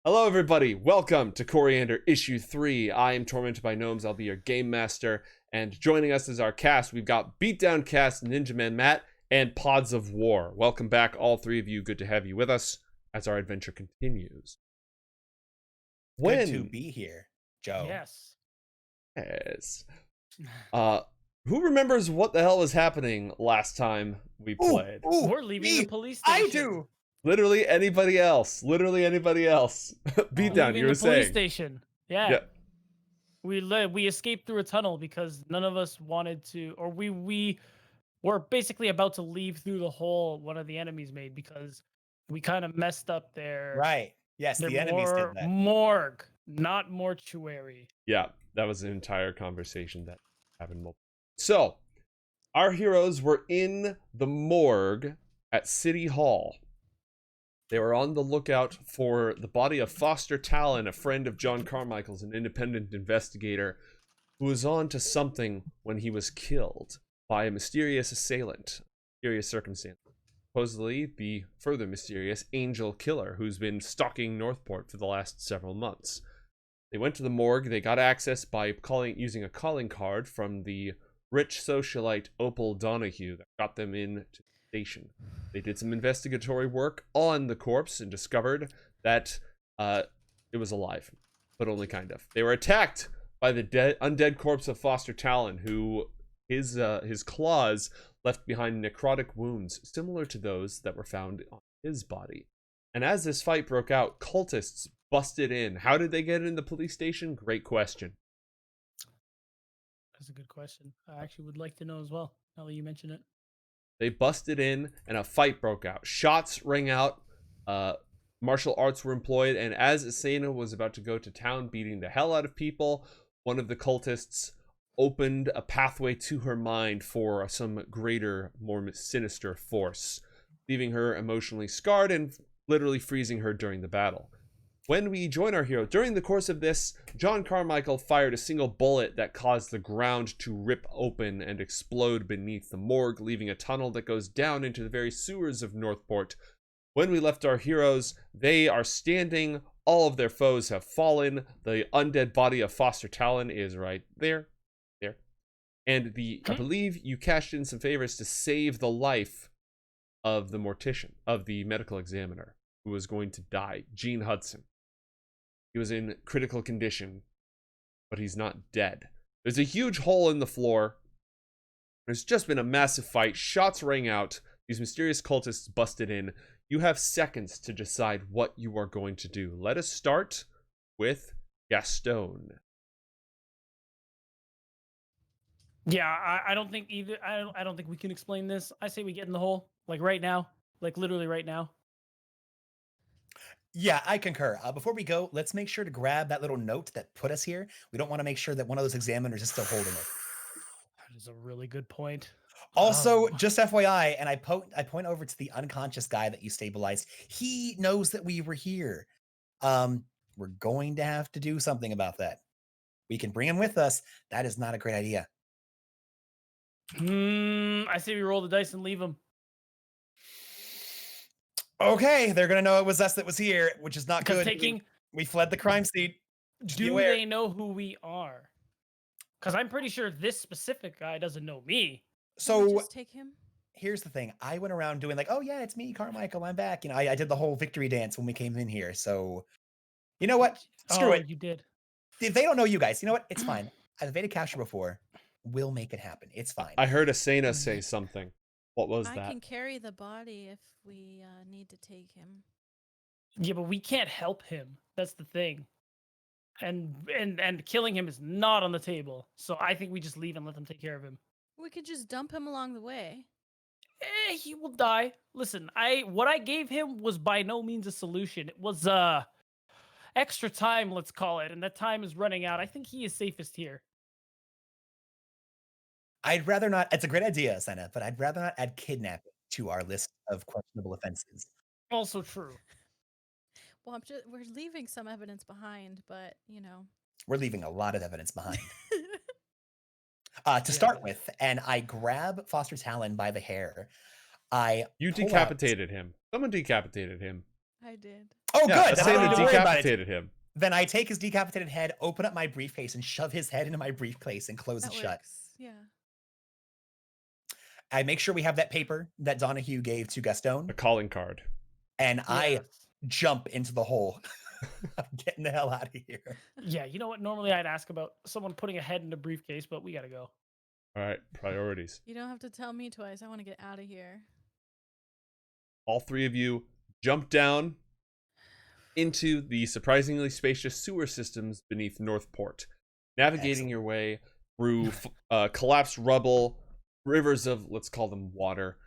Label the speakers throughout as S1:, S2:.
S1: Hello, everybody. Welcome to Coriander Issue 3. I am Tormented by Gnomes. I'll be your game master. And joining us is our cast. We've got Beatdown Cast, Ninja Man Matt, and Pods of War. Welcome back, all three of you. Good to have you with us as our adventure continues.
S2: Good to be here, Joe.
S1: Yes. Who remembers what the hell was happening last time we played?
S3: We're leaving the police station.
S2: I do.
S1: Literally anybody else. Beatdown, you were saying.
S3: Police station. Yeah. We escaped through a tunnel because none of us wanted to, or we were basically about to leave through the hole one of the enemies made because we kind of messed up their
S2: Right. Yes, the enemies did that.
S3: Morgue, not mortuary.
S1: Yeah, that was an entire conversation that happened. So, our heroes were in the morgue at City Hall. They were on the lookout for the body of Foster Talon, a friend of John Carmichael's, an independent investigator who was on to something when he was killed by a mysterious assailant. Mysterious circumstance. Supposedly the further mysterious Angel Killer, who's been stalking Northport for the last several months. They went to the morgue. They got access by using a calling card from the rich socialite Opal Donahue that got them into the station. They did some investigatory work on the corpse and discovered that it was alive, but only kind of. They were attacked by the undead corpse of Foster Talon, who his claws left behind necrotic wounds similar to those that were found on his body. And as this fight broke out, cultists busted in. How did they get in the police station? Great question.
S3: That's a good question. I actually would like to know as well, now that you mention it.
S1: They busted in and a fight broke out. Shots rang out. Martial arts were employed. And as Asena was about to go to town beating the hell out of people, one of the cultists opened a pathway to her mind for some greater, more sinister force, leaving her emotionally scarred and literally freezing her during the battle. When we join our hero, during the course of this, John Carmichael fired a single bullet that caused the ground to rip open and explode beneath the morgue, leaving a tunnel that goes down into the very sewers of Northport. When we left our heroes, they are standing. All of their foes have fallen. The undead body of Foster Talon is right there. And I believe you cashed in some favors to save the life of the mortician, of the medical examiner, who was going to die, Gene Hudson. He was in critical condition, but he's not dead. There's a huge hole in the floor. There's just been a massive fight. Shots rang out. These mysterious cultists busted in. You have seconds to decide what you are going to do. Let us start with Gastone.
S3: Yeah, I don't think either. I don't think we can explain this. I say we get in the hole, like right now, like literally right now.
S2: Yeah, I concur. Before we go, let's make sure to grab that little note that put us here. We don't want to make sure that one of those examiners is still holding it.
S3: That is a really good point.
S2: Also, just FYI, and I point over to the unconscious guy that you stabilized. He knows that we were here. We're going to have to do something about that. We can bring him with us. That is not a great idea.
S3: I say we roll the dice and leave him.
S2: Okay, they're gonna know it was us that was here, which is not good. We fled the crime scene.
S3: Do they know who we are? Because I'm pretty sure this specific guy doesn't know me.
S4: So just take him.
S2: Here's the thing. I went around doing like, oh yeah, it's me, Carmichael. I'm back. I did the whole victory dance when we came in here. So you know what? Screw it.
S3: You did.
S2: If they don't know you guys, you know what? It's fine. I've evaded capture before. We'll make it happen. It's fine.
S1: I heard Asena say something. What was that?
S4: I can carry the body if we need to take him.
S3: Yeah, but we can't help him. That's the thing. And killing him is not on the table. So I think we just leave and let them take care of him.
S4: We could just dump him along the way.
S3: He will die. Listen, what I gave him was by no means a solution. It was extra time, let's call it, and that time is running out. I think he is safest here.
S2: I'd rather not. It's a great idea, Senna, but I'd rather not add kidnapping to our list of questionable offenses.
S3: Also true.
S4: Well, we're leaving some evidence behind, but you know,
S2: we're leaving a lot of evidence behind. To start with, and I grab Foster Talon by the hair.
S1: You decapitated him. Someone decapitated him.
S4: I did.
S2: Oh,
S1: Yeah,
S2: good. Then I don't
S1: Asana
S2: need to worry about it.
S1: decapitated him.
S2: Then I take his decapitated head, open up my briefcase, and shove his head into my briefcase and close
S4: That
S2: it shut.
S4: works. Yeah.
S2: I make sure we have that paper that Donahue gave to
S1: A
S2: Gastone,
S1: calling card.
S2: and I
S3: Yes.
S2: jump into the hole. I'm getting the hell out of here.
S3: Yeah, you know what? Normally I'd ask about someone putting a head in a briefcase, but we gotta go.
S1: All right, priorities.
S4: You don't have to tell me twice. I want to get out of here.
S1: All three of you jump down into the surprisingly spacious sewer systems beneath Northport, navigating
S2: Excellent.
S1: your way through collapsed rubble, rivers of, let's call them water,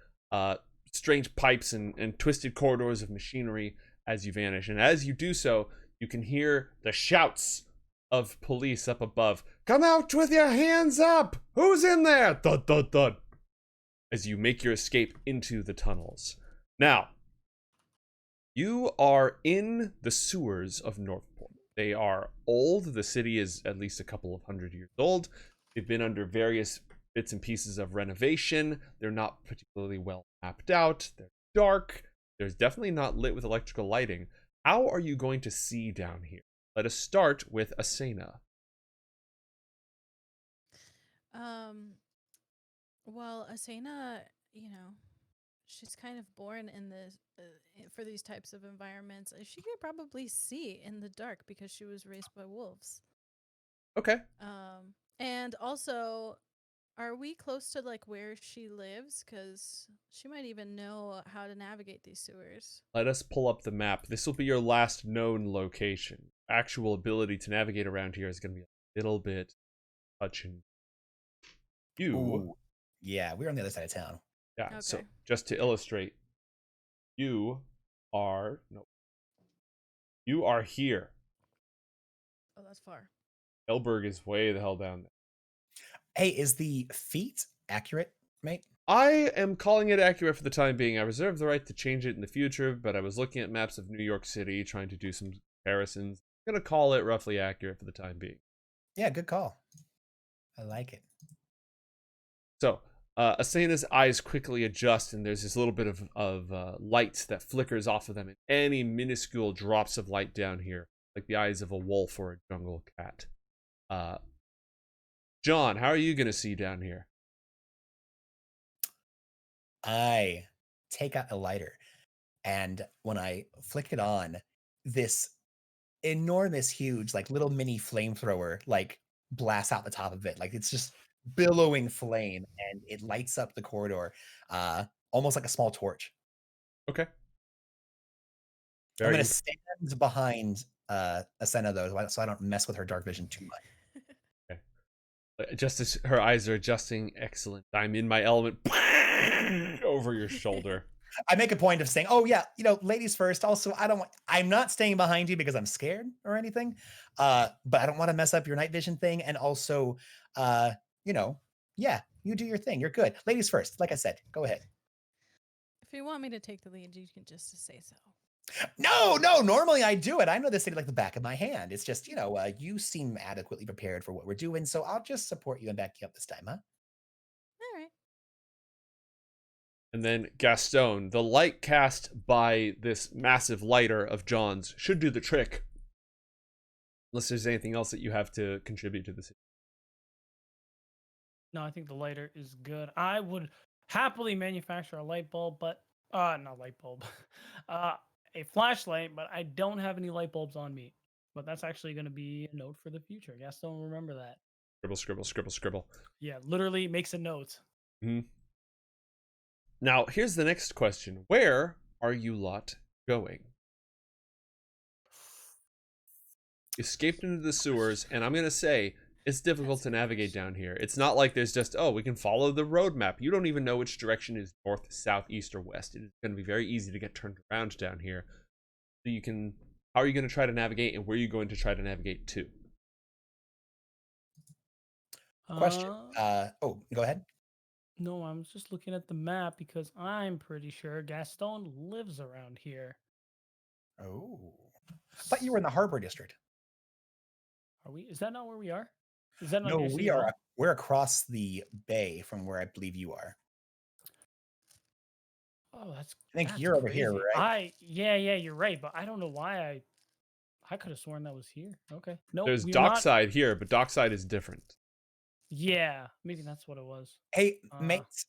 S1: strange pipes and twisted corridors of machinery as you vanish. And as you do so, you can hear the shouts of police up above. Come out with your hands up! Who's in there? Thud, thud, thud. As you make your escape into the tunnels. Now, you are in the sewers of Northport. They are old. The city is at least a couple of 100 years old. They've been under various bits and pieces of renovation. They're not particularly well mapped out. They're dark. There's definitely not lit with electrical lighting. How are you going to see down here? Let us start with Asana.
S4: Well, Asana, she's kind of born in this for these types of environments. She could probably see in the dark because she was raised by wolves.
S1: Okay.
S4: And also, are we close to like where she lives? Because she might even know how to navigate these sewers.
S1: Let us pull up the map. This will be your last known location. Actual ability to navigate around here is going to be a little bit touching. You.
S2: Ooh. Yeah, we're on the other side of town.
S1: Yeah,
S4: Okay.
S1: so just to illustrate, you are here.
S4: Oh, that's far.
S1: Elberg is way the hell down there.
S2: Hey, is the feet accurate, mate?
S1: I am calling it accurate for the time being. I reserve the right to change it in the future, but I was looking at maps of New York City, trying to do some comparisons. I'm going to call it roughly accurate for the time being.
S2: Yeah, good call. I like it.
S1: So, Asana's eyes quickly adjust, and there's this little bit of light that flickers off of them, and any minuscule drops of light down here, like the eyes of a wolf or a jungle cat. John, how are you going to see down here?
S2: I take out a lighter, and when I flick it on, this enormous, huge, like little mini flamethrower, like blasts out the top of it. Like it's just billowing flame, and it lights up the corridor, almost like a small torch.
S1: Okay.
S2: I'm
S1: Very
S2: gonna stand behind Asena though, so I don't mess with her dark vision too much.
S1: just as her eyes are adjusting, excellent. I'm in my element. Over your shoulder.
S2: I make a point of saying, "Oh yeah, ladies first." Also, I'm not staying behind you because I'm scared or anything, but I don't want to mess up your night vision thing. And also, yeah, you do your thing. You're good. Ladies first. Like I said, go ahead.
S4: If you want me to take the lead, you can just say so.
S2: No. Normally I do it. I know this city like the back of my hand. It's just, you seem adequately prepared for what we're doing, so I'll just support you and back you up this time, huh?
S4: All right.
S1: And then Gastone, the light cast by this massive lighter of John's should do the trick. Unless there's anything else that you have to contribute to this.
S3: No, I think the lighter is good. I would happily manufacture a light bulb, but not light bulb. A flashlight, but I don't have any light bulbs on me. But that's actually going to be a note for the future. Guess don't remember that.
S1: Scribble, scribble, scribble, scribble.
S3: Yeah, literally makes a note.
S1: Mm-hmm. Now, here's the next question. Where are you lot going? Escaped into the sewers, and I'm going to say it's difficult to navigate down here. It's not like there's just, we can follow the road map. You don't even know which direction is north, south, east, or west. It's going to be very easy to get turned around down here. So how are you going to try to navigate, and where are you going to try to navigate to?
S2: Question. Go ahead.
S3: No, I'm just looking at the map because I'm pretty sure Gastone lives around here.
S2: Oh. I thought you were in the Harbor District.
S3: Are we? Is that not where we are? Is that not
S2: No,
S3: near
S2: we
S3: City
S2: are.
S3: Hall?
S2: We're across the bay from where I believe you are.
S3: Oh,
S2: I think
S3: that's
S2: you're over here,
S3: crazy.
S2: right?
S3: Yeah, you're right, but I don't know why I could have sworn that was here. Okay. Nope,
S1: There's
S3: we're not.
S1: dockside here, but dockside is different.
S3: Yeah, maybe that's what it was.
S2: Hey,
S3: Uh,
S2: mates,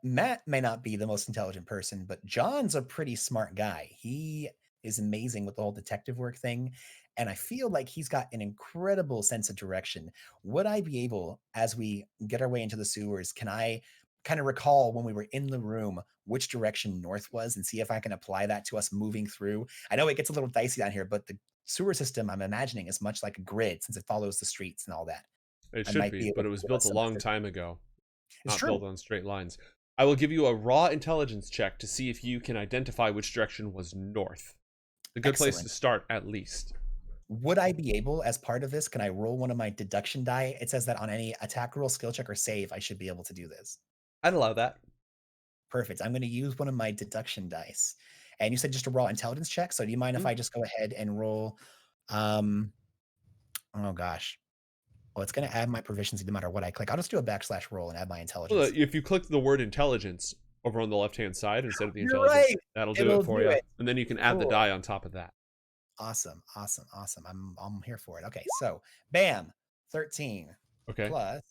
S2: Matt may not be the most intelligent person, but John's a pretty smart guy. He is amazing with the whole detective work thing, and I feel like he's got an incredible sense of direction. Would I be able, as we get our way into the sewers, can I kind of recall when we were in the room which direction north was and see if I can apply that to us moving through? I know it gets a little dicey down here, but the sewer system I'm imagining is much like a grid since it follows the streets and all that.
S1: It
S2: I
S1: should
S2: might
S1: be,
S2: be able
S1: but it
S2: to
S1: was
S2: give
S1: built
S2: us
S1: a
S2: some
S1: long
S2: assistance.
S1: time ago.
S2: It's
S1: Not
S2: true.
S1: built on straight lines. I will give you a raw intelligence check to see if you can identify which direction was north. A good place to
S2: Excellent.
S1: start, at least.
S2: Would I be able, as part of this, can I roll one of my deduction die? It says that on any attack roll, skill check, or save, I should be able to do this.
S1: I'd allow that.
S2: Perfect. I'm going to use one of my deduction dice. And you said just a raw intelligence check. So do you mind if I just go ahead and roll? Oh gosh. Well, it's going to add my proficiency no matter what I click. I'll just do a backslash roll and add my
S1: Well,
S2: intelligence.
S1: if you click the word intelligence over on the left-hand side instead of the
S2: You're
S1: intelligence,
S2: right.
S1: that'll do
S2: It'll
S1: it for
S2: do
S1: you.
S2: it.
S1: And then you can add the
S2: Cool.
S1: die on top of that.
S2: Awesome. I'm here for it. Okay, so bam, 13
S1: Okay.
S2: plus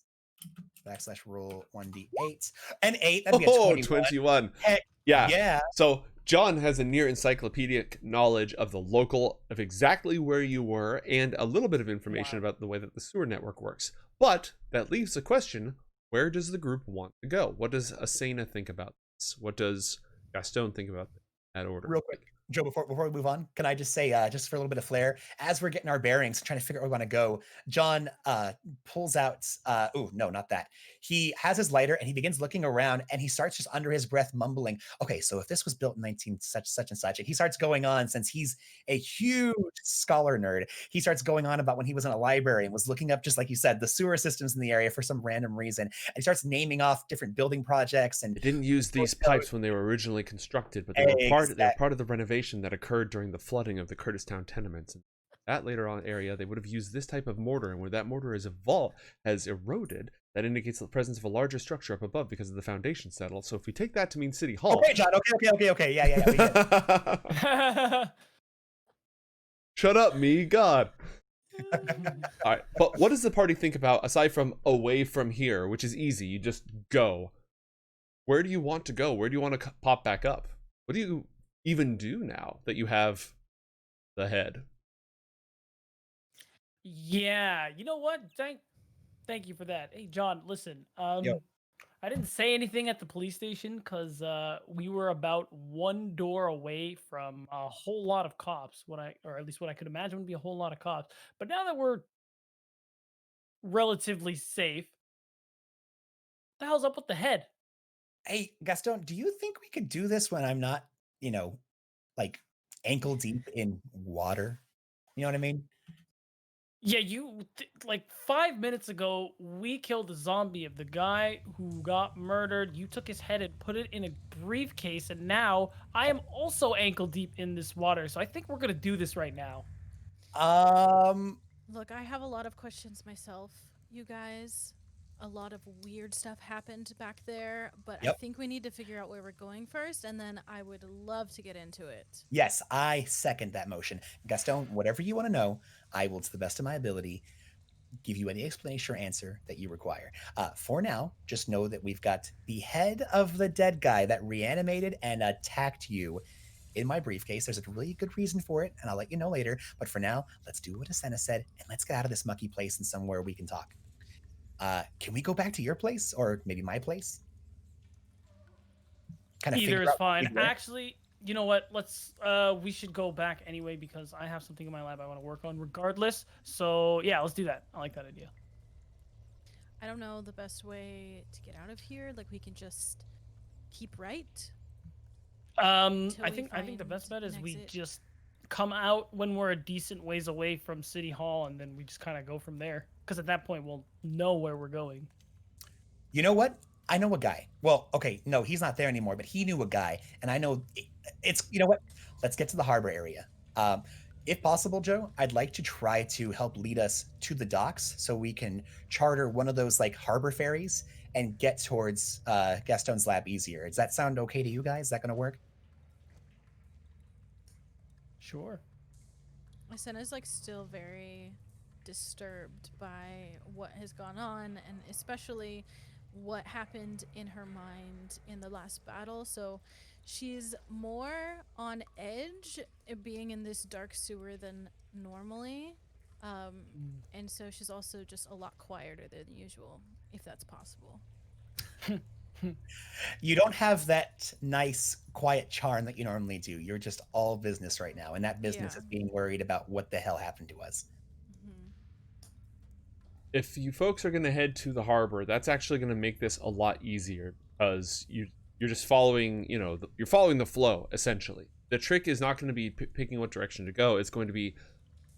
S2: backslash roll 1d8 and 8. That'd be a 21.
S1: 21.
S2: Heck
S1: Yeah.
S2: yeah.
S1: So John has a near encyclopedic knowledge of of exactly where you were and a little bit of information about the way that the sewer network works. But that leaves a question: where does the group want to go? What does Asena think about this? What does Gastone think about that order?
S2: Real quick, Joe, before we move on, can I just say, just for a little bit of flair, as we're getting our bearings, trying to figure out where we want to go, John pulls out, oh, no, not that. He has his lighter and he begins looking around and he starts just under his breath mumbling, okay, so if this was built in 19 such and such, and he starts going on, since he's a huge scholar nerd, he starts going on about when he was in a library and was looking up, just like you said, the sewer systems in the area for some random reason. And he starts naming off different building projects. And
S1: they didn't use these pipes when they were originally constructed, but they were part of the renovation that occurred during the flooding of the Curtistown tenements. And that later on area, they would have used this type of mortar, and where that mortar has eroded, that indicates the presence of a larger structure up above because of the foundation settle. So if we take that to mean City Hall.
S2: Okay, John. Okay. Yeah.
S1: Shut up, me, God. All right, but what does the party think about, aside from away from here, which is easy, you just go? Where do you want to go? Where do you want to pop back up? What do you even do now that you have the head?
S3: Yeah, you know what? Thank you for that. Hey, John, listen.
S2: Yo.
S3: I didn't say anything at the police station because we were about one door away from a whole lot of cops. Or at least what I could imagine would be a whole lot of cops. But now that we're relatively safe, what the hell's up with the head?
S2: Hey, Gaston, do you think we could do this when I'm not, like ankle deep in water? You know what I mean?
S3: Yeah, like 5 minutes ago, we killed the zombie of the guy who got murdered. You took his head and put it in a briefcase, and now I am also ankle deep in this water. So I think we're gonna do this right now.
S4: Look, I have a lot of questions myself, you guys. A lot of weird stuff happened back there, but I think we need to figure out where we're going first, and then I would love to get into it.
S2: Yes, I second that motion. Gaston, whatever you want to know, I will, to the best of my ability, give you any explanation or answer that you require. For now, just know that we've got the head of the dead guy that reanimated and attacked you in my briefcase. There's a really good reason for it, and I'll let you know later. But for now, let's do what Asena said, and let's get out of this mucky place and somewhere we can talk. Can we go back to your place or maybe my place?
S3: Either is fine. Actually, you know what? We should go back anyway because I have something in my lab I want to work on regardless. So yeah, let's do that. I like that idea.
S4: I don't know the best way to get out of here. Like, we can just keep right.
S3: I think the best bet is we just come out when we're a decent ways away from City Hall, and then we just kind of go from there. Because at that point, we'll know where we're going.
S2: You know what? I know a guy. Well, okay, no, he's not there anymore, but he knew a guy, and I know it's, you know what? Let's get to the harbor area. If possible, Joe, I'd like to try to help lead us to the docks so we can charter one of those like harbor ferries and get towards Gastone's lab easier. Does that sound okay to you guys? Is that going to work?
S3: Sure.
S4: Asena's like still very disturbed by what has gone on, and especially what happened in her mind in the last battle. So she's more on edge being in this dark sewer than normally. And so she's also just a lot quieter than usual, if that's possible.
S2: You don't have that nice, quiet charm that you normally do. You're just all business right now, and that business
S4: Yeah.
S2: is being worried about what the hell happened to us.
S4: Mm-hmm.
S1: If you folks are going to head to the harbor, that's actually going to make this a lot easier because you're just following, you're following the flow essentially. The trick is not going to be picking what direction to go. It's going to be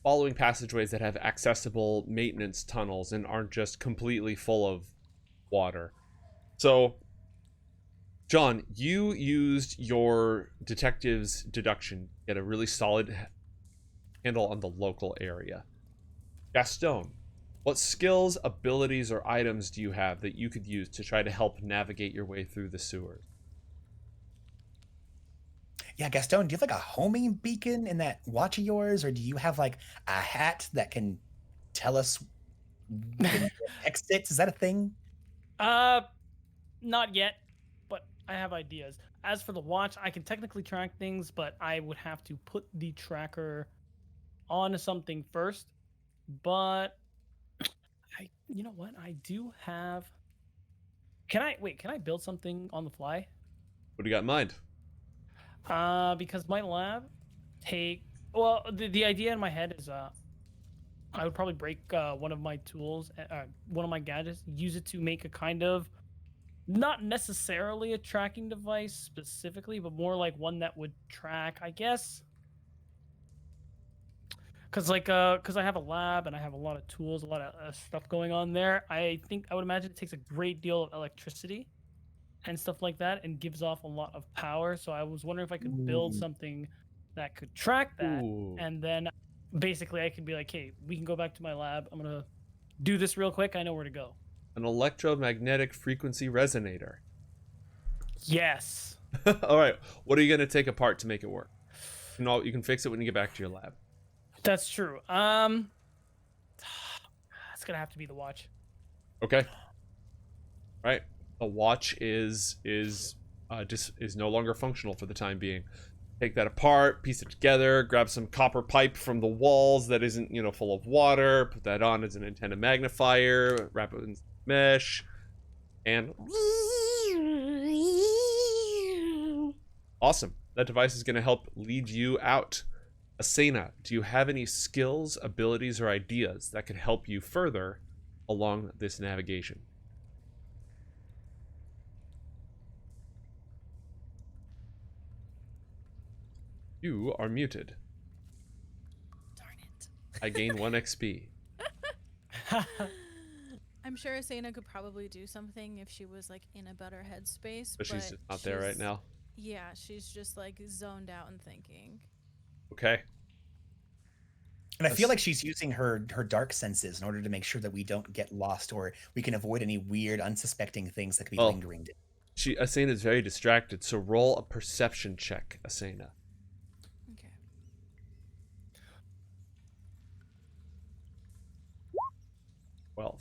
S1: following passageways that have accessible maintenance tunnels and aren't just completely full of water. So, John, you used your detective's deduction to get a really solid handle on the local area. Gastone, what skills, abilities, or items do you have that you could use to try to help navigate your way through the sewers?
S2: Yeah, Gastone, do you have like a homing beacon in that watch of yours, or do you have like a hat that can tell us when the exits? Is that a thing?
S3: Not yet, but I have ideas. As for the watch, I can technically track things, but I would have to put the tracker on something first. But you know what? I do have. Can I build something on the fly?
S1: What do you got in mind?
S3: Because my lab the idea in my head is I would probably break one of my tools, one of my gadgets, use it to make a kind of not necessarily a tracking device specifically, but more like one that would track, I guess. Because I have a lab and I have a lot of tools, a lot of stuff going on there. I would imagine it takes a great deal of electricity and stuff like that, and gives off a lot of power. So I was wondering if I could build
S2: Ooh.
S3: something that could track that,
S1: Ooh.
S3: and then basically I could be like, hey, we can go back to my lab. I'm gonna do this real quick. I know where to go.
S1: An electromagnetic frequency resonator.
S3: Yes.
S1: All right. What are you going to take apart to make it work? You can fix it when you get back to your lab.
S3: That's true. It's gonna have to be the watch.
S1: Okay. Right. The watch is no longer functional for the time being. Take that apart, piece it together, grab some copper pipe from the walls that isn't, full of water, put that on as an antenna magnifier, wrap it in mesh, and awesome. That device is going to help lead you out. Asena, do you have any skills, abilities, or ideas that could help you further along this navigation? You are muted.
S4: Darn it.
S1: I gain 1 XP.
S4: I'm sure Asena could probably do something if she was like in a better headspace.
S1: But she's just not there right now.
S4: Yeah, she's just like zoned out and thinking.
S1: Okay.
S2: And I feel like she's using her dark senses in order to make sure that we don't get lost, or we can avoid any weird, unsuspecting things that could be lingering.
S1: Asena is very distracted, so roll a perception check, Asena.
S4: Okay.
S1: 12.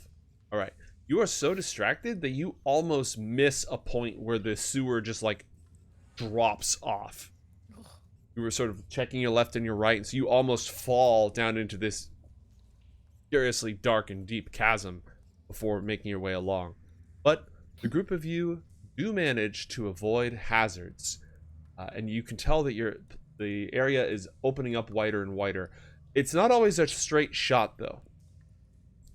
S1: All right. You are so distracted that you almost miss a point where the sewer just like drops off. You were sort of checking your left and your right, and so you almost fall down into this curiously dark and deep chasm before making your way along. But the group of you do manage to avoid hazards, and you can tell that the area is opening up wider and wider. It's not always a straight shot, though.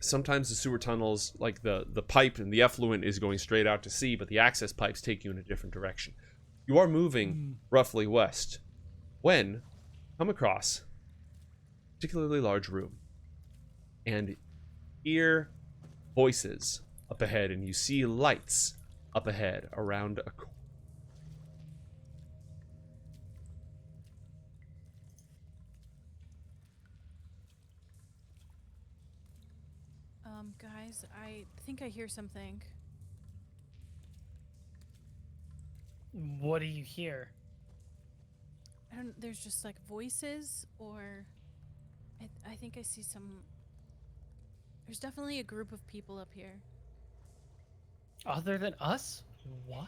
S1: Sometimes the sewer tunnels, like the pipe and the effluent, is going straight out to sea, but the access pipes take you in a different direction. You are moving roughly west when come across a particularly large room and hear voices up ahead, and you see lights up ahead around a corner.
S4: Guys, I think I hear something.
S3: What do you hear?
S4: I don't. There's just like voices, or I think I see some. There's definitely a group of people up here.
S3: Other than us? Why?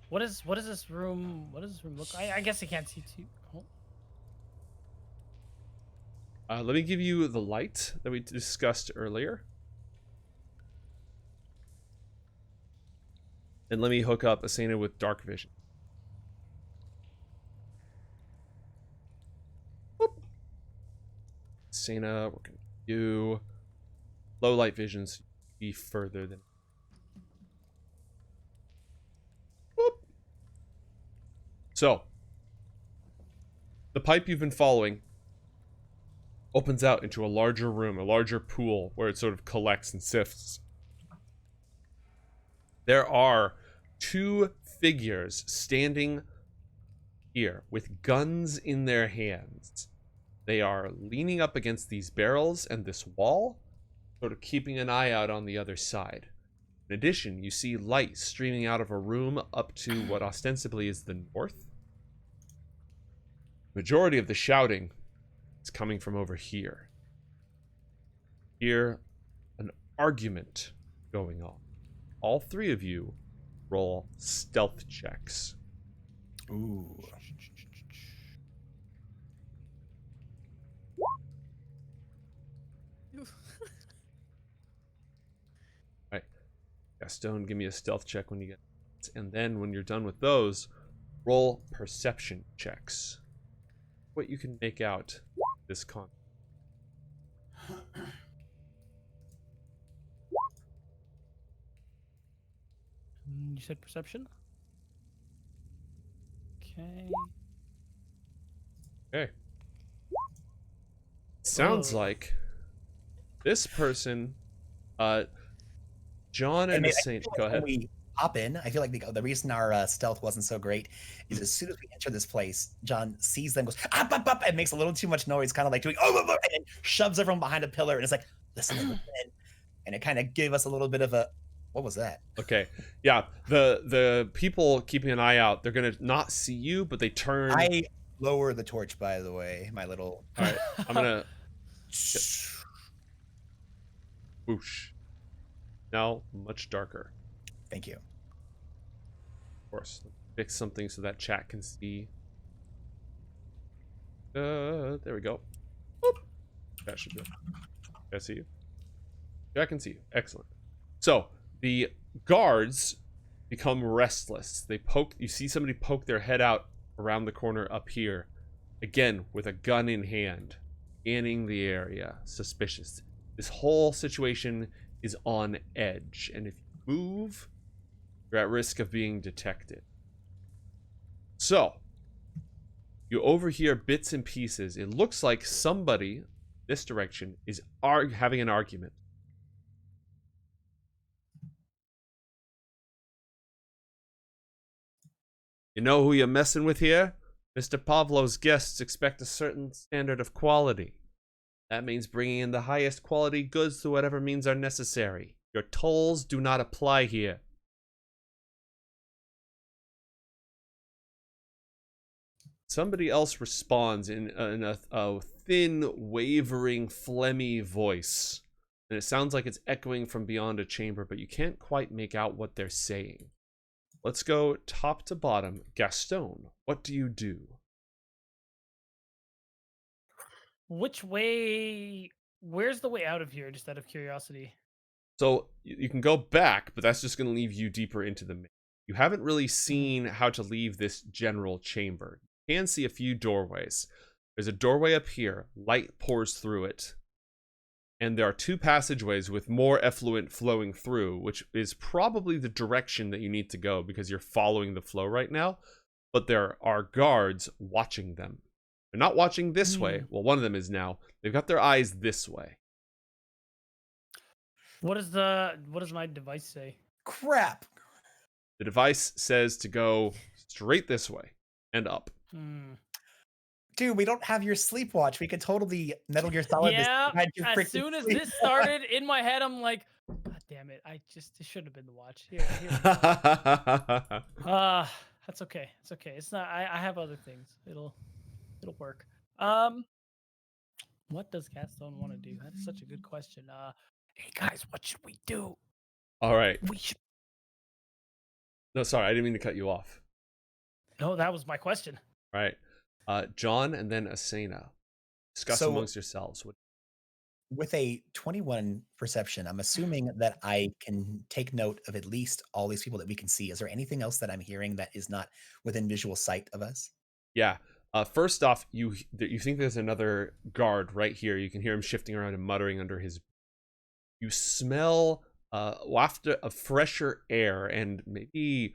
S3: What is this room? What does this room look like? I guess I can't see too. Oh.
S1: Let me give you the light that we discussed earlier. And let me hook up Asana with dark vision. Whoop. Asana, we're going to do low light visions be further than. Whoop. So, the pipe you've been following opens out into a larger room, a larger pool where it sort of collects and sifts. There are 2 figures standing here with guns in their hands. They are leaning up against these barrels and this wall, sort of keeping an eye out on the other side. In addition, you see light streaming out of a room up to what ostensibly is the north. Majority of the shouting is coming from over here. Hear an argument going on. All 3 of you roll stealth checks.
S2: Ooh.
S1: Right. Gastone, give me a stealth check when you get it. And then when you're done with those, roll perception checks. What you can make out this con.
S3: You said perception? Okay.
S1: Okay. Sounds
S3: Whoa.
S1: like this person, John and
S2: I
S1: Saint.
S2: feel like
S1: Go ahead.
S2: when we hop in, I feel like the reason our stealth wasn't so great is as soon as we enter this place, John sees them, goes up, up, up, and makes a little too much noise, kind of like doing and then shoves everyone behind a pillar, and it's like listen, and it kind of gave us a little bit of a what was that?
S1: Okay, yeah. The people keeping an eye out, they're gonna not see you, but they turn.
S2: I lower the torch, by the way. My little.
S1: All right, I'm gonna. Whoosh. Now much darker.
S2: Thank you.
S1: Of course, fix something so that chat can see. There we go. Boop. That should be. I see you. Yeah, I can see you. Excellent. So the guards become restless. They poke. You see somebody poke their head out around the corner up here, again with a gun in hand, scanning the area. Suspicious. This whole situation is on edge, and if you move, you're at risk of being detected. So, you overhear bits and pieces. It looks like somebody, this direction, is having an argument. You know who you're messing with here? Mr. Pavlo's guests expect a certain standard of quality. That means bringing in the highest quality goods to whatever means are necessary. Your tolls do not apply here. Somebody else responds in a thin, wavering, phlegmy voice. And it sounds like it's echoing from beyond a chamber, but you can't quite make out what they're saying. Let's go top to bottom. Gastone, what do you do?
S3: Which way? Where's the way out of here? Just out of curiosity.
S1: So you can go back, but that's just going to leave you deeper into the main. You haven't really seen how to leave this general chamber. You can see a few doorways. There's a doorway up here. Light pours through it. And there are 2 passageways with more effluent flowing through, which is probably the direction that you need to go because you're following the flow right now. But there are guards watching them. They're not watching this way. Well, one of them is now. They've got their eyes this way.
S3: What does my device say?
S2: Crap.
S1: The device says to go straight this way and up.
S2: Dude, we don't have your sleep watch. We could totally Metal Gear Solid.
S3: Yeah,
S2: your
S3: as
S2: freaking
S3: soon as
S2: sleep
S3: this started, in my head, I'm like, God damn it! It should have been the watch. Here. That's okay. It's okay. It's not. I have other things. It'll work. What does Gastone want to do? That's such a good question. Hey guys, what should we do?
S1: All right.
S3: We should.
S1: No, sorry, I didn't mean to cut you off.
S3: No, that was my question.
S1: All right. John and then Asena. Discuss
S2: So-
S1: amongst yourselves.
S2: With a 21 perception, I'm assuming that I can take note of at least all these people that we can see. Is there anything else that I'm hearing that is not within visual sight of us?
S1: Yeah. First off, you think there's another guard right here. You can hear him shifting around and muttering under his. You smell waft of fresher air and maybe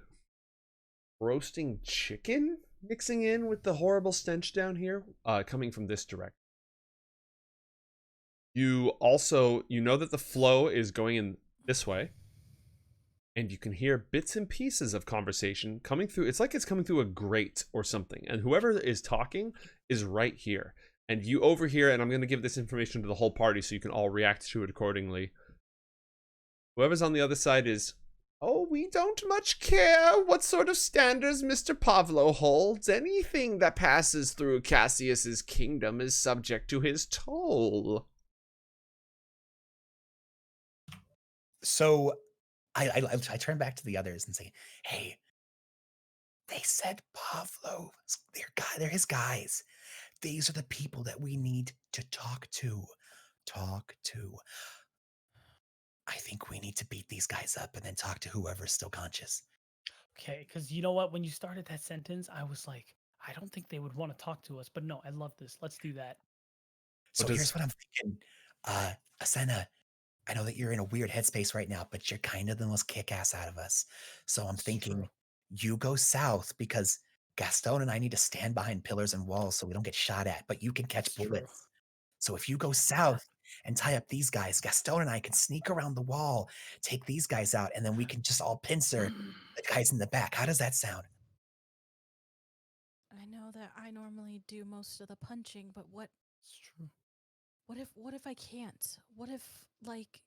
S1: roasting chicken mixing in with the horrible stench down here, coming from this direction. You know that the flow is going in this way, and you can hear bits and pieces of conversation coming through. It's like it's coming through a grate or something, and whoever is talking is right here. And you overhear, and I'm going to give this information to the whole party so you can all react to it accordingly. Whoever's on the other side is, "Oh, we don't much care what sort of standards Mr. Pavlo holds. Anything that passes through Cassius's kingdom is subject to his toll."
S2: So I turn back to the others and say, "Hey, they said Pavlo. They're his guys. These are the people that we need to talk to. I think we need to beat these guys up and then talk to whoever's still conscious."
S3: Okay, because you know what? When you started that sentence, I was like, I don't think they would want to talk to us. But no, I love this. Let's do that.
S2: So here's what I'm thinking. Asena, I know that you're in a weird headspace right now, but you're kind of the most kick-ass out of us. So I'm
S3: It's
S2: thinking
S3: true.
S2: you go south because Gastone and I need to stand behind pillars and walls so we don't get shot at, but you can catch
S3: It's true.
S2: bullets. So if you go south and tie up these guys, Gastone and I can sneak around the wall, take these guys out, and then we can just all pincer the guys in the back. How does that sound?
S4: I know that I normally do most of the punching, but
S3: It's true.
S4: what if I can't? What if, like,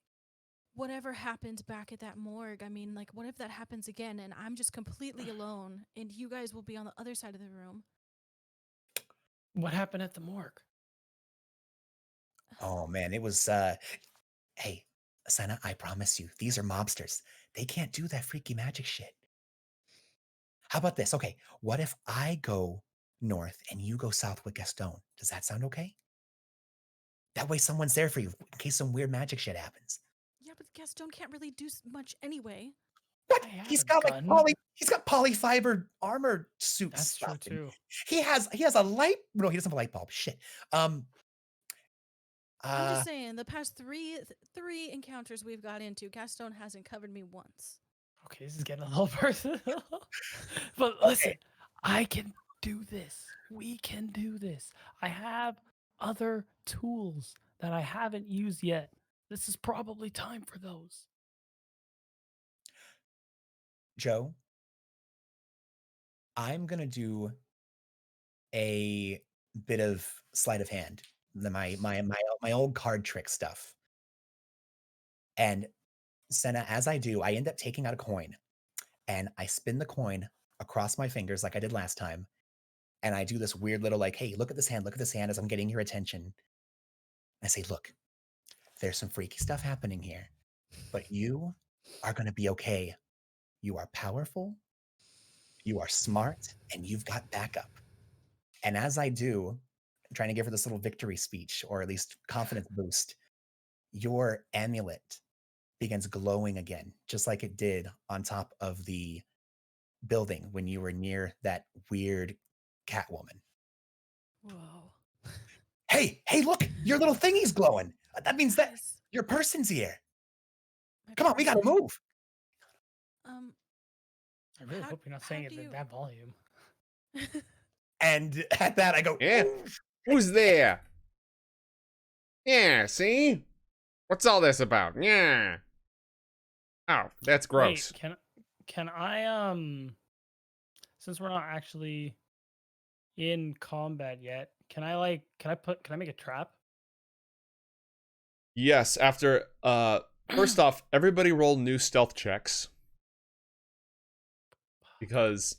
S4: whatever happened back at that morgue, I mean, like, what if that happens again and I'm just completely alone and you guys will be on the other side of the room?
S3: What happened at the morgue?
S2: Oh man, it was hey, Asena, I promise you, these are mobsters. They can't do that freaky magic shit. How about this? Okay, what if I go north and you go south with Gastone? Does that sound okay? That way someone's there for you in case some weird magic shit happens.
S4: Yeah, but Gastone can't really do much anyway.
S2: What?
S3: I have
S2: He's
S3: a
S2: got
S3: gun.
S2: he's got polyfiber armor suit
S3: That's true
S2: stuff. and
S3: too.
S2: He has a light. No, he doesn't have a light bulb. Shit.
S4: I'm just saying, the past three encounters we've got into, Gastone hasn't covered me once.
S3: Okay, this is getting a little personal. But listen, I can do this. We can do this. I have other tools that I haven't used yet. This is probably time for those.
S2: Joe, I'm gonna do a bit of sleight of hand, my old card trick stuff. And Senna, as I do, I end up taking out a coin, and I spin the coin across my fingers like I did last time, and I do this weird little like, "Hey, look at this hand," as I'm getting your attention. I say, "Look, there's some freaky stuff happening here, but you are gonna be okay. You are powerful, you are smart, and you've got backup." And as I do, I'm trying to give her this little victory speech, or at least confidence boost, your amulet begins glowing again, just like it did on top of the building when you were near that weird Catwoman.
S4: Whoa.
S2: Hey, look, your little thingy's glowing. That means that
S4: Guys,
S2: your person's here.
S4: my
S2: Come on, we gotta
S4: person-
S2: move.
S3: I really
S4: How-
S3: hope you're not
S4: how
S3: saying
S4: do
S3: it
S4: you-
S3: at that volume.
S2: And at that, I go,
S1: Yeah.
S2: "Oof."
S1: Who's there? Yeah, see? What's all this about? Yeah. Oh, that's gross.
S3: Wait, can I since we're not actually in combat yet, can I make a trap?
S1: Yes, after first off, everybody roll new stealth checks. because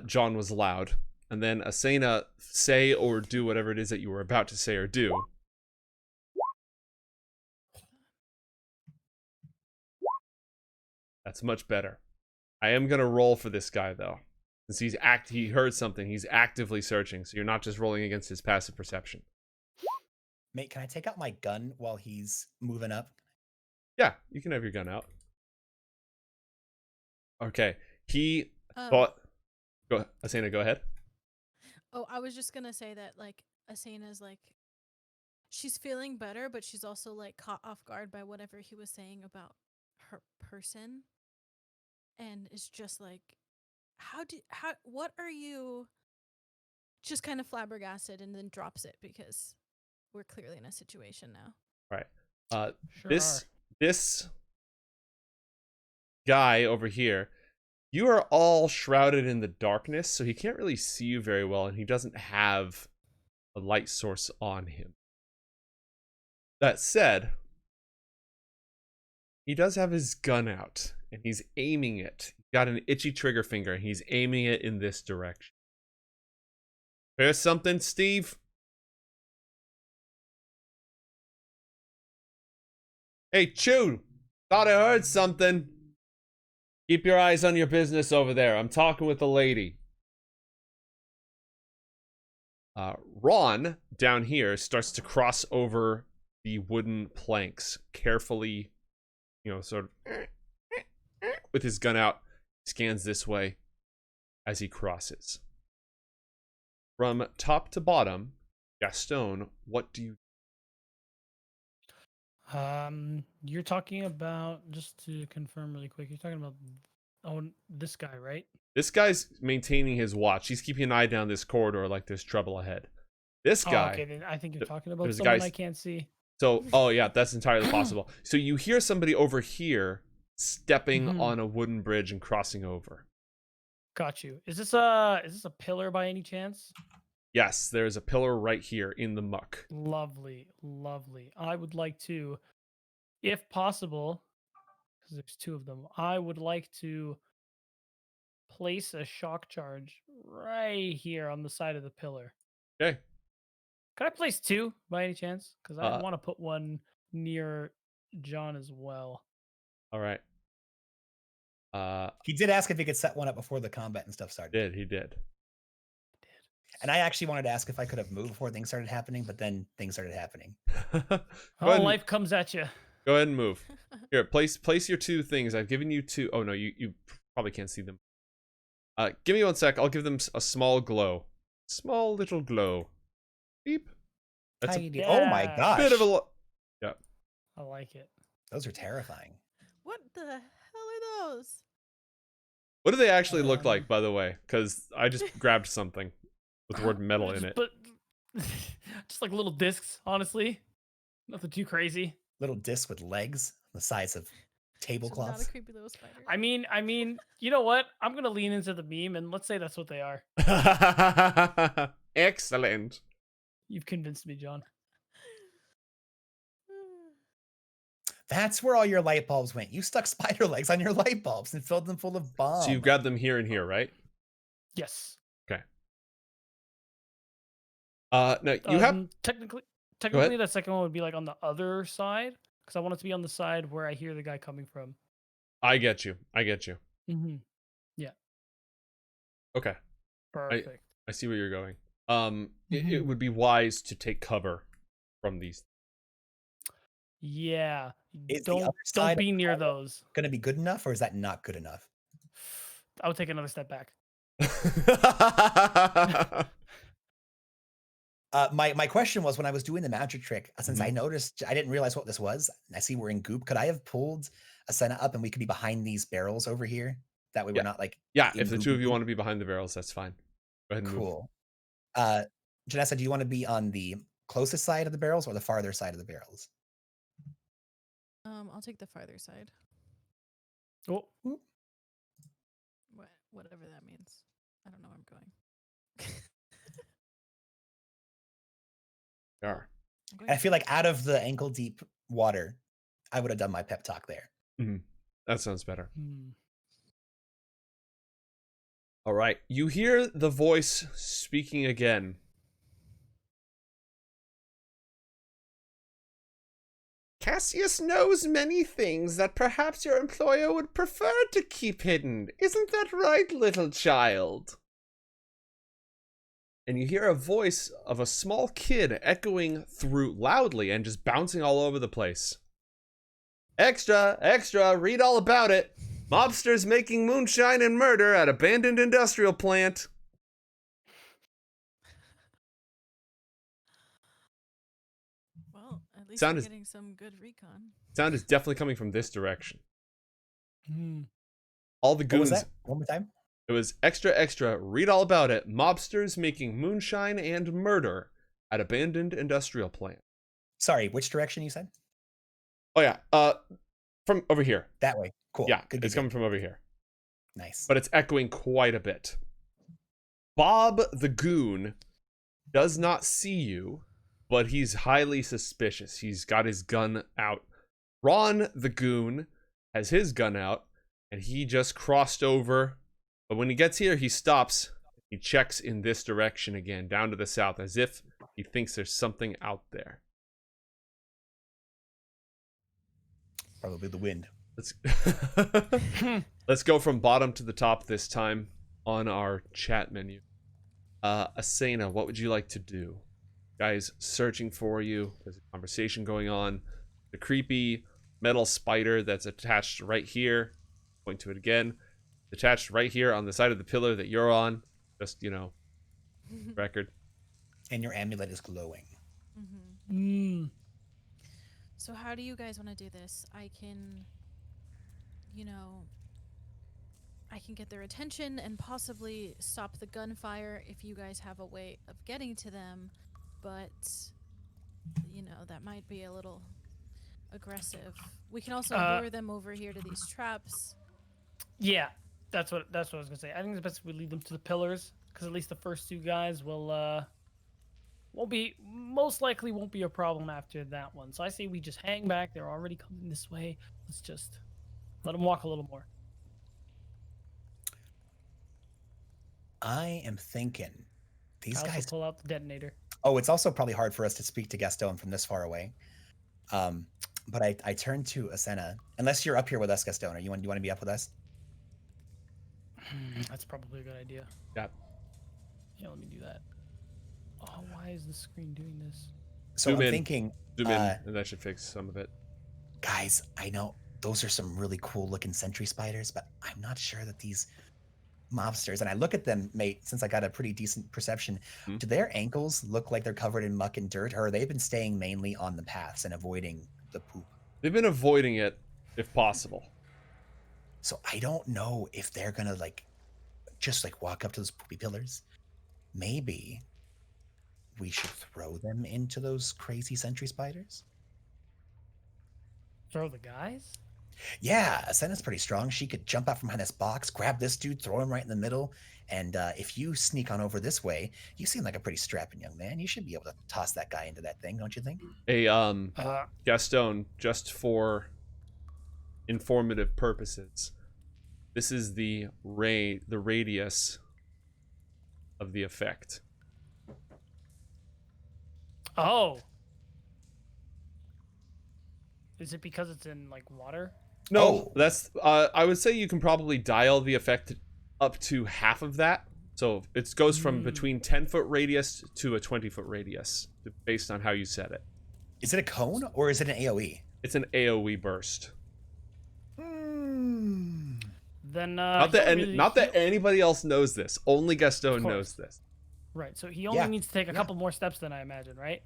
S1: John was loud. And then Asena, say or do whatever it is that you were about to say or do. That's much better. I am gonna roll for this guy though, since he heard something. He's actively searching, so you're not just rolling against his passive perception.
S2: Mate, can I take out my gun while he's moving up?
S1: Yeah, you can have your gun out. Okay, he
S4: Um,
S1: thought. Go, Asena, go ahead.
S4: Oh, I was just gonna say that like Asena's like she's feeling better, but she's also like caught off guard by whatever he was saying about her person, and is just like, what are you? Just kind of flabbergasted, and then drops it because we're clearly in a situation now.
S1: Right.
S3: Sure
S1: This guy over here, you are all shrouded in the darkness, so he can't really see you very well, and he doesn't have a light source on him. That said, he does have his gun out, and he's aiming it. He's got an itchy trigger finger, and he's aiming it in this direction. Hear something, Steve? Hey, Chew! Thought I heard something. Keep your eyes on your business over there. I'm talking with the lady. Ron, down here, starts to cross over the wooden planks, carefully, sort of with his gun out, scans this way as he crosses. From top to bottom, Gastone, what do you...
S3: You're talking about, just to confirm really quick, you're talking about this guy, right?
S1: This guy's maintaining his watch. He's keeping an eye down this corridor like there's trouble ahead. This guy...
S3: okay, then I think you're talking about
S1: there's
S3: someone
S1: guys-
S3: I can't see.
S1: So, oh yeah, that's entirely possible. So you hear somebody over here stepping on a wooden bridge and crossing over.
S3: Got you. Is this a pillar by any chance?
S1: Yes, there's a pillar right here in the muck.
S3: Lovely, lovely. I would like to, if possible, because there's two of them, I would like to place a shock charge right here on the side of the pillar.
S1: Okay.
S3: Could I place two by any chance? Because I
S1: Uh,
S3: want to put one near John as well.
S1: All right.
S2: He did ask if he could set one up before the combat and stuff started.
S1: He did.
S2: And I actually wanted to ask if I could have moved before things started happening, but then things started happening.
S3: Oh, life comes at you.
S1: Go ahead and move. Here, place your two things. I've given you two. Oh no, you probably can't see them. Give me 1 sec. I'll give them a small glow. Small little glow. Beep. That's a
S2: Oh my gosh.
S1: bit of a... Yeah.
S3: I like it.
S2: Those are terrifying.
S4: What the hell are those?
S1: What do they actually look like, by the way? Because I just grabbed something with the word metal in it.
S3: But just like little discs, honestly. Nothing too crazy.
S2: Little discs with legs the size of
S4: So not
S2: tablecloths.
S4: a creepy little spider.
S3: I mean, you know what? I'm gonna lean into the meme and let's say that's what they are.
S1: Excellent.
S3: You've convinced me, John.
S2: That's where all your light bulbs went. You stuck spider legs on your light bulbs and filled them full of bombs.
S1: So you've grabbed them here and here, right?
S3: Yes.
S1: Okay. No, you have...
S3: technically
S1: ahead.
S3: that second one would be like on the other side because I want it to be on the side where I hear the guy coming from.
S1: I get you.
S3: Mm-hmm. Yeah.
S1: Okay.
S3: Perfect.
S1: I see where you're going. It would be wise to take cover from these.
S3: Yeah.
S2: Is the
S3: Don't
S2: other side
S3: be
S2: of the
S3: near
S2: wall
S3: those.
S2: going to be good enough, or is that not good enough?
S3: I would take another step back.
S2: My question was, when I was doing the magic trick, since I noticed, I didn't realize what this was. I see we're in goop. Could I have pulled Asena up and we could be behind these barrels over here? That way we're not like...
S1: Yeah,
S2: in
S1: if the
S2: goop
S1: two of you
S2: goop.
S1: want to be behind the barrels, that's fine. Go ahead and move.
S2: Cool. Janessa, do you want to be on the closest side of the barrels or the farther side of the barrels?
S4: I'll take the farther side.
S3: Oh,
S4: Whatever that means. I don't know where I'm going.
S1: Are.
S2: And I feel like out of the ankle deep water, I would have done my pep talk there.
S1: That sounds better. All right. You hear the voice speaking again. Cassius knows many things that perhaps your employer would prefer to keep hidden. Isn't that right, little child? And you hear a voice of a small kid echoing through loudly and just bouncing all over the place. Extra, extra, read all about it. Mobsters making moonshine and murder at abandoned industrial plant.
S4: Well, at least
S1: Sound
S4: we're
S1: is-
S4: getting some good recon.
S1: Sound is definitely coming from this direction.
S3: Hmm.
S1: All the
S2: What was
S1: goons.
S2: that? One more time?
S1: It was extra, extra, read all about it. Mobsters making moonshine and murder at abandoned industrial plant.
S2: Sorry, which direction you said?
S1: Oh yeah, from over here.
S2: That way. Cool.
S1: Yeah,
S2: Good,
S1: it's
S2: good,
S1: coming from over here.
S2: Nice.
S1: But it's echoing quite a bit. Bob the goon does not see you, but he's highly suspicious. He's got his gun out. Ron the goon has his gun out, and he just crossed over. But when he gets here, he stops. He checks in this direction again, down to the south, as if he thinks there's something out there.
S2: Probably the wind.
S1: Let's go from bottom to the top this time on our chat menu. Asena, what would you like to do? Guys searching for you. There's a conversation going on. The creepy metal spider that's attached right here. Point to it again. Attached right here on the side of the pillar that you're on. Just, record.
S2: And your amulet is glowing.
S3: Mm.
S4: So how do you guys want to do this? I can get their attention and possibly stop the gunfire if you guys have a way of getting to them, but that might be a little aggressive. We can also lure them over here to these traps.
S3: Yeah, that's what I was gonna say. I think it's best if we lead them to the pillars, because at least the first two guys will most likely won't be a problem after that one. So I say we just hang back. They're already coming this way. Let's just let them walk a little more.
S2: I am thinking these
S3: I also
S2: guys.
S3: pull out the detonator.
S2: Oh, it's also probably hard for us to speak to Gastone from this far away. But I turn to Asena. Unless you're up here with us, Gastone. Do you want to be up with us?
S3: That's probably a good idea.
S1: Yeah.
S3: Yeah, let me do that. Oh, why is the screen doing this?
S2: So
S1: Zoom
S2: I'm
S1: in.
S2: thinking,
S1: Zoom in, and that should fix some of it.
S2: guys, I know those are some really cool looking sentry spiders, but I'm not sure that these mobsters, and I look at them, mate, since I got a pretty decent perception, do their ankles look like they're covered in muck and dirt, or they've been staying mainly on the paths and avoiding the poop?
S1: They've been avoiding it, if possible.
S2: So I don't know if they're gonna just walk up to those poopy pillars. Maybe we should throw them into those crazy sentry spiders.
S3: Throw the guys?
S2: Yeah, Asena's pretty strong. She could jump out from behind this box, grab this dude, throw him right in the middle. And if you sneak on over this way, you seem like a pretty strapping young man. You should be able to toss that guy into that thing, don't you think?
S1: Hey, Gastone, just for informative purposes, this is the radius of the effect.
S3: Oh. Is it because it's in water?
S1: No,
S2: Oh.
S1: that's I would say you can probably dial the effect up to half of that. So it goes from between 10-foot radius to a 20-foot radius, based on how you set it.
S2: Is it a cone or is it an AoE?
S1: It's an AoE burst.
S3: Then
S1: Not that anybody else knows this. Only Gastone knows this.
S3: Right, so he only
S2: Yeah,
S3: needs to take a couple more steps than I imagine, right?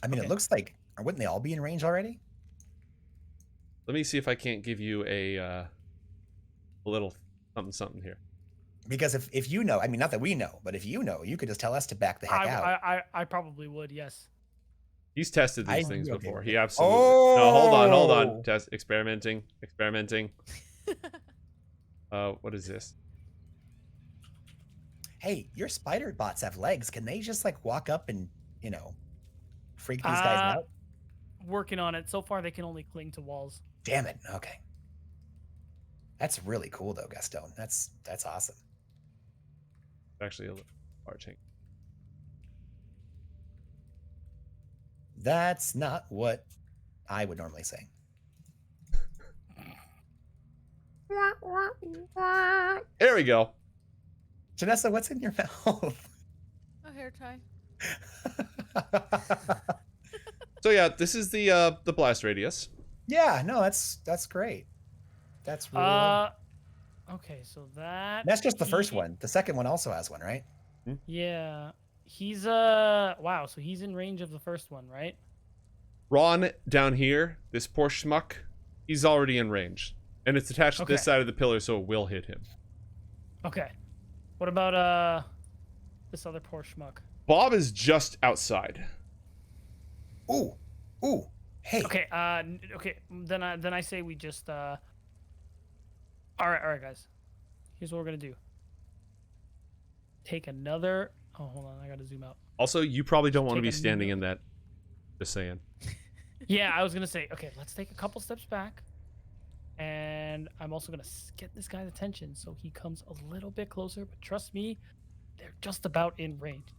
S2: I mean,
S3: Okay.
S2: it looks like, or wouldn't they all be in range already?
S1: Let me see if I can't give you a little something here.
S2: Because if you know, I mean, not that we know, but if you know, you could just tell us to back the heck out.
S3: I probably would, yes.
S1: He's tested these
S2: I-
S1: things
S2: okay.
S1: before. He absolutely. No, hold
S2: Oh!
S1: on. Test experimenting. What is this?
S2: Hey, your spider bots have legs. Can they just walk up and, freak these guys out?
S3: Working on it. So far, they can only cling to walls.
S2: Damn it. Okay. That's really cool though, Gastone. That's awesome.
S1: Actually, a little large hang.
S2: That's not what I would normally say.
S1: There we go.
S2: Janessa, what's in your mouth?
S4: A hair tie.
S1: So yeah, this is the blast radius.
S2: Yeah, no, that's great. That's really
S3: okay, so that
S2: that's just the first one. The second one also has one, right?
S3: Yeah. He's wow, so he's in range of the first one, right?
S1: Ron down here, this poor schmuck, he's already in range. And it's attached to this side of the pillar, so it will hit him.
S3: Okay. What about this other poor schmuck?
S1: Bob is just outside.
S2: Ooh. Hey.
S3: Okay, okay, then I say we just all right, guys. Here's what we're gonna do. Take another. Oh, hold on, I gotta zoom out.
S1: Also, you probably don't want to be standing in that. Just saying.
S3: Yeah, I was gonna say. Okay, let's take a couple steps back, and I'm also gonna get this guy's attention so he comes a little bit closer. But trust me, they're just about in range.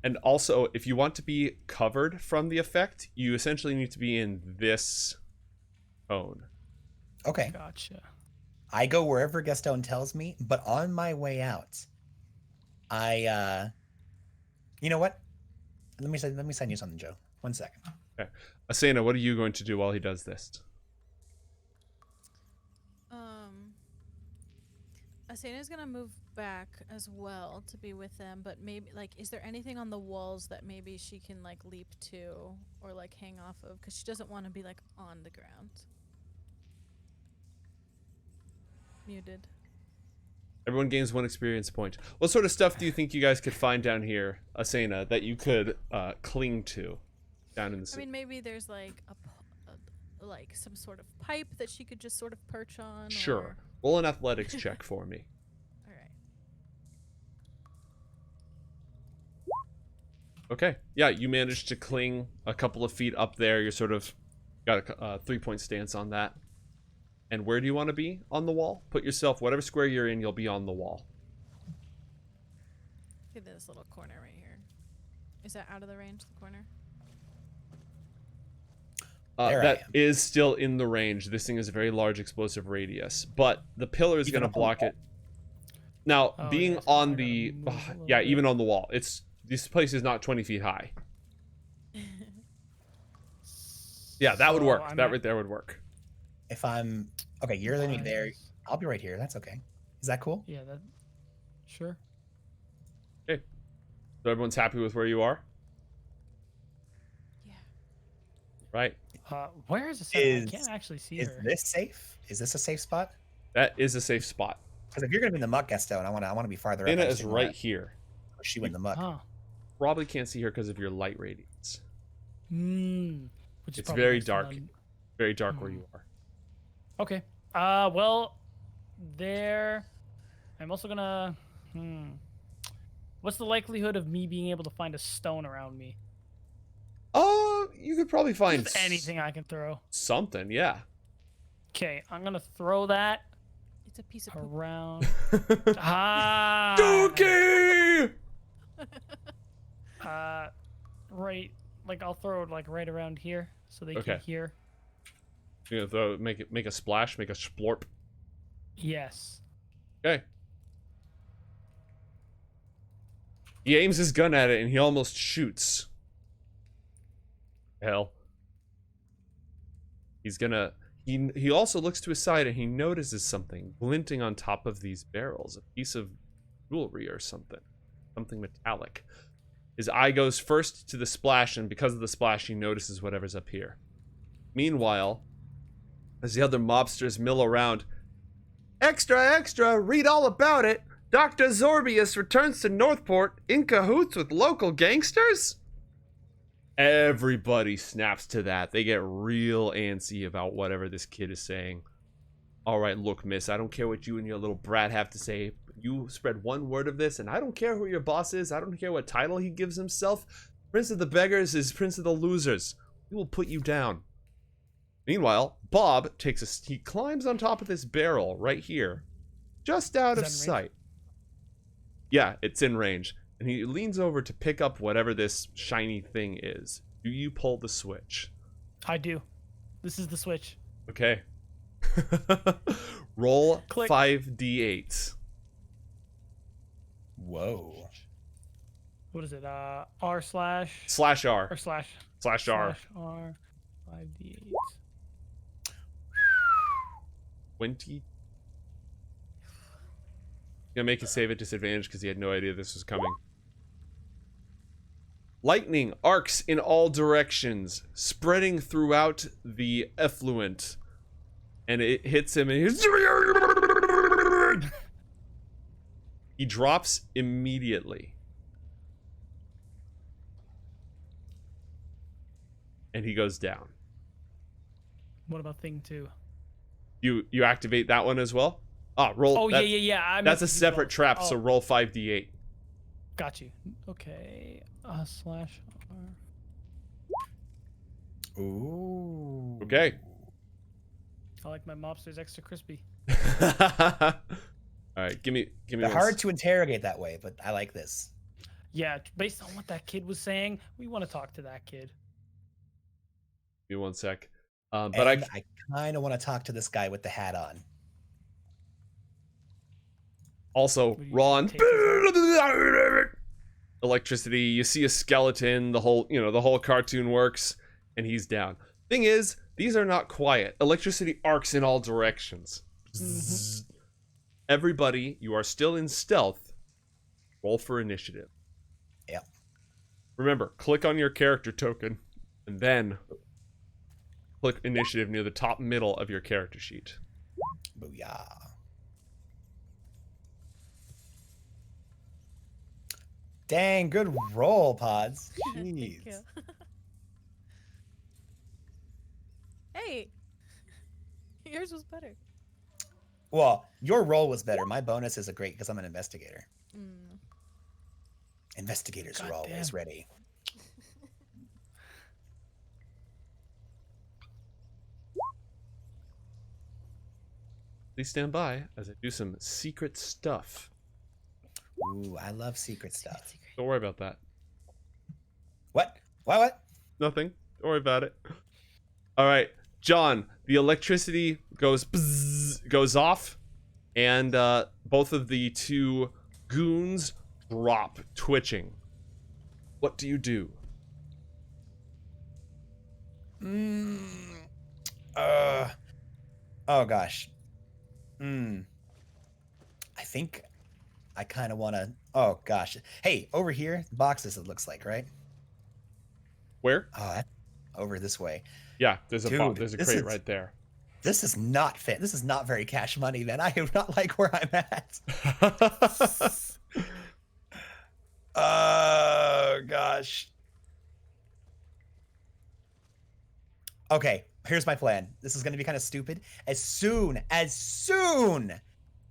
S1: And also, if you want to be covered from the effect, you essentially need to be in this cone.
S2: Okay.
S3: Gotcha.
S2: I go wherever Gastone tells me, but on my way out, you know what? Let me send you something, Joe. 1 second.
S1: Okay. Asena, what are you going to do while he does this?
S4: Asena's gonna move back as well to be with them, but maybe like, is there anything on the walls that maybe she can like leap to or like hang off of? Because she doesn't want to be like on the ground. Muted.
S1: Everyone gains 1 experience point. What sort of stuff do you think you guys could find down here, Asena, that you could cling to down in the sea?
S4: I mean, maybe there's like like some sort of pipe that she could just sort of perch on.
S1: Sure.
S4: Or...
S1: Roll an athletics check for me.
S4: All right.
S1: Okay. Yeah, you managed to cling a couple of feet up there. You're sort of got a 3-point stance on that. And where do you want to be on the wall? Put yourself, whatever square you're in, you'll be on the wall.
S4: Look at this little corner right here. Is that out of the range, the corner?
S1: That is still in the range. This thing is a very large explosive radius, but the pillar is going to block it. Now, being on the, yeah, even on the wall, this place is not 20 feet high. Yeah, that would work. That right there would work.
S2: If I'm okay, you're leaning there. I'll be right here. That's okay. Is that cool?
S3: Yeah, that. Sure.
S1: Okay. So everyone's happy with where you are?
S4: Yeah.
S1: Right.
S3: Where is the I can't actually see her.
S2: Is this safe? Is this a safe spot?
S1: That is a safe spot.
S2: Because if you're gonna be in the muck, Gastone, I want to be farther up.
S1: Anna is right here.
S2: She went in the muck.
S1: Probably can't see her because of your light radiance.
S3: Which
S1: it's very dark. Very dark where you are.
S3: Okay. Well, there. I'm also gonna. What's the likelihood of me being able to find a stone around me?
S1: You could probably find
S3: just anything I can throw.
S1: Something, yeah.
S3: Okay, I'm gonna throw that.
S4: It's a piece of
S3: around.
S1: Dookie!
S3: Right, like I'll throw it like right around here so they can hear.
S1: You're gonna throw, make a splash, make a splorp.
S3: Yes.
S1: Okay. He aims his gun at it and he almost shoots. Hell. He's gonna... He also looks to his side and he notices something glinting on top of these barrels. A piece of jewelry or something. Something metallic. His eye goes first to the splash, and because of the splash, he notices whatever's up here. Meanwhile, as the other mobsters mill around, extra, extra, read all about it. Dr. Zorbius returns to Northport in cahoots with local gangsters? Everybody snaps to that. They get real antsy about whatever this kid is saying. All right, look, miss, I don't care what you and your little brat have to say. You spread one word of this, and I don't care who your boss is. I don't care what title he gives himself. Prince of the Beggars is Prince of the Losers. We will put you down. Meanwhile, Bob he climbs on top of this barrel right here, just out of sight. Yeah, it's in range. And he leans over to pick up whatever this shiny thing is. Do you pull the switch?
S3: I do. This is the switch.
S1: Okay. Roll
S3: Click.
S1: 5d8.
S2: Whoa.
S3: What is it? R slash
S1: Slash R.
S3: or slash
S1: Slash R.
S3: R 5d8.
S1: 20. Gonna make a save at disadvantage because he had no idea this was coming. Lightning arcs in all directions, spreading throughout the effluent. And it hits him and he drops immediately. And he goes down.
S3: What about thing 2?
S1: You activate that one as well? Ah, roll.
S3: Oh, yeah.
S1: That's a separate trap, so roll 5d8.
S3: Got you. Okay. Slash R.
S2: Ooh.
S1: Okay.
S3: I like my mobsters extra crispy.
S1: All right, give me.
S2: They're hard to interrogate that way, but I like this.
S3: Yeah, based on what that kid was saying, we want to talk to that kid.
S1: Give me 1 sec. But
S2: And
S1: I
S2: kind of want to talk to this guy with the hat on.
S1: also
S3: Would you
S1: Ron.
S3: take his-
S1: Electricity. You see a skeleton. The whole cartoon works, and he's down. Thing is, these are not quiet. Electricity arcs in all directions. Zzz. Everybody, you are still in stealth. Roll for initiative.
S2: Yep.
S1: Remember, click on your character token, and then click initiative near the top middle of your character sheet.
S2: Booyah. Dang, good roll, Pods.
S4: Thank
S2: Jeez.
S4: you. Hey, yours was better.
S2: Well, your roll was better. My bonus is a great because I'm an investigator.
S4: Mm.
S2: Investigators are
S3: Goddamn.
S2: always ready.
S1: Please stand by as I do some secret stuff.
S2: Ooh, I love secret stuff.
S1: Don't worry about that.
S2: What? What?
S1: Nothing. Don't worry about it. All right, John. The electricity goes bzzz, goes off, and both of the two goons drop, twitching. What do you do?
S2: Oh gosh. I think I kind of want to. Oh gosh. Hey, over here, boxes. It looks like, right?
S1: Where?
S2: Over this way.
S1: Yeah, there's a
S2: Dude,
S1: there's a
S2: this
S1: crate
S2: is-
S1: right there.
S2: This is not fit. This is not very cash money, man. I do not like where I'm at. Oh gosh. Okay, here's my plan. This is going to be kind of stupid. As soon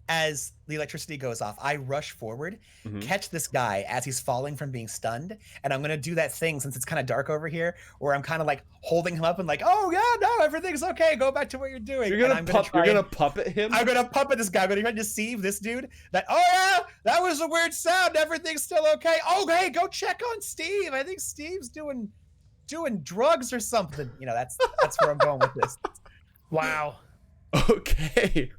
S2: as the electricity goes off, I rush forward, catch this guy as he's falling from being stunned, and I'm going to do that thing since it's kind of dark over here where I'm kind of like holding him up and like, "Oh yeah, no, everything's okay. Go back to what you're doing."
S1: You're gonna puppet him?
S2: I'm gonna puppet this guy. I'm gonna try to deceive this dude that, oh yeah, that was a weird sound. Everything's still okay. Oh, hey, go check on Steve. I think Steve's doing drugs or something. You know, that's where I'm going with this.
S3: Wow.
S1: Okay.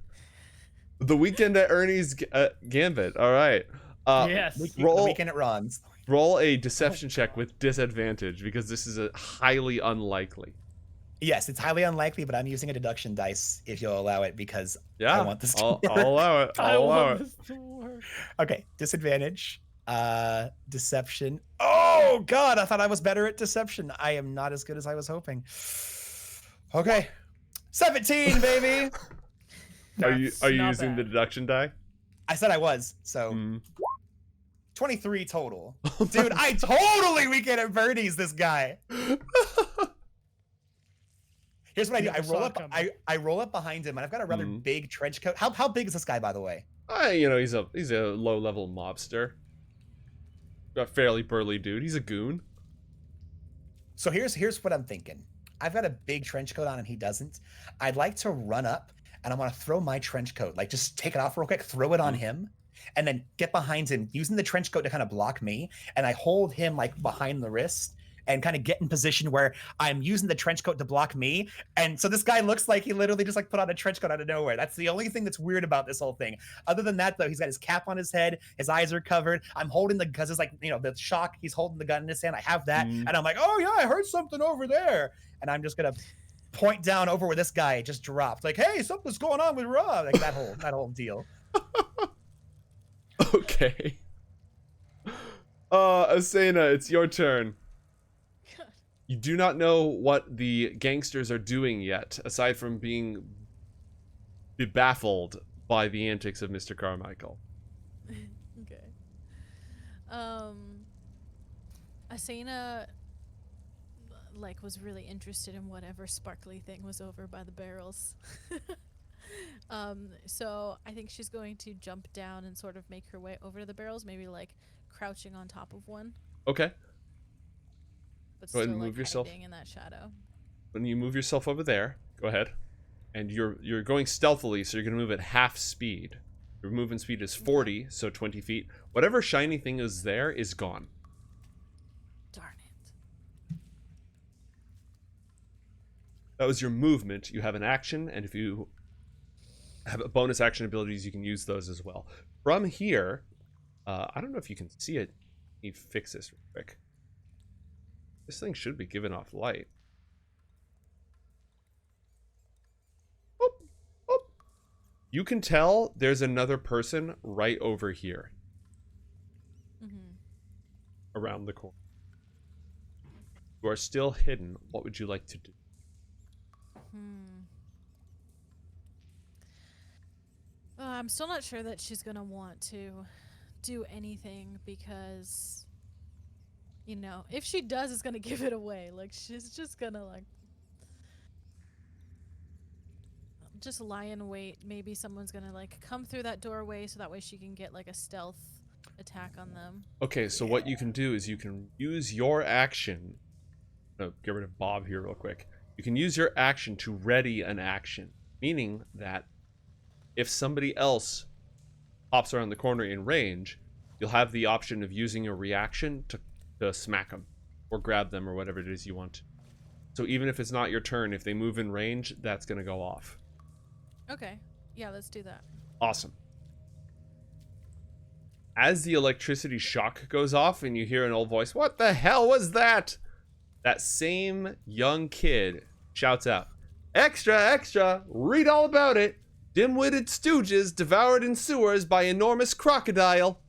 S1: The weekend at Ernie's Gambit. All right.
S3: Yes.
S2: The weekend at Ron's.
S1: Roll a deception check with disadvantage because this is a highly unlikely.
S2: Yes, it's highly unlikely, but I'm using a deduction dice if you'll allow it because
S1: Yeah,
S2: I want this to
S1: I'll
S2: work.
S1: allow it.
S3: I
S1: I'll allow
S3: want
S1: it.
S3: this to work.
S2: Okay, disadvantage. Deception. Oh god, I thought I was better at deception. I am not as good as I was hoping. Okay. 17, baby.
S1: Are you
S3: That's
S1: using
S3: not
S1: the
S3: bad.
S1: deduction die?
S2: I said I was, so
S1: Mm.
S2: 23 total. Dude, I totally weekend at Birdie's this guy. Here's what I do.
S3: Never saw it coming.
S2: I roll up behind him and I've got a rather
S1: Mhm.
S2: big trench coat. How big is this guy, by the way?
S1: He's a low level mobster. A fairly burly dude. He's a goon.
S2: So here's what I'm thinking. I've got a big trench coat on and he doesn't. I'd like to run up and I want to throw my trench coat, like just take it off real quick, throw it on him, and then get behind him using the trench coat to kind of block me. And I hold him like behind the wrist and kind of get in position where I'm using the trench coat to block me. And so this guy looks like he literally just like put on a trench coat out of nowhere. That's the only thing that's weird about this whole thing. Other than that, though, he's got his cap on his head. His eyes are covered. I'm holding the, because it's like, you know, the shock, he's holding the gun in his hand. I have that. And I'm like, oh yeah, I heard something over there. And I'm just going to point down over where this guy just dropped. Like, hey, something's going on with Rob. Like that whole deal.
S1: Okay. Asena, it's your turn. You do not know what the gangsters are doing yet, aside from being baffled by the antics of Mr. Carmichael.
S4: Okay. Asena like was really interested in whatever sparkly thing was over by the barrels. So I think she's going to jump down and sort of make her way over to the barrels, maybe like crouching on top of one.
S1: Okay.
S4: But
S1: Go ahead
S4: still
S1: and move
S4: like
S1: yourself.
S4: hiding in that shadow.
S1: When you move yourself over there, go ahead. And you're going stealthily, so you're going to move at half speed. Your movement speed is 40, so 20 feet. Whatever shiny thing is there is gone.
S4: Darn it.
S1: That was your movement. You have an action, and if you have bonus action abilities, you can use those as well. From here, I don't know if you can see it. Let me fix this real quick. This thing should be giving off light. Oop, oop. You can tell there's another person right over here. Around the corner. You are still hidden. What would you like to do?
S4: I'm still not sure that she's gonna want to do anything because, you know, if she does, it's gonna give it away. Like, she's just gonna, like, just lie in wait. Maybe someone's gonna, like, come through that doorway so that way she can get, like, a stealth attack on them.
S1: Okay, so what you can do is you can use your action. Oh, get rid of Bob here real quick. You can use your action to ready an action, meaning that if somebody else pops around the corner in range, you'll have the option of using a reaction to smack them or grab them or whatever it is you want. So even if it's not your turn, if they move in range, that's going to go off.
S4: Okay. Yeah, let's do that.
S1: Awesome. As the electricity shock goes off and you hear an old voice, "What the hell was that?" That same young kid shouts out, "Extra, extra, read all about it. Dim-witted stooges devoured in sewers by enormous crocodile."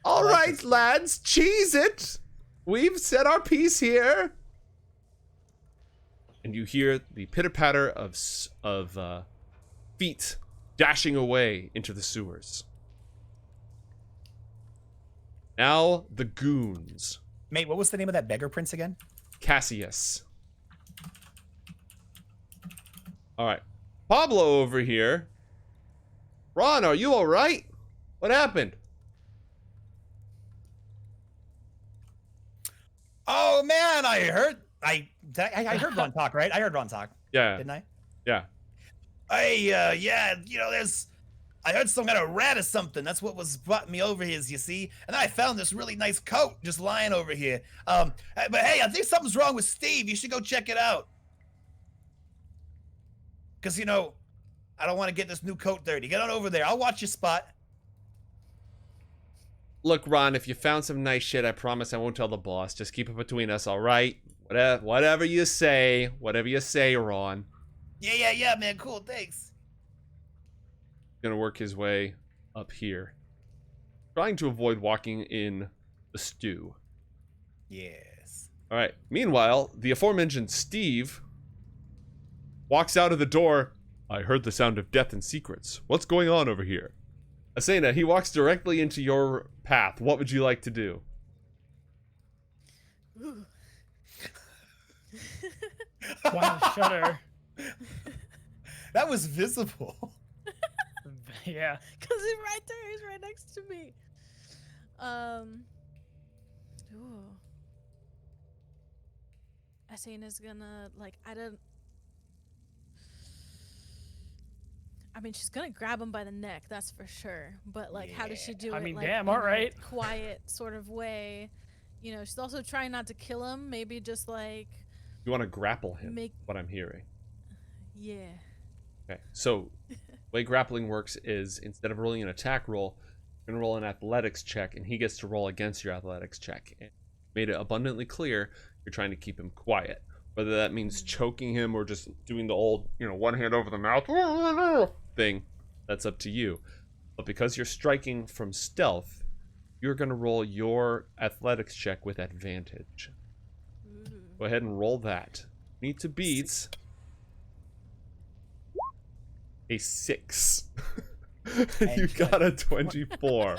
S1: All right, lads, cheese it. We've said our piece here. And you hear the pitter-patter of feet dashing away into the sewers. Now, the goons.
S2: Mate, what was the name of that beggar prince again?
S1: Cassius. All right. Pablo over here. Ron, are you all right? What happened?
S2: Oh man, I heard Ron talk, right? I heard Ron talk.
S1: Yeah.
S2: Didn't I?
S1: Yeah.
S2: Yeah, you know, I heard some kind of rat or something. That's what was brought me over here, you see. And then I found this really nice coat just lying over here. But hey, I think something's wrong with Steve. You should go check it out. Because, you know, I don't want to get this new coat dirty. Get on over there. I'll watch your spot.
S1: Look, Ron, if you found some nice shit, I promise I won't tell the boss. Just keep it between us, all right? Whatever you say. Whatever you say, Ron.
S2: Yeah, man. Cool, thanks.
S1: Gonna work his way up here. Trying to avoid walking in the stew.
S2: Yes.
S1: All right. Meanwhile, the aforementioned Steve walks out of the door. "I heard the sound of death and secrets. What's going on over here?" Asena, he walks directly into your path. What would you like to do?
S4: Ooh.
S3: Wow, shudder.
S2: That was visible.
S3: Yeah.
S4: Because he's right there. He's right next to me. Ooh. Asena's gonna, like, I mean, she's gonna grab him by the neck, that's for sure. But like, how does she do
S3: I
S4: it?
S3: mean,
S4: Like,
S3: damn,
S4: in a
S3: alright.
S4: quiet sort of way. You know, she's also trying not to kill him. Maybe just like
S1: You want to grapple him,
S4: make.
S1: what I'm hearing.
S4: Yeah.
S1: Okay, so the way grappling works is instead of rolling an attack roll, you're going to roll an athletics check, and he gets to roll against your athletics check. And made it abundantly clear you're trying to keep him quiet. Whether that means choking him or just doing the old, one hand over the mouth thing, that's up to you. But because you're striking from stealth, you're going to roll your athletics check with advantage.
S4: Ooh.
S1: Go ahead and roll that. Need to beat a 6. You got a 24.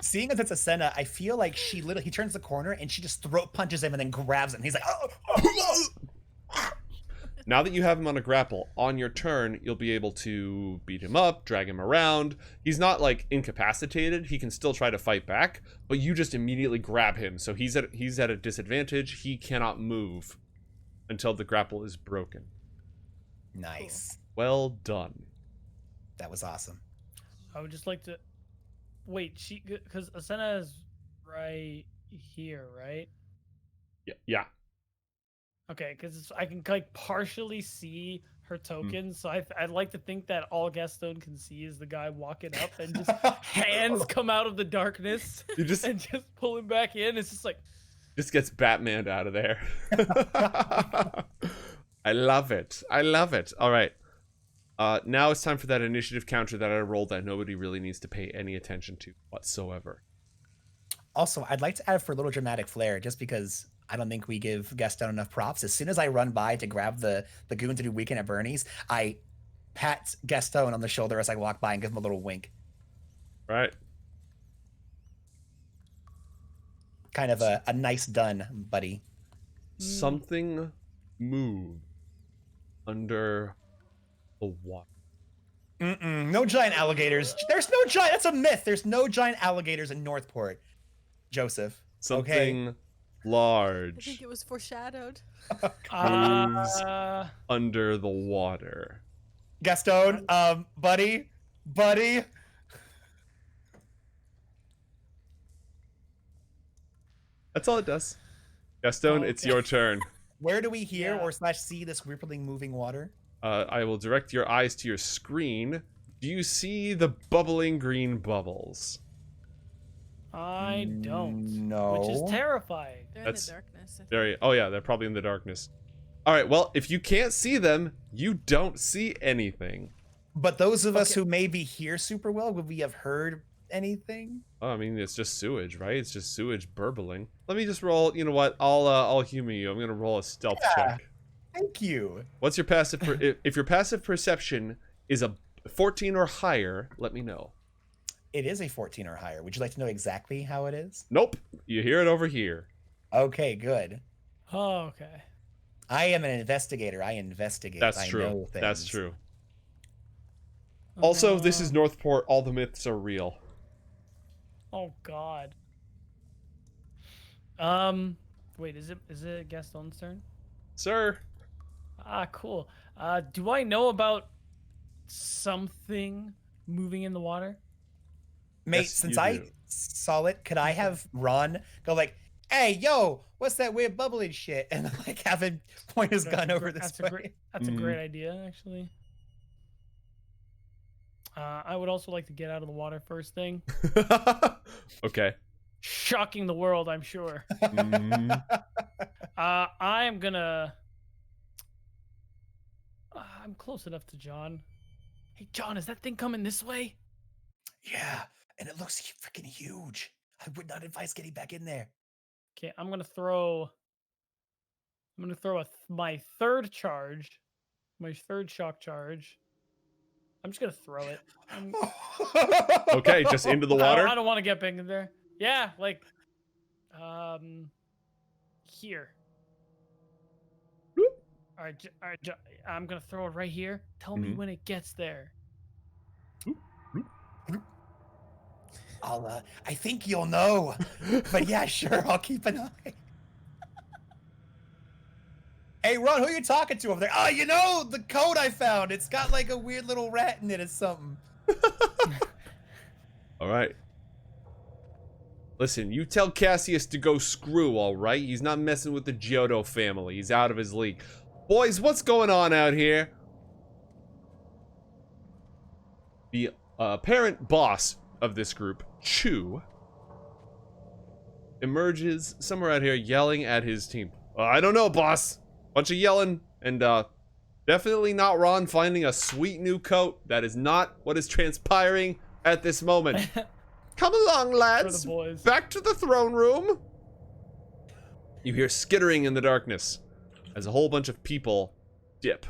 S2: Seeing as it's a Senna, I feel like he turns the corner and she just throat punches him and then grabs him. He's like, oh.
S1: Now that you have him on a grapple, on your turn, you'll be able to beat him up, drag him around. He's not like incapacitated. He can still try to fight back, but you just immediately grab him. So he's at a disadvantage. He cannot move until the grapple is broken.
S2: Nice.
S1: Well done.
S2: That was awesome.
S3: I would just like to wait. Because Asena is right here, right?
S1: Yeah.
S3: Okay, because I can like partially see her token, so I'd like to think that all Gastone can see is the guy walking up and just hands come out of the darkness
S1: You just
S3: and just pull him back in. It's just like
S1: gets Batmaned out of there. I love it. All right. Now it's time for that initiative counter that I rolled that nobody really needs to pay any attention to whatsoever.
S2: Also, I'd like to add for a little dramatic flair, just because I don't think we give Gastone enough props. As soon as I run by to grab the goon to do Weekend at Bernie's, I pat Gastone on the shoulder as I walk by and give him a little wink.
S1: Right.
S2: Kind of a nice done, buddy.
S1: Something moved under the water.
S2: No giant alligators. There's no giant. That's a myth. There's no giant alligators in Northport, Joseph.
S1: Something
S2: Okay.
S1: large.
S4: I think it was foreshadowed.
S1: Moves under the water.
S2: Gastone, buddy.
S1: That's all it does. Gastone, it's your turn.
S2: Where do we hear
S3: Yeah.
S2: or / see this rippling moving water?
S1: I will direct your eyes to your screen. Do you see the bubbling green bubbles?
S3: I don't.
S2: No.
S3: Which is terrifying.
S4: They're
S1: That's
S4: in the darkness. I think.
S1: They're probably in the darkness. All right, well, if you can't see them, you don't see anything.
S2: But those of us who maybe hear super well, would we have heard anything?
S1: Oh, I mean, it's just sewage, right? It's just sewage burbling. Let me just roll. You know what? I'll humor you. I'm gonna roll a stealth check.
S2: Thank you.
S1: What's your passive? If your passive perception is a 14 or higher, let me know.
S2: It is a 14 or higher. Would you like to know exactly how it is?
S1: Nope. You hear it over here.
S2: Okay, good.
S3: Oh, okay.
S2: I am an investigator. I investigate.
S1: That's
S2: I
S1: true.
S2: know things.
S1: That's true. Also, this is Northport. All the myths are real.
S3: Oh God. Wait, is it Gastone's turn?
S1: Sir.
S3: Ah, cool. Do I know about something moving in the water?
S2: Mate,
S1: Yes,
S2: since
S1: you
S2: I
S1: do.
S2: saw it, could I have Ron go like, "Hey, yo, what's that weird bubbling shit?" And like have him point his gun over this way.
S3: That's a great idea, actually. I would also like to get out of the water first thing.
S1: Okay.
S3: Shocking the world, I'm sure. I am gonna. I'm close enough to John. Hey, John, is that thing coming this way?
S2: Yeah, and it looks freaking huge. I would not advise getting back in there.
S3: Okay, I'm gonna throw my third charge, my third shock charge. I'm just gonna throw it.
S1: Okay, just into the water.
S3: I don't want to get back in there. Yeah, like, here.
S1: Whoop.
S3: All right, I'm gonna throw it right here. Tell me when it gets there.
S2: I think you'll know. But yeah, sure, I'll keep an eye. Hey, Ron, who are you talking to over there? Oh, you know, the code I found. It's got like a weird little rat in it or something.
S1: All right. Listen, you tell Cassius to go screw, all right? He's not messing with the Giotto family. He's out of his league. Boys, what's going on out here? The apparent boss of this group, Chu, emerges somewhere out here yelling at his team. I don't know, boss. Bunch of yelling, and definitely not Ron finding a sweet new coat. That is not what is transpiring at this moment. Come along, lads. Back to the throne room. You hear skittering in the darkness as a whole bunch of people dip.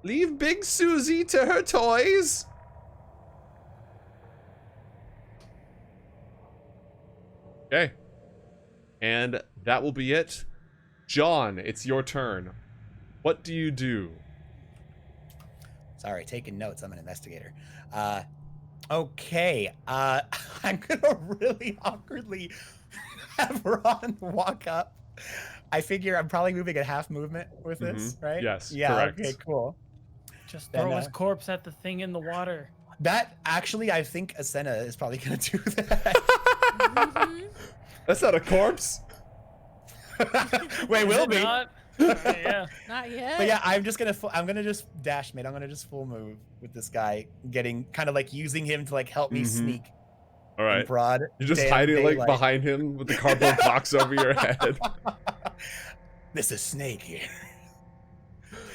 S1: Leave Big Susie to her toys. Okay. And that will be it. John, it's your turn. What do you do?
S2: Sorry, taking notes. I'm an investigator. Okay. I'm gonna really awkwardly have Ron walk up. I figure I'm probably moving at half movement with this, right?
S1: Yes,
S2: Yeah.
S1: correct.
S2: Okay. Cool.
S3: Just
S2: Then,
S3: throw his corpse at the thing in the water.
S2: That actually, I think Asena is probably gonna do that.
S4: Mhm.
S1: That's not a corpse.
S2: Wait,
S3: Is
S2: will
S3: it
S2: be.
S3: not? Yeah.
S4: Not yet.
S2: But yeah, I'm gonna just dash mate. I'm gonna just full move with this guy, getting kind of like using him to like help me
S1: Mhm.
S2: sneak
S1: All
S2: in
S1: right.
S2: broad.
S1: You're just
S2: damn
S1: hiding like
S2: daylight.
S1: behind him with the cardboard box over your head.
S2: This is Snake here.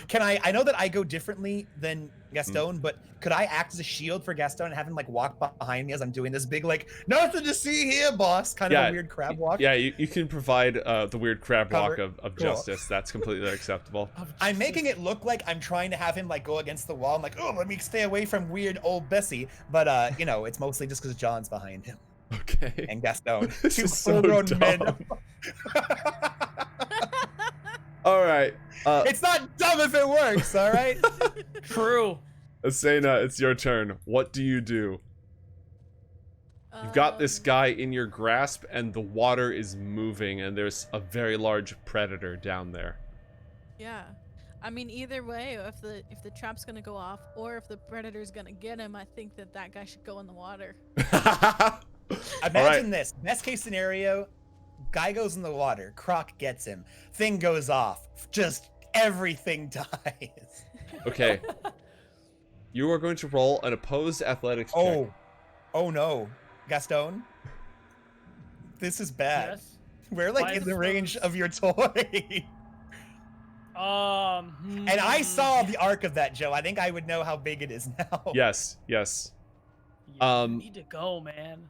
S2: Can I know that I go differently than Gastone, but could I act as a shield for Gastone and have him like walk behind me as I'm doing this big like nothing to see here, boss, kind of a weird crab walk?
S1: Yeah, you can provide the weird crab walk
S2: Cover.
S1: of
S2: Cool.
S1: justice. That's completely acceptable.
S2: I'm making it look like I'm trying to have him like go against the wall. I'm like, oh, let me stay away from weird old Bessie. But you know, it's mostly just because John's behind him
S1: Okay.
S2: and Gastone.
S1: This
S2: Two
S1: is so
S2: full-grown men.
S1: dumb. All right.
S2: It's not dumb if it works, all right?
S3: True.
S1: Asena, it's your turn. What do you do? You've got this guy in your grasp, and the water is moving, and there's a very large predator down there.
S4: Yeah. I mean, either way, if the trap's gonna go off or if the predator's gonna get him, I think that guy should go in the water.
S2: Imagine this. Best case scenario, guy goes in the water, Croc gets him, thing goes off, just everything dies.
S1: Okay. You are going to roll an opposed athletics check.
S2: Oh no. Gastone? This is bad.
S3: Yes.
S2: We're like
S3: Why
S2: in
S3: is
S2: the
S3: it
S2: range
S3: opposed?
S2: of your toy. And I saw the arc of that, Joe. I think I would know how big it is now.
S1: Yes, yes.
S3: Yeah, you need to go, man.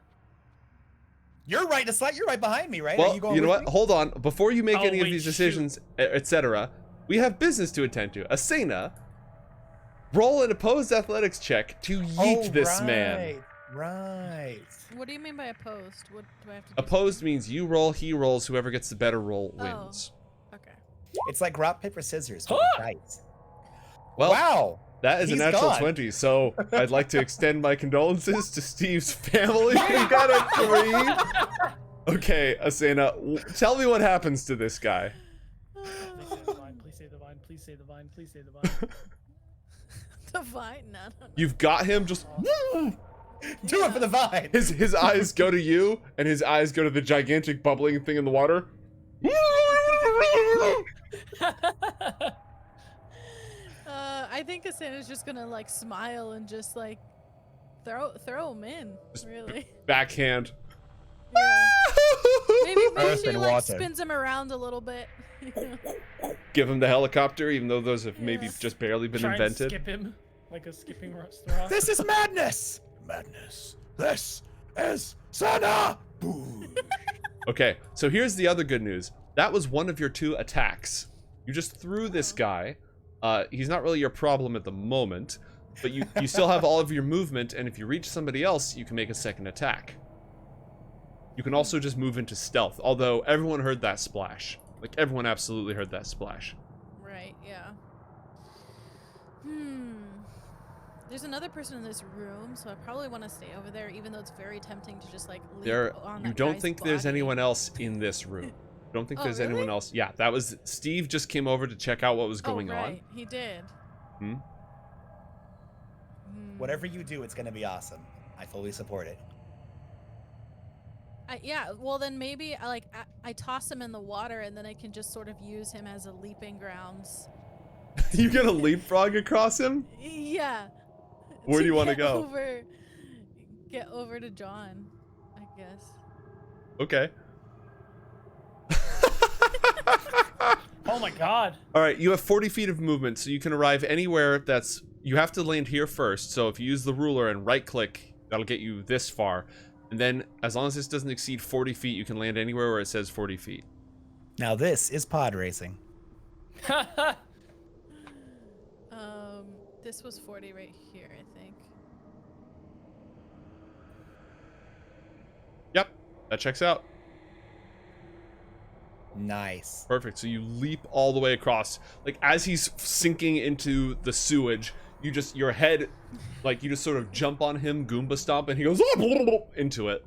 S2: You're right. You're right behind me, right? Are
S1: Well,
S2: going
S1: you know
S2: with
S1: what?
S2: me?
S1: Hold on. Before you make
S3: Oh,
S1: any of
S3: wait,
S1: these
S3: shoot.
S1: decisions, etc., we have business to attend to. Asena, roll an opposed athletics check to yeet this man.
S2: Right.
S4: What do you mean by opposed? What do I have to do?
S1: Opposed means you roll, he rolls, whoever gets the better roll
S4: Oh.
S1: wins.
S4: Okay.
S2: It's like rock, paper, scissors. With
S3: Huh?
S2: the dice.
S1: Well,
S2: Wow.
S1: that is a
S2: He's
S1: natural
S2: gone.
S1: 20, so I'd like to extend my condolences to Steve's family. We got a 3. Okay, Asena, tell me what happens to this guy.
S3: Please say the vine. Please say the vine. Please say the vine. Please say the vine.
S4: The vine? No, no, no.
S1: You've got him just...
S2: Do it for the vine.
S1: His eyes go to you, and his eyes go to the gigantic bubbling thing in the water.
S4: I think Asena's just gonna like smile and just like throw him in.
S1: Just
S4: Really.
S1: Backhand.
S4: Yeah. Maybe
S2: Earth
S4: she
S2: and
S4: like
S2: water.
S4: spins him around a little bit.
S1: Give him the helicopter, even though those have maybe
S4: Yeah.
S1: just barely been
S3: Try and
S1: invented.
S3: skip him like a skipping straw.
S2: This is madness. Madness. This is Sana.
S1: Okay, so here's the other good news. That was one of your 2 attacks. You just threw this guy. He's not really your problem at the moment, but you still have all of your movement, and if you reach somebody else, you can make a second attack. You can also just move into stealth, although everyone heard that splash. Like, everyone absolutely heard that splash.
S4: Right. Yeah. There's another person in this room, so I probably want to stay over there, even though it's very tempting to just like leap on that
S1: You don't
S4: guy's
S1: think there's
S4: body.
S1: anyone else in this room. Don't think
S4: Oh,
S1: there's
S4: really?
S1: anyone else. Yeah, that was Steve just came over to check out what was going
S4: oh, right. He did.
S1: on. Hmm?
S2: Whatever you do, it's gonna be awesome. I fully support it.
S4: Yeah, well then maybe I toss him in the water and then I can just sort of use him as a leaping grounds.
S1: You gonna leapfrog across him?
S4: Yeah.
S1: Where do you want to
S4: get
S1: go?
S4: Get over to John, I guess.
S1: Okay.
S3: Oh my god.
S1: All right, you have 40 feet of movement, so you can arrive anywhere that's... You have to land here first, so if you use the ruler and right-click, that'll get you this far. And then, as long as this doesn't exceed 40 feet, you can land anywhere where it says 40 feet.
S2: Now this is pod racing.
S4: This was 40 right here, I think.
S1: Yep, that checks out.
S2: Nice.
S1: Perfect, so you leap all the way across. Like, as he's sinking into the sewage, your head, like, you just sort of jump on him, Goomba stomp, and he goes into it.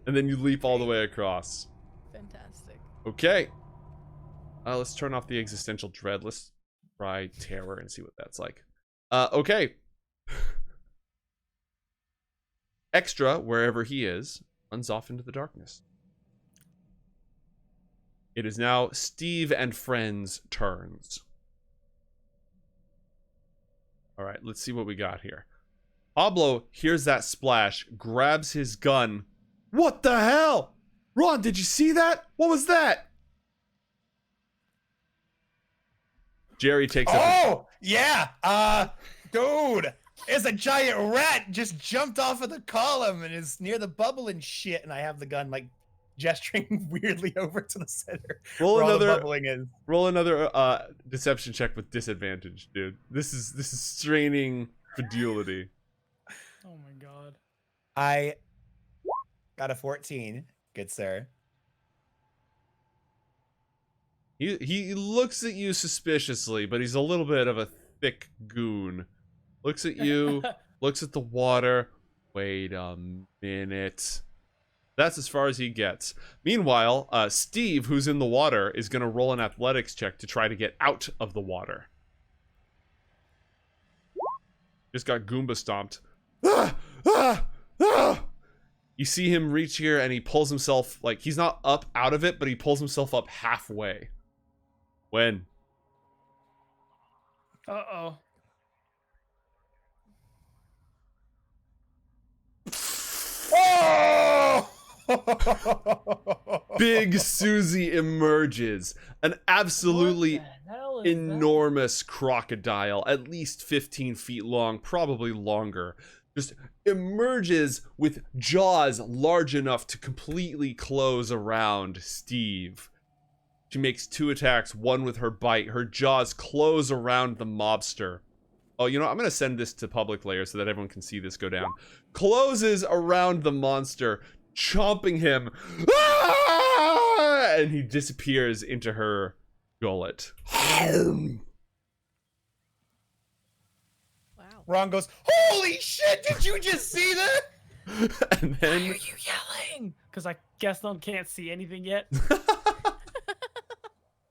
S1: And then you leap all the way across.
S4: Fantastic.
S1: Okay. Let's turn off the existential dread. Let's try terror and see what that's like. Okay. Extra, wherever he is, runs off into the darkness. It is now Steve and friends' turns. All right, let's see what we got here. Pablo hears that splash, grabs his gun. What the hell? Ron, did you see that? What was that? Jerry takes up.
S2: Oh, yeah. Dude, it's a giant rat just jumped off of the column and is near the bubble and shit. And I have the gun like gesturing weirdly over to the center.
S1: Roll
S2: where all the
S1: another
S2: bubbling is.
S1: Roll another deception check with disadvantage, dude. This is straining credulity.
S3: Oh my god.
S2: I got a 14, good sir.
S1: He looks at you suspiciously, but he's a little bit of a thick goon. Looks at you, looks at the water. Wait a minute. That's as far as he gets. Meanwhile, Steve, who's in the water, is going to roll an athletics check to try to get out of the water. Just got Goomba stomped. Ah! Ah! Ah! You see him reach here and he pulls himself, like, he's not up out of it, but he pulls himself up halfway. When?
S3: Uh-oh.
S2: Oh!
S1: Big Susie emerges. An absolutely
S3: What the hell is
S1: enormous crocodile, at least 15 feet long, probably longer, just emerges with jaws large enough to completely close around Steve. She makes 2 attacks, one with her bite. Her jaws close around the mobster. Oh, you know, I'm going to send this to public layer so that everyone can see this go down. Closes around the monster, chomping him. Ah! And he disappears into her gullet.
S4: Wow.
S2: Ron goes, holy shit, did you just see that?
S1: And
S3: Why
S1: then...
S3: are you yelling? Because I Gastone can't see anything yet.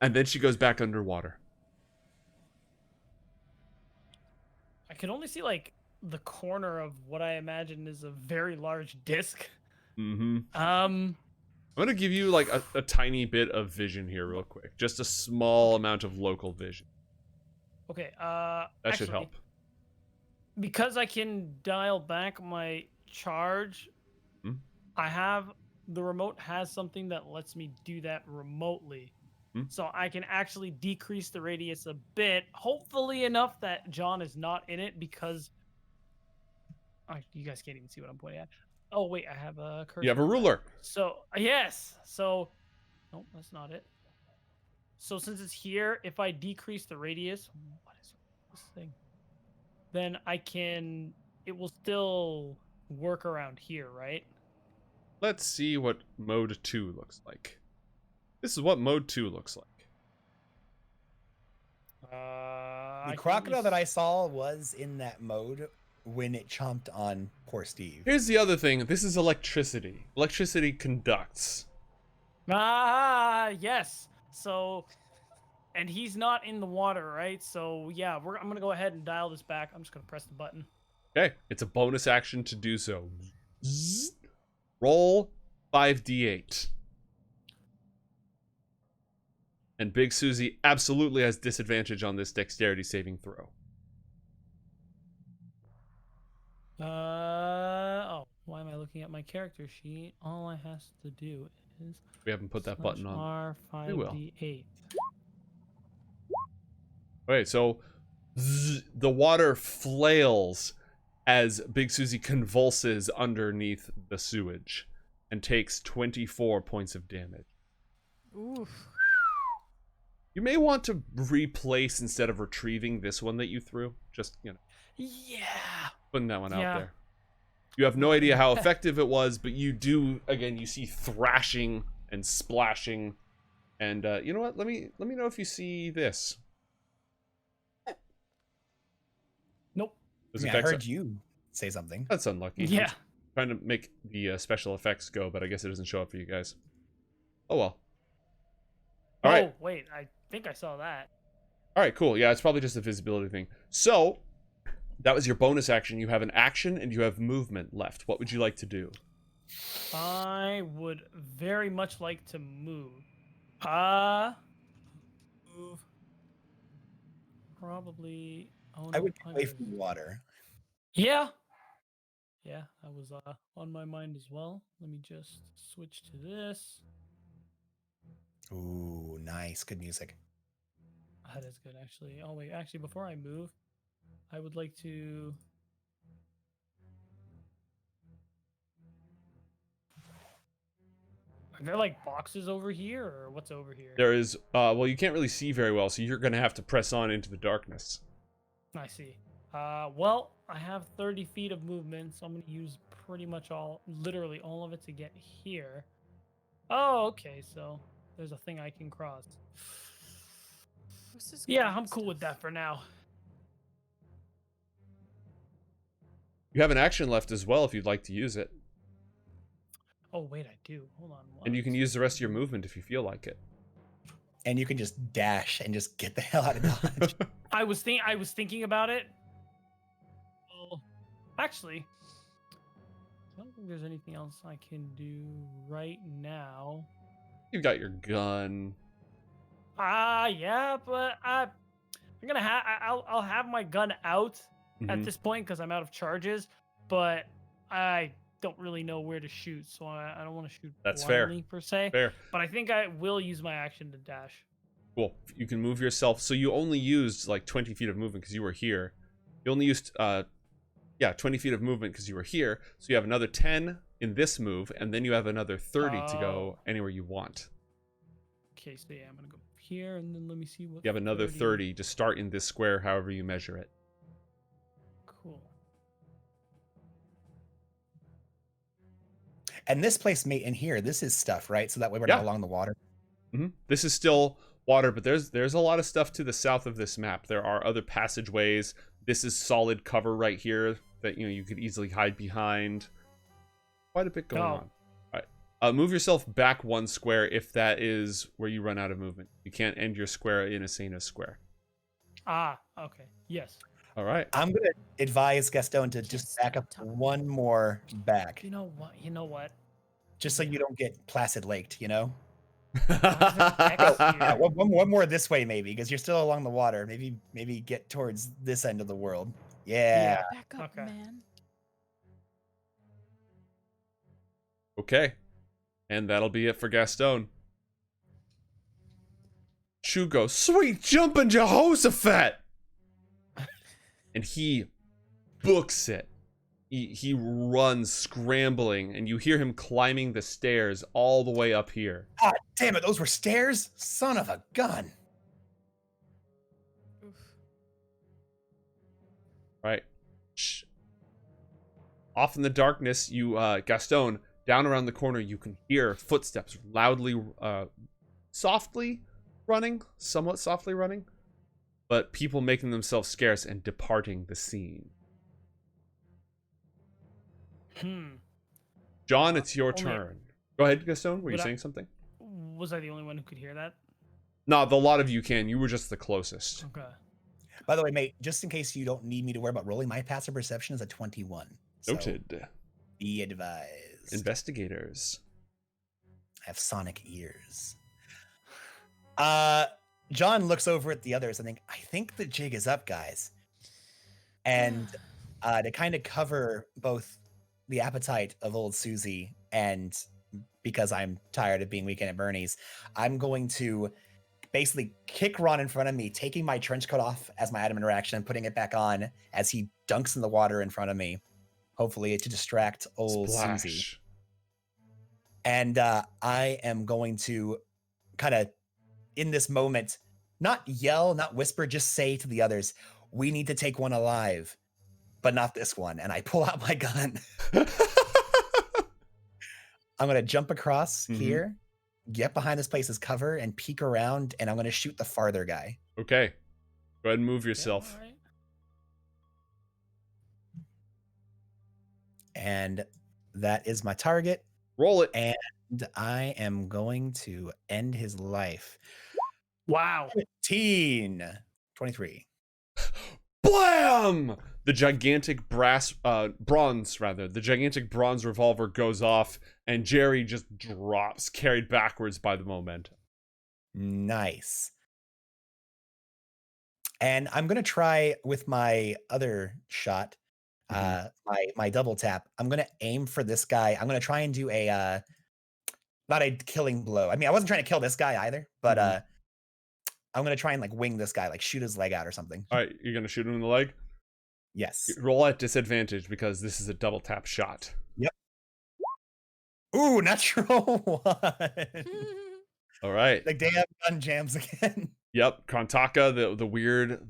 S1: And then she goes back underwater.
S3: I can only see like the corner of what I imagine is a very large disc.
S1: Mm-hmm.
S3: Um,
S1: I'm gonna give you like a tiny bit of vision here real quick. Just a small amount of local vision.
S3: okay.
S1: That should
S3: Actually,
S1: help.
S3: because I can dial back my charge.
S1: Hmm?
S3: The remote has something that lets me do that remotely.
S1: Hmm?
S3: So I can actually decrease the radius a bit, hopefully enough that John is not in it because you guys can't even see what I'm pointing at. Oh wait, I have a cursor.
S1: You have a ruler.
S3: So yes. So nope, that's not it. So since it's here, if I decrease the radius, what is this thing? Then it will still work around here, right?
S1: Let's see what mode 2 looks like. This is what mode 2 looks like.
S2: The crocodile that I saw was in that mode when it chomped on poor Steve.
S1: Here's the other thing. This is electricity. Electricity conducts.
S3: Yes. So, and he's not in the water, right? So yeah, I'm gonna go ahead and dial this back. I'm just gonna press the button.
S1: Okay, it's a bonus action to do so. Roll 5d8. And Big Susie absolutely has disadvantage on this dexterity saving throw.
S3: Oh, why am I looking at my character sheet? All I has to do is
S1: We haven't put that button on.
S3: R
S1: We will.
S3: 5d8.
S1: Okay, so the water flails as Big Susie convulses underneath the sewage and takes 24 points of damage.
S4: Oof.
S1: You may want to replace instead of retrieving this one that you threw. Just,
S3: Yeah.
S1: putting that one out
S3: Yeah.
S1: there. You have no idea how effective it was, but you do, again, you see thrashing and splashing. And you know what? Let me know if you see this.
S3: Nope.
S1: Those
S2: I
S1: effects
S2: heard you say something.
S1: That's unlucky.
S3: Yeah.
S1: I'm trying to make the special effects go, but I guess it doesn't show up for you guys. Oh well. All right.
S3: Wait. I think I saw that.
S1: All right, cool. Yeah, it's probably just a visibility thing. So, that was your bonus action. You have an action and you have movement left. What would you like to do?
S3: I would very much like to move. Move. Probably. Oh, no,
S2: I would get away
S3: was-
S2: from the water.
S3: Yeah. Yeah, that was on my mind as well. Let me just switch to this.
S2: Ooh, nice. Good music.
S3: That is good, actually. Oh, wait. Actually, before I move, I would like to... Are there, like, boxes over here, or what's over here?
S1: There is, well, you can't really see very well, so you're going to have to press on into the darkness.
S3: I see. Well, I have 30 feet of movement, so I'm going to use pretty much literally all of it to get here. Oh, okay, so there's a thing I can cross.
S4: This is
S3: Yeah,
S4: great
S3: I'm cool with
S4: stuff.
S3: that for now.
S1: You have an action left as well if you'd like to use it.
S3: Oh, wait, I do. Hold on.
S1: And you can use the rest of your movement if you feel like it.
S2: And you can just dash and just get the hell out of Dodge.
S3: I was thinking about it. Well, actually, I don't think there's anything else I can do right now.
S1: You've got your gun.
S3: Yeah, but I'm gonna I'll have my gun out at
S1: Mhm.
S3: this point because I'm out of charges, but I don't really know where to shoot, so I don't want to shoot
S1: That's fair.
S3: blindly per se.
S1: Fair.
S3: But I think I will use my action to dash.
S1: Cool. You can move yourself. So you only used like 20 feet of movement because you were here. You only used, 20 feet of movement because you were here. So you have another 10 in this move, and then you have another 30 to go anywhere you want.
S3: Okay, so yeah, I'm gonna go here, and then let me see what.
S1: You have another 30 to start in this square, however you measure it.
S3: Cool.
S2: And this place, mate, in here, this is stuff, right? So that way we're
S1: Yeah.
S2: not along the water.
S1: This is still water, but there's a lot of stuff to the south of this map. There are other passageways. This is solid cover right here that you could easily hide behind. Quite a bit going on. All right, move yourself back one square if that is where you run out of movement. You can't end your square in a Sana's square.
S3: Okay. Yes.
S1: All right.
S2: I'm going to advise Gastone to just back up one more back,
S3: You know what?
S2: just so you don't get Placid Laked, you know?
S3: X
S2: Yeah,
S3: here?
S2: one more this way, maybe, because you're still along the water. Maybe get towards this end of the world. Yeah.
S4: Back up,
S3: Okay.
S4: man.
S1: Okay. And that'll be it for Gastone. Chu goes, sweet jumping Jehoshaphat! And he books it. He runs scrambling, and you hear him climbing the stairs all the way up here.
S2: God damn it, those were stairs? Son of a gun.
S4: Oof.
S1: Right. Shh. Off in the darkness, you, Gastone, down around the corner, you can hear footsteps loudly, softly running, somewhat softly running, but people making themselves scarce and departing the scene. John, it's your
S3: only-
S1: turn. Go ahead, Gastone. Were you
S3: Would I-
S1: saying something?
S3: was I the only one who could hear that?
S1: No, a lot of you can. You were just the closest.
S3: Okay.
S2: By the way, mate, just in case you don't need me to worry about rolling, my passive perception is a 21. So
S1: Noted.
S2: be advised.
S1: Investigators.
S2: I have sonic ears. John looks over at the others and I think the jig is up, guys. And to kind of cover both the appetite of old Susie and because I'm tired of being Weekend at Bernie's, I'm going to basically kick Ron in front of me, taking my trench coat off as my item interaction and putting it back on as he dunks in the water in front of me, hopefully to distract old
S1: Splash.
S2: Susie. And I am going to kind of, in this moment, not yell, not whisper, just say to the others, we need to take one alive, but not this one. And I pull out my gun. I'm going to jump across here, get behind this place's cover, and peek around, and I'm going to shoot the farther guy.
S1: Okay. Go ahead and move yourself.
S3: Yeah, all right.
S2: And that is my target.
S1: Roll it.
S2: And I am going to end his life.
S3: Wow.
S2: 23.
S1: Blam! The gigantic bronze revolver goes off, and Jerry just drops, carried backwards by the momentum.
S2: Nice. And I'm going to try with my other shot, my double tap. I'm going to aim for this guy. I'm going to try and do a, not a killing blow. I mean, I wasn't trying to kill this guy either, but I'm going to try and like wing this guy, like shoot his leg out or something.
S1: All right, you're going to shoot him in the leg?
S2: Yes.
S1: Roll at disadvantage because this is a double tap shot.
S2: Yep. Ooh, natural 1.
S1: All right.
S2: The damn gun jams again.
S1: Yep, Krontaka, the weird.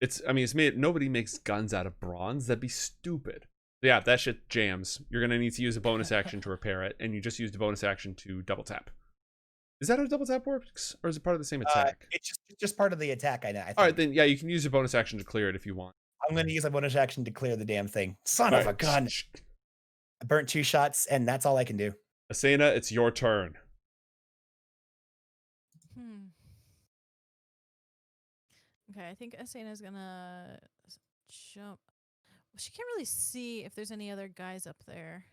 S1: It's made. Nobody makes guns out of bronze. That'd be stupid. Yeah, that shit jams. You're gonna need to use a bonus action to repair it, and you just used a bonus action to double tap. Is that how double tap works, or is it part of the same attack?
S2: It's just part of the attack. I think.
S1: All right, then yeah, you can use your bonus action to clear it if you want.
S2: I'm going to use a bonus action to clear the damn thing. Son of a gun! I burnt 2 shots, and that's all I can do.
S1: Asena, it's your turn.
S4: Okay, I think Asena's gonna jump. Well, she can't really see if there's any other guys up there.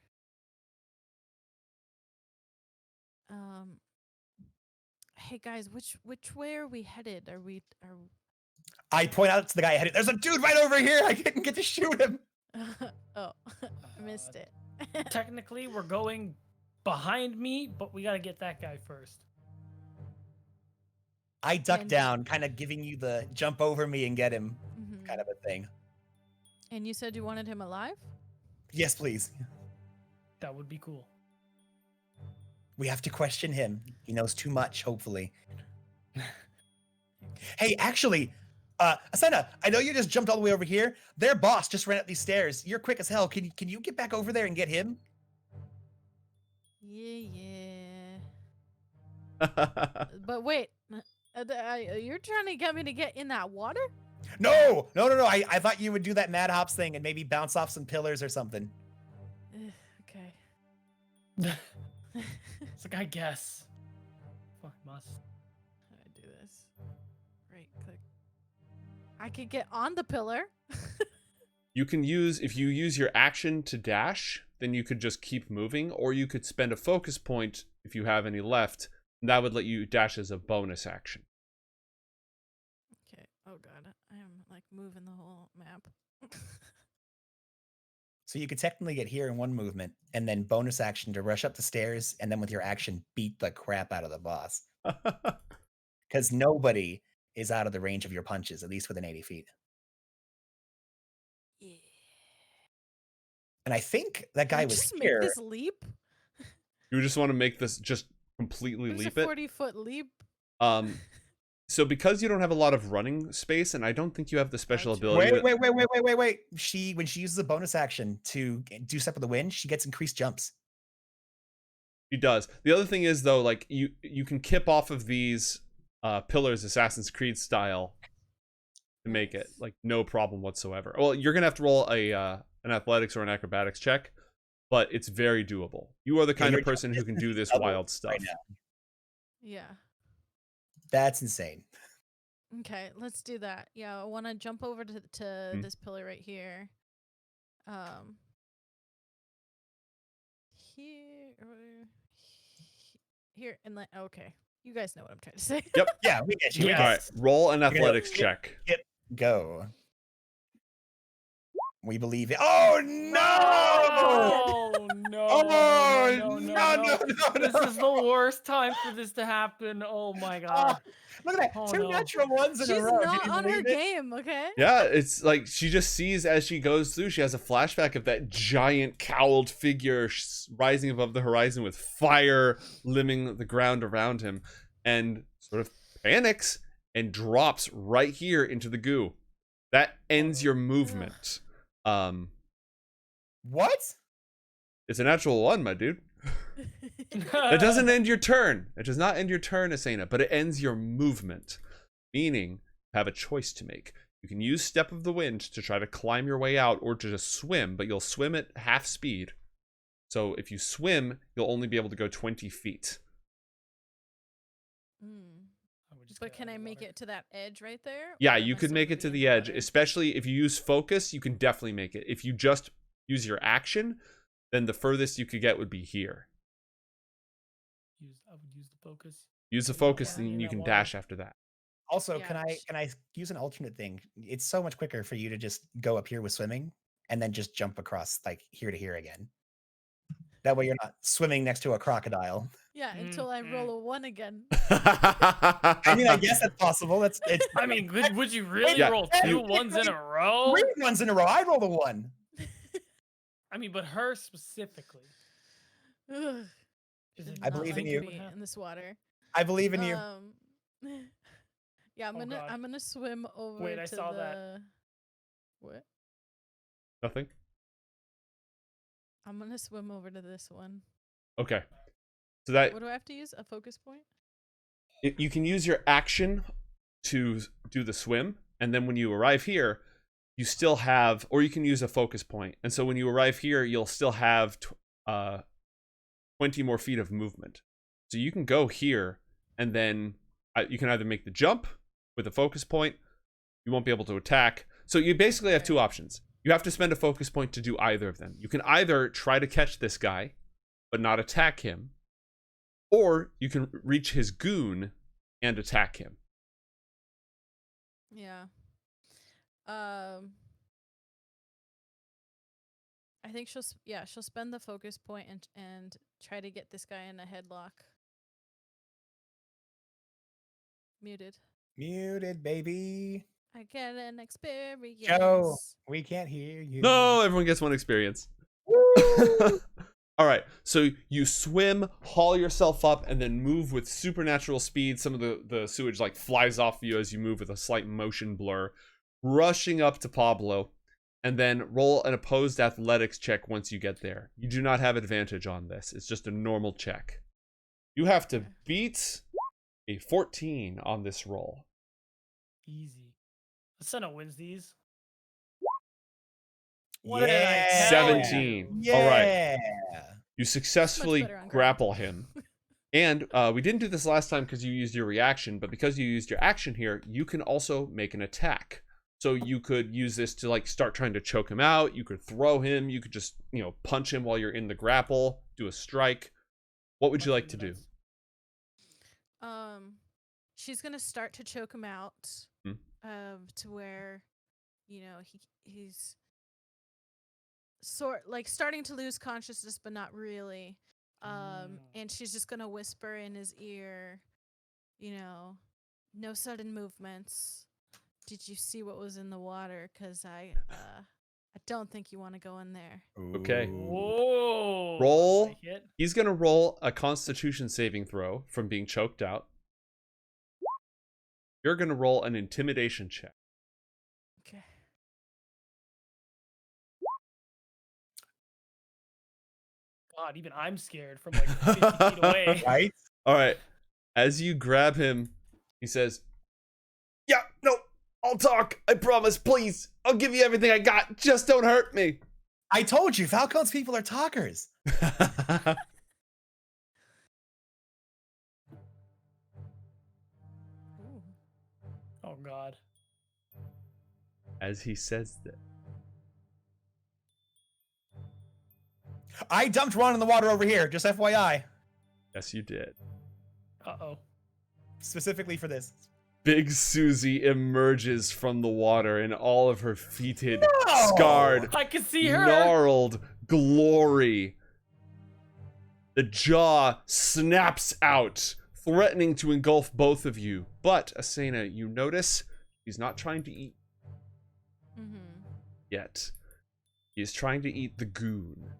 S4: Hey guys, which way are we headed? Are
S2: I point out to the guy ahead. There's a dude right over here. I didn't get to shoot him.
S4: Oh, I missed it.
S3: Technically, we're going behind me, but we got to get that guy first.
S2: I duck down, kind of giving you the jump over me and get him kind of a thing.
S4: And you said you wanted him alive?
S2: Yes, please.
S3: That would be cool.
S2: We have to question him. He knows too much, hopefully. Hey, actually, Asena, I know you just jumped all the way over here. Their boss just ran up these stairs. You're quick as hell. Can you get back over there and get him?
S4: Yeah. But wait, you're trying to get me to get in that water?
S2: No. I thought you would do that Mad Hops thing and maybe bounce off some pillars or something.
S4: Okay.
S3: It's like, I guess. Fuck, must.
S4: How do I do this? Right click. I could get on the pillar.
S1: You can if you use your action to dash, then you could just keep moving, or you could spend a focus point if you have any left, and that would let you dash as a bonus action.
S4: Okay. Oh god, I am like moving the whole map.
S2: So you could technically get here in one movement, and then bonus action to rush up the stairs, and then with your action, beat the crap out of the boss. Because nobody is out of the range of your punches, at least within 80 feet.
S4: Yeah.
S2: And I think that guy was
S4: just
S2: here.
S4: make this leap.
S1: You just want to make this just completely
S4: There's
S1: leap
S4: a
S1: it.
S4: 40-foot leap.
S1: So because you don't have a lot of running space, and I don't think you have the special ability.
S2: Wait. When she uses a bonus action to do Step of the Wind, she gets increased jumps.
S1: She does. The other thing is though, like you can kip off of these pillars, Assassin's Creed style, to make it like no problem whatsoever. Well, you're gonna have to roll an athletics or an acrobatics check, but it's very doable. You are the kind of person who can do this wild stuff. Right now.
S4: Yeah.
S2: That's insane.
S4: Okay, let's do that. Yeah, I want to jump over to this pillar right here. Here, here, and like, okay. You guys know what I'm trying to say.
S1: Yep.
S2: Yeah, we get you. We
S3: Yeah.
S2: get
S1: All right. Roll an
S2: You're gonna
S1: athletics check.
S2: go. We believe it. Oh no!
S3: Oh no!
S2: Oh
S3: no! This
S2: no!
S3: is the worst time for this to happen. Oh my god!
S2: Look at that.
S3: Oh,
S2: 2
S3: no.
S2: natural ones in
S4: She's
S2: a row.
S4: not
S2: Can you
S4: on her
S2: believe it?
S4: game, okay?
S1: Yeah, it's like she just sees as she goes through. She has a flashback of that giant cowled figure rising above the horizon with fire limbing the ground around him, and sort of panics and drops right here into the goo. That ends your movement.
S2: What?
S1: It's a natural one, my dude. It doesn't end your turn. It does not end your turn, Asana, but it ends your movement. Meaning, you have a choice to make. You can use Step of the Wind to try to climb your way out or to just swim, but you'll swim at half speed. So if you swim, you'll only be able to go 20 feet.
S4: But can I make it to that edge right there?
S1: Yeah,
S4: Or
S1: you
S4: am I
S1: could
S4: still
S1: make
S4: gonna
S1: it to
S4: be in
S1: the edge,
S4: water?
S1: especially if you use focus, you can definitely make it. If you just use your action, then the furthest you could get would be here.
S3: I would use the focus.
S1: Use the focus,
S3: Yeah,
S1: and
S3: in
S1: you
S3: that
S1: can
S3: water.
S1: dash after that.
S2: Also,
S4: Yeah,
S2: can I use an alternate thing? It's so much quicker for you to just go up here with swimming and then just jump across like here to here again. That way you're not swimming next to a crocodile.
S4: Yeah, until I roll a 1 again.
S2: I mean, I guess that's possible. It's
S3: I mean, would you really
S1: Yeah,
S3: roll
S2: you-
S3: 2 ones in a row?
S2: 3 ones in a row. I rolled a 1.
S3: I mean, but her specifically.
S4: Ugh,
S3: Is
S4: did
S3: it
S2: I
S4: not
S2: believe in
S4: like
S2: you.
S4: to be in this water.
S2: I believe in you.
S4: Yeah,
S3: Oh, God.
S4: I'm gonna swim over
S3: Wait,
S4: to
S3: I saw
S4: the
S3: that.
S4: what?
S1: Nothing?
S4: I'm gonna swim over to this one.
S1: Okay. So that
S4: What do I have to use? A focus point?
S1: you can use your action to do the swim, and then when you arrive here, you still have, or you can use a focus point. And so when you arrive here, you'll still have 20 more feet of movement. So you can go here, and then you can either make the jump with a focus point. You won't be able to attack. So you basically have 2 options. You have to spend a focus point to do either of them. You can either try to catch this guy, but not attack him, or you can reach his goon and attack him.
S4: Yeah. I think she'll spend the focus point and try to get this guy in a headlock. Muted.
S2: Muted, baby.
S4: I get an experience.
S2: Joe, we can't hear you.
S1: No, everyone gets 1 experience.
S2: Woo!
S1: All right, so you swim, haul yourself up, and then move with supernatural speed. Some of the sewage like flies off you as you move with a slight motion blur, rushing up to Pablo, and then roll an opposed athletics check once you get there. You do not have advantage on this. It's just a normal check. You have to beat a 14 on this roll.
S3: Easy. Asana wins these.
S2: What
S3: did I tell you?
S1: 17.
S2: Yeah.
S1: All right. You successfully
S4: better on
S1: grapple him. And we didn't do this last time because you used your reaction, but because you used your action here, you can also make an attack. So you could use this to like start trying to choke him out. You could throw him. You could just, punch him while you're in the grapple, do a strike. What would you like to do?
S4: She's gonna start to choke him out.
S1: Hmm.
S4: To where, he's starting to lose consciousness, but not really. And she's just gonna whisper in his ear, no sudden movements. Did you see what was in the water? 'Cause I don't think you want to go in there.
S1: Okay.
S3: Whoa.
S1: Roll.
S3: Like it.
S1: He's going to roll a Constitution saving throw from being choked out. You're going to roll an intimidation check.
S4: Okay.
S3: God, even I'm scared from like 50 feet away.
S2: Right?
S1: All right. As you grab him, he says, "Yeah, no, I'll talk. I promise. Please. I'll give you everything I got. Just don't hurt me."
S2: I told you, Falcon's people are talkers.
S3: Oh God.
S1: As he says that.
S2: I dumped Ron in the water over here, just FYI.
S1: Yes, you did.
S3: Uh-oh.
S2: Specifically for this.
S1: Big Susie emerges from the water in all of her fetid,
S2: No!
S1: scarred,
S3: I can see her.
S1: gnarled glory. The jaw snaps out, threatening to engulf both of you. But, Asena, you notice he's not trying to eat yet. He's trying to eat the goon.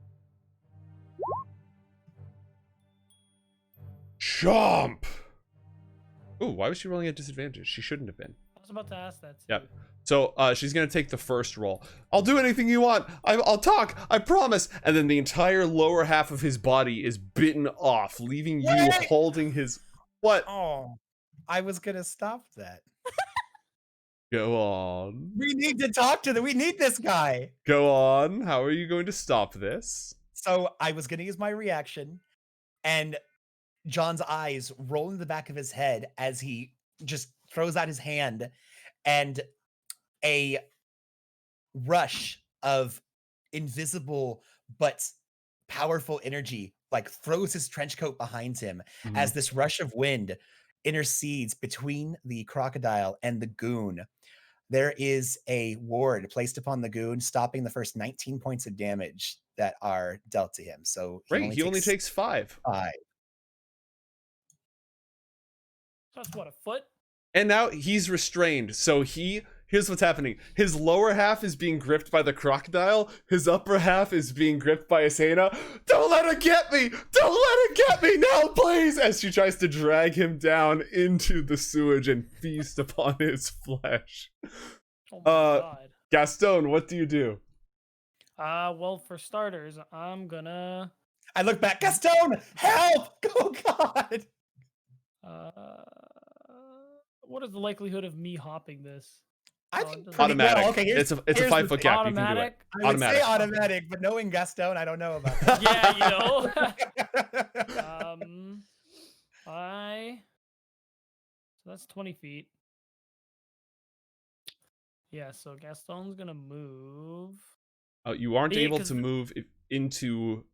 S1: Chomp! Ooh, why was she rolling at disadvantage? She shouldn't have been.
S3: I was about to ask that too.
S1: Yep. So she's gonna take the first roll. I'll do anything you want. I'll talk. I promise. And then the entire lower half of his body is bitten off, leaving you
S2: Wait!
S1: holding his. What?
S2: Oh, I was gonna stop that.
S1: Go on.
S2: We need to talk to we need this guy.
S1: Go on. How are you going to stop this?
S2: So I was gonna use my reaction, and John's eyes roll in the back of his head as he just throws out his hand, and a rush of invisible but powerful energy like throws his trench coat behind him as this rush of wind intercedes between the crocodile and the goon. There is a ward placed upon the goon, stopping the first 19 points of damage that are dealt to him. So
S1: He only takes 5.
S2: 5.
S3: That's what, a foot?
S1: And now he's restrained. So here's what's happening. His lower half is being gripped by the crocodile. His upper half is being gripped by Asena. Don't let her get me! Don't let her get me now, please! As she tries to drag him down into the sewage and feast upon his flesh.
S3: Oh my God.
S1: Gastone, what do you do?
S3: Well, for starters, I'm gonna.
S2: I look back, Gastone, help! Oh God!
S3: What is the likelihood of me hopping this?
S2: I
S3: Oh,
S2: think
S3: it doesn't-
S2: pretty
S1: Automatic.
S2: well. Okay,
S1: it's a
S2: here's
S1: 5
S2: the
S1: foot gap. You can do it.
S3: Automatic?
S2: I would say
S1: Automatic.
S2: automatic, but knowing Gastone, I don't know about that.
S3: Yeah, you know. So that's 20 feet. Yeah, so Gastone's gonna move.
S1: You aren't
S3: Yeah,
S1: able
S3: 'cause
S1: to move into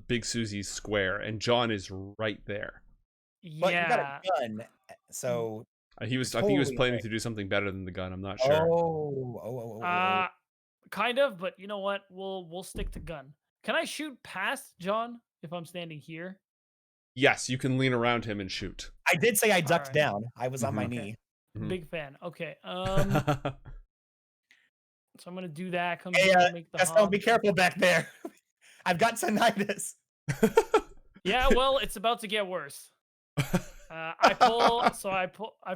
S1: Big Susie's square, and John is right there.
S2: But you got
S3: Yeah.
S2: a gun, so
S1: I think he was
S2: Totally
S1: planning
S2: right.
S1: to do something better than the gun. I'm not sure.
S3: Kind of, but you know what? We'll stick to gun. Can I shoot past John if I'm standing here?
S1: Yes, you can lean around him and shoot.
S2: I did say I ducked
S3: Alright.
S2: down. I was on my
S1: Mhm.
S2: knee.
S1: Mhm.
S3: Big fan. Okay. So I'm gonna do that. Come
S2: Hey,
S3: down, make the
S2: Gastone,
S3: hop.
S2: be careful back there. I've got tinnitus.
S3: Yeah, well, it's about to get worse. I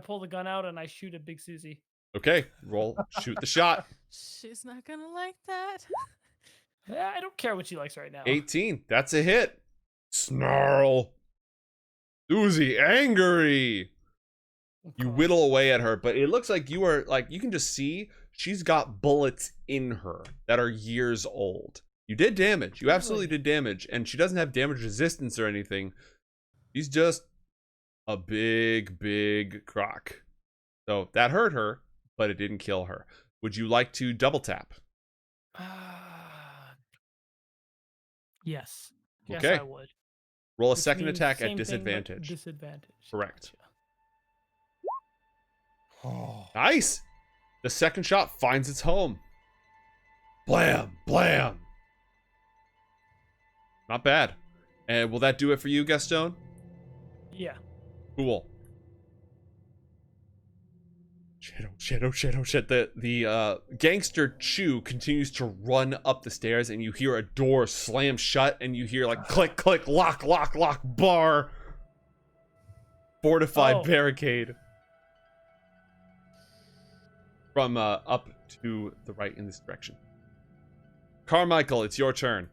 S3: pull the gun out and I shoot at Big Susie.
S1: Okay, roll, shoot the shot.
S4: She's not gonna like that.
S3: Yeah, I don't care what she likes right now.
S1: 18. That's a hit. Snarl. Susie, angry. You
S3: Okay.
S1: whittle away at her, but it looks like you are you can just see she's got bullets in her that are years old. You did damage. You absolutely did damage, and she doesn't have damage resistance or anything. She's just a big croc. So that hurt her, but it didn't kill her. Would you like to double tap?
S3: Yes. Yes,
S1: Okay.
S3: I would.
S1: Roll a
S3: Which
S1: second
S3: means
S1: attack
S3: same
S1: at
S3: thing, but
S1: disadvantage.
S3: Disadvantage.
S1: Correct.
S3: Gotcha.
S2: Oh.
S1: Nice. The second shot finds its home. Blam, blam. Not bad. And will that do it for you, Gastone?
S3: Yeah.
S1: Cool. Shit, oh shit. The gangster Chew continues to run up the stairs, and you hear a door slam shut, and you hear like click, click, lock, bar. Fortified
S3: Oh.
S1: barricade. From up to the right in this direction. Carmichael, it's your turn.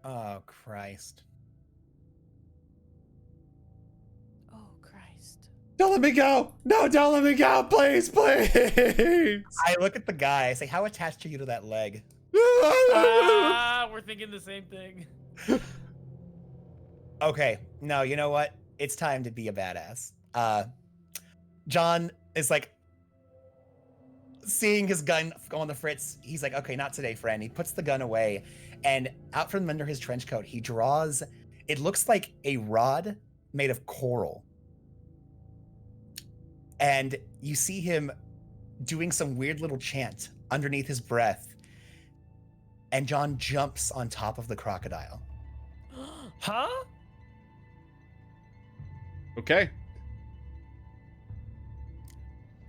S2: Oh, Christ.
S4: Oh Christ.
S1: Don't let me go! No, don't let me go! Please!
S2: I look at the guy. I say, how attached are you to that leg?
S3: We're thinking the same thing.
S2: Okay. No, you know what? It's time to be a badass. John is like seeing his gun go on the fritz. He's like, okay, not today, friend. He puts the gun away, and out from under his trench coat, he draws, it looks like a rod made of coral. And you see him doing some weird little chant underneath his breath. And John jumps on top of the crocodile.
S3: Huh?
S1: Okay.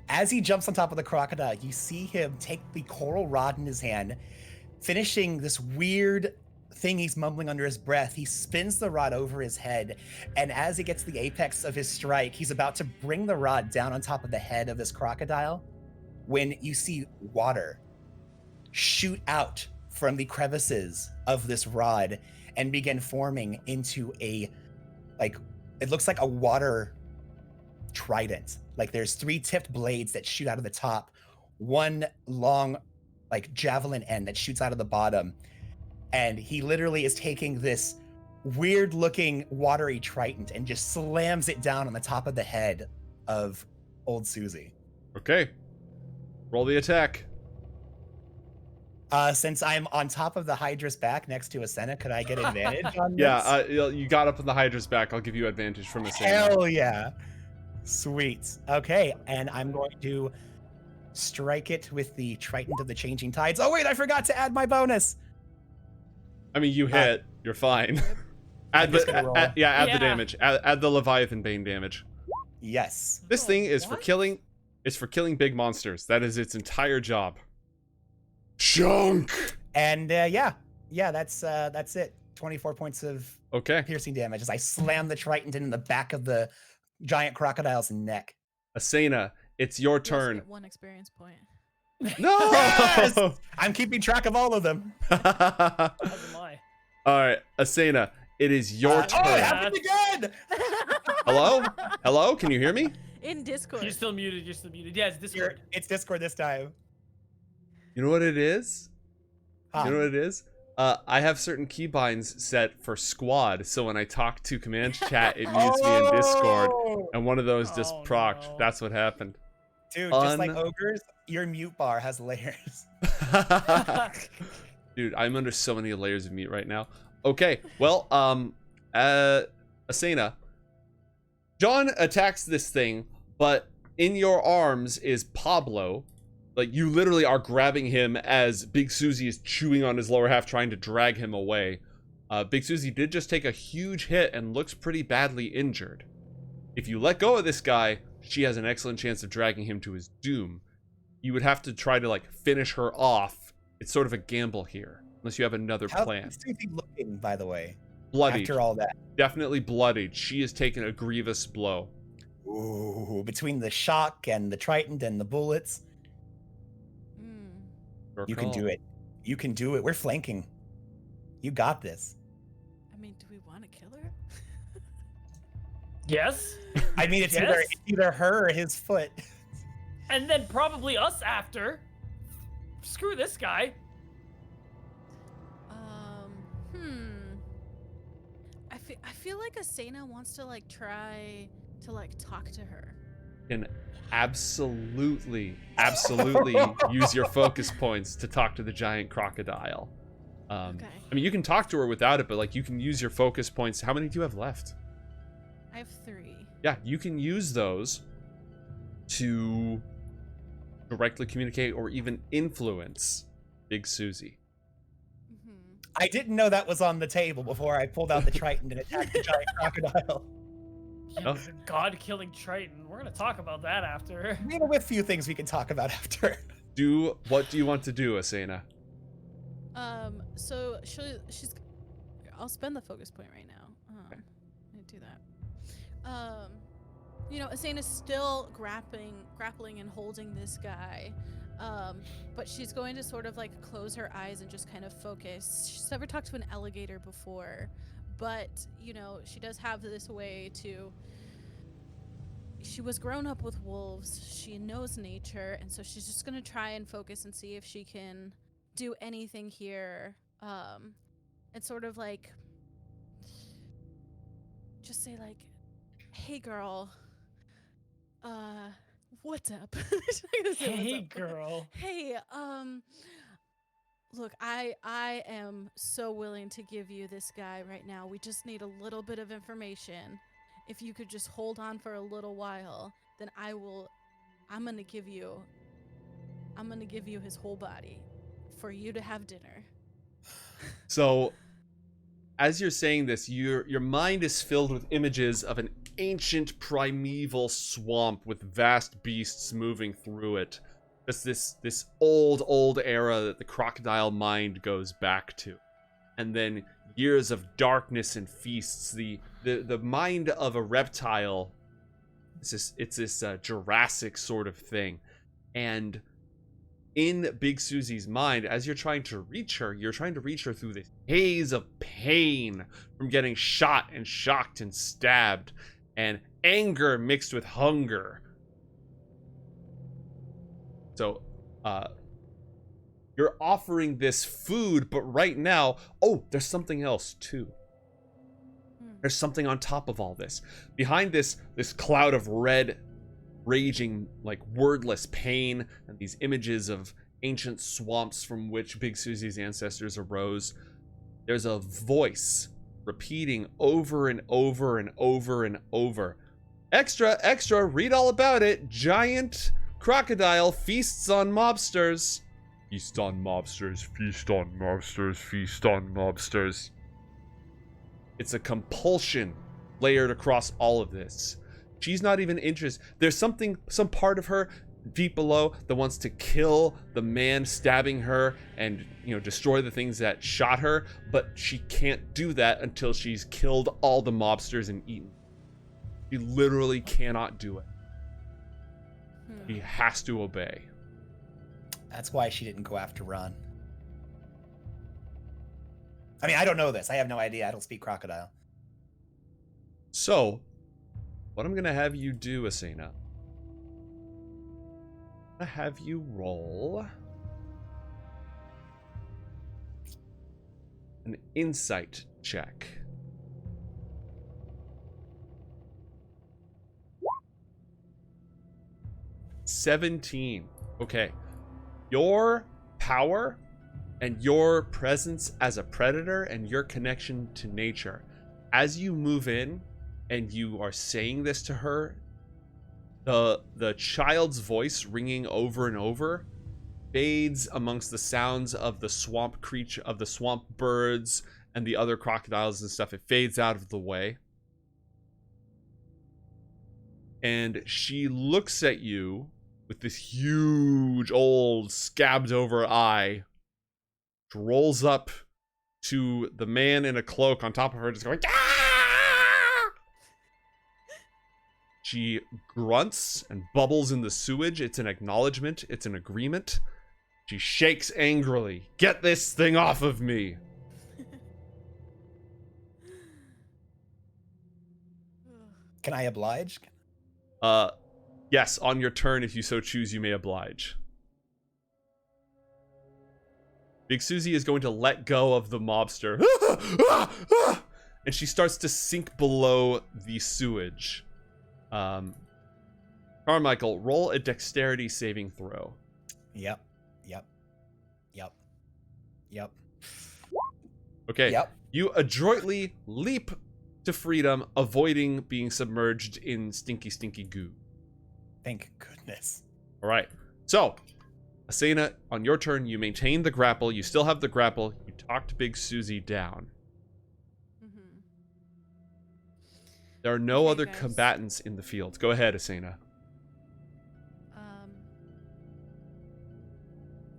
S2: As he jumps on top of the crocodile, you see him take the coral rod in his hand, finishing this weird thing he's mumbling under his breath. He spins the rod over his head, and as he gets to the apex of his strike, he's about to bring the rod down on top of the head of this crocodile when you see water shoot out from the crevices of this rod and begin forming into a, like, it looks like a water trident. Like there's 3 tipped blades that shoot out of the top, one long, like, javelin end that shoots out of the bottom. And he literally is taking this weird looking watery trident and just slams it down on the top of the head of old Susie.
S1: Okay. Roll the attack.
S2: Since I'm on top of the Hydra's back next to Asena, could I get advantage on this?
S1: Yeah, you got up on the Hydra's back. I'll give you advantage from a same.
S2: Hell yeah. Sweet. Okay, and I'm going to strike it with the Trident of the Changing Tides. Oh wait, I forgot to add my bonus.
S1: I mean, you hit. You're fine.
S2: I'm just gonna roll.
S1: add the
S3: Yeah.
S1: damage. Add the Leviathan Bane damage.
S2: Yes.
S1: This thing is for
S4: What?
S1: killing. It's for killing big monsters. That is its entire job. Chunk.
S2: And yeah, that's it. 24 points of
S1: Okay.
S2: piercing damage as I slam the Trident in the back of the giant crocodile's neck.
S1: Asena, it's your
S4: You also
S1: turn.
S4: get 1 experience point.
S1: No.
S2: Yes! I'm keeping track of all of them.
S3: As am I.
S1: All right, Asena, it is your
S2: Oh, it
S1: turn.
S2: happened again!
S1: Hello? Hello? Can you hear me?
S4: In Discord.
S3: You're still muted. You're still muted. Yeah, it's Discord.
S2: It's Discord this time.
S1: You know what it is?
S2: Huh.
S1: You know what it is? I have certain keybinds set for squad, so when I talk to command chat, it mutes me in Discord,
S2: Oh!
S1: and one of those just
S3: Oh,
S1: procced.
S3: no.
S1: That's what happened.
S2: Dude, just like ogres, your mute bar has layers.
S1: Dude, I'm under so many layers of meat right now. Okay, well, Asena, John attacks this thing, but in your arms is Pablo. Like, you literally are grabbing him as Big Susie is chewing on his lower half, trying to drag him away. Big Susie did just take a huge hit and looks pretty badly injured. If you let go of this guy, she has an excellent chance of dragging him to his doom. You would have to try to, like, finish her off. It's sort of a gamble here, unless you have another plan.
S2: How's Susie looking, by the way,
S1: Bloodied.
S2: after all that?
S1: Definitely bloodied. She has taken a grievous blow.
S2: Ooh, between the shock and the Trident and the bullets,
S4: Mm.
S1: Your
S2: you can
S1: call.
S2: do it. You can do it. We're flanking. You got this.
S4: I mean, do we want to kill her?
S3: Yes.
S2: I mean, it's
S3: Yes.
S2: either her or his foot.
S3: And then probably us after. Screw this guy.
S4: I feel like Asena wants to like try to like talk to her.
S1: Can absolutely use your focus points to talk to the giant crocodile.
S4: Okay.
S1: I mean, you can talk to her without it, but like you can use your focus points. How many do you have left?
S4: I have 3.
S1: Yeah, you can use those to directly communicate or even influence Big Susie.
S4: Mm-hmm.
S2: I didn't know that was on the table before I pulled out the Trident and attacked the giant crocodile.
S1: Oh.
S3: The god-killing Triton. We're gonna talk about that after.
S2: We have a few things we can talk about after.
S1: What do you want to do, Asena?
S4: So she's. I'll spend the focus point right now. Let me do that. You know, Asena's still grappling and holding this guy. But she's going to sort of like close her eyes and just kind of focus. She's never talked to an alligator before, but you know, she does have this way to. She was grown up with wolves. She knows nature, and so she's just gonna try and focus and see if she can do anything here. And sort of like just say like, "Hey, girl. What's up? She's not gonna say what's
S3: Hey,
S4: up.
S3: girl.
S4: Hey, look, I am so willing to give you this guy right now. We just need a little bit of information. If you could just hold on for a little while, then I'm gonna give you his whole body for you to have dinner.
S1: So, as you're saying this, your mind is filled with images of an ancient primeval swamp with vast beasts moving through it. Just this old era that the crocodile mind goes back to. And then years of darkness and feasts. The mind of a reptile, it's this Jurassic sort of thing. And in Big Susie's mind, as you're trying to reach her through this haze of pain from getting shot and shocked and stabbed, and anger mixed with hunger. So, you're offering this food, but right now, there's something else too. There's something on top of all this. Behind this cloud of red, raging, like wordless pain, and these images of ancient swamps from which Big Susie's ancestors arose, there's a voice repeating over and over and over and over. Extra, read all about it. Giant crocodile feasts on mobsters. Feast on mobsters, feast on mobsters, feast on mobsters. It's a compulsion layered across all of this. She's not even interested. There's some part of her deep below that wants to kill the man stabbing her and, destroy the things that shot her, but she can't do that until she's killed all the mobsters and eaten. She literally cannot do it. He has to obey.
S2: That's why she didn't go after Ron. I mean, I don't know this. I have no idea. I don't speak crocodile.
S1: So, what I'm going to have you do, Asena, I'm going to have you roll an insight check. $17. Okay. Your power and your presence as a predator and your connection to nature, as you move in and you are saying this to her, the child's voice ringing over and over fades amongst the sounds of the swamp creature, of the swamp birds and the other crocodiles and stuff. It fades out of the way. And she looks at you with this huge old scabbed over eye, rolls up to the man in a cloak on top of her, just going, "Ah!" She grunts and bubbles in the sewage. It's an acknowledgement. It's an agreement. She shakes angrily. "Get this thing off of me."
S2: Can I oblige?
S1: Yes, on your turn, if you so choose, you may oblige. Big Susie is going to let go of the mobster. And she starts to sink below the sewage. Carmichael, roll a dexterity saving throw.
S2: Yep.
S1: Okay.
S2: Yep.
S1: You adroitly leap to freedom, avoiding being submerged in stinky goo.
S2: Thank goodness.
S1: All right. So, Asena, on your turn, you maintain the grapple. You still have the grapple. You talked Big Susie down.
S4: Mm-hmm.
S1: There are no
S4: Okay,
S1: other
S4: guys.
S1: combatants in the field. Go ahead, Asena.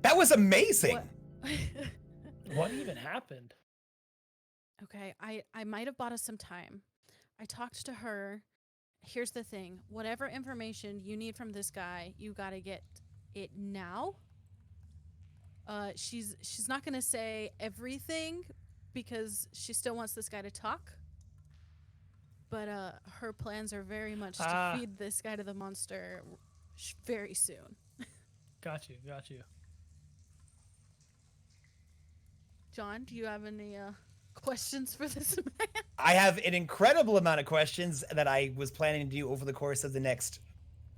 S2: That was amazing.
S4: What?
S3: What even happened?
S4: Okay, I might have bought us some time. I talked to her. Here's the thing. Whatever information you need from this guy, you got to get it now. She's not going to say everything because she still wants this guy to talk. But her plans are very much to feed this guy to the monster very soon.
S3: Got you.
S4: John, do you have any questions for this man?
S2: I have an incredible amount of questions that I was planning to do over the course of the next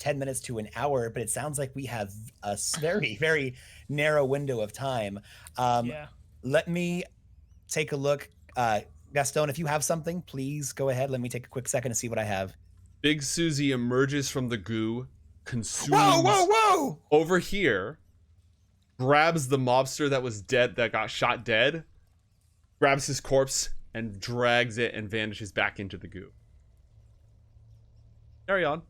S2: 10 minutes to an hour, but it sounds like we have a very, very narrow window of time.
S3: Yeah.
S2: Let me take a look. Gastone, if you have something, please go ahead. Let me take a quick second to see what I have.
S1: Big Susie emerges from the goo, consumes
S2: Whoa!
S1: over here, grabs the mobster that was dead, that got shot dead, grabs his corpse, and drags it and vanishes back into the goo. Carry on.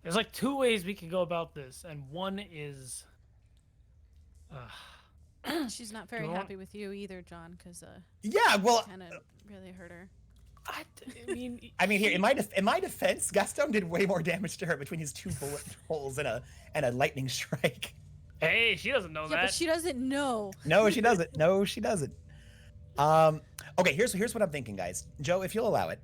S3: There's like 2 ways we can go about this, and one is
S4: She's not very happy with you either, John, because
S2: Yeah, well,
S4: kind of really hurt her.
S3: I mean,
S2: here in my defense, Gastone did way more damage to her between his 2 bullet holes and a lightning strike.
S3: hey, she doesn't know
S4: Yeah,
S3: that.
S4: but she doesn't know.
S2: No, she doesn't. No, she doesn't. Okay, here's what I'm thinking, guys. Joe, if you'll allow it,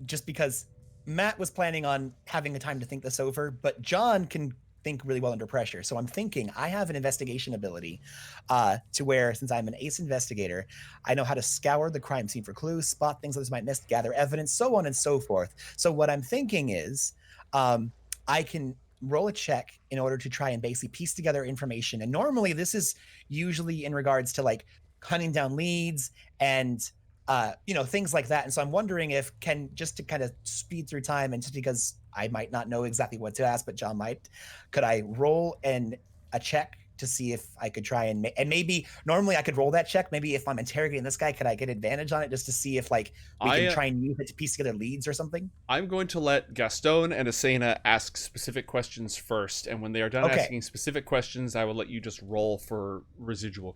S2: just because Matt was planning on having the time to think this over, but John can think really well under pressure. So I'm thinking I have an investigation ability to where, since I'm an ace investigator, I know how to scour the crime scene for clues, spot things others might miss, gather evidence, so on and so forth. So what I'm thinking is I can roll a check in order to try and basically piece together information. And normally this is usually in regards to like hunting down leads and things like that. And so I'm wondering if just to kind of speed through time, and just because I might not know exactly what to ask, but John might, could I roll a check to see if I could try and maybe normally I could roll that check. Maybe if I'm interrogating this guy, could I get advantage on it just to see if like we can try and use it to piece together leads or something?
S1: I'm going to let Gastone and Asena ask specific questions first, and when they are done asking specific questions, I will let you just roll for residual.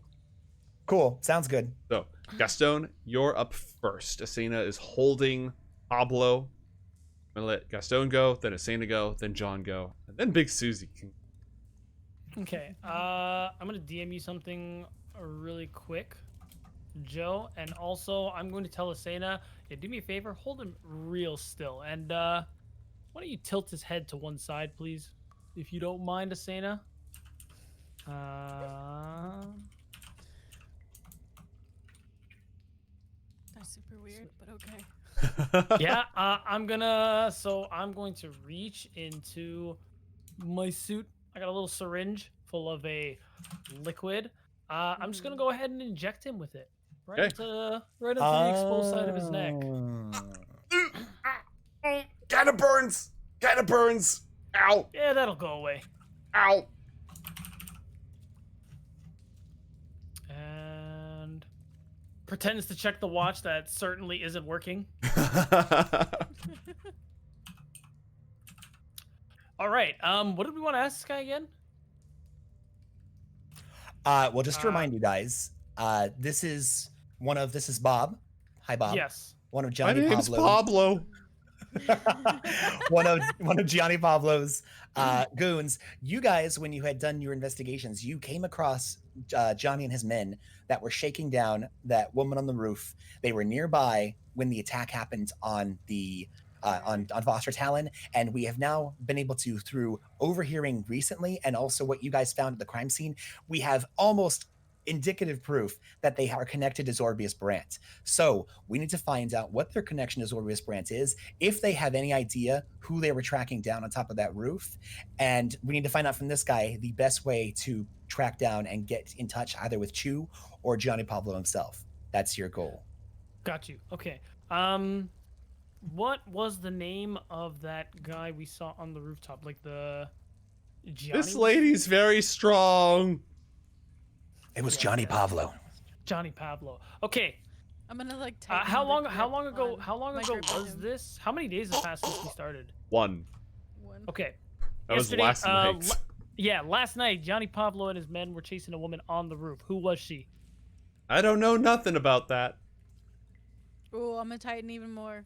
S2: Cool, sounds good.
S1: So, Gastone, you're up first. Asena is holding Pablo. I'm gonna let Gastone go, then Asena go, then John go, and then Big Susie can.
S3: Okay, I'm gonna DM you something really quick, Joe, and also I'm going to tell Asena, yeah, do me a favor, hold him real still, and why don't you tilt his head to one side, please, if you don't mind, Asena.
S4: That's super weird, but okay.
S3: Yeah, I'm going to reach into my suit. I got a little syringe full of a liquid. I'm just gonna go ahead and inject him with it right into the exposed side of his neck.
S1: Kinda burns. Ow.
S3: Yeah, that'll go away.
S1: Ow.
S3: And pretends to check the watch. That certainly isn't working. All right. What did we want to ask this guy again?
S2: Well, just to remind you guys, this is Bob. Hi, Bob.
S3: Yes.
S2: One of Gianni
S1: My name's
S2: Pablo's.
S1: Pablo.
S2: one of Gianni Pavlo's goons. You guys, when you had done your investigations, you came across Johnny and his men that were shaking down that woman on the roof. They were nearby when the attack happened on the on Foster Talon, and we have now been able to, through overhearing recently and also what you guys found at the crime scene, we have almost indicative proof that they are connected to Zorbius Brandt. So we need to find out what their connection to Zorbius Brandt is, if they have any idea who they were tracking down on top of that roof, and we need to find out from this guy the best way to track down and get in touch either with Chu or Gianni Pavlo himself. That's your goal.
S3: Got you. Okay. What was the name of that guy we saw on the rooftop? Like the Gianni?
S1: This lady's very strong.
S2: It was Gianni Pavlo.
S3: Johnny Pablo. Okay.
S4: I'm gonna like.
S3: How long ago was this? How many days have passed since we started?
S1: One.
S3: Okay.
S1: That was last night.
S3: Yeah, last night Gianni Pavlo and his men were chasing a woman on the roof. Who was she?
S1: I don't know nothing about that.
S4: Oh, I'm gonna tighten even more.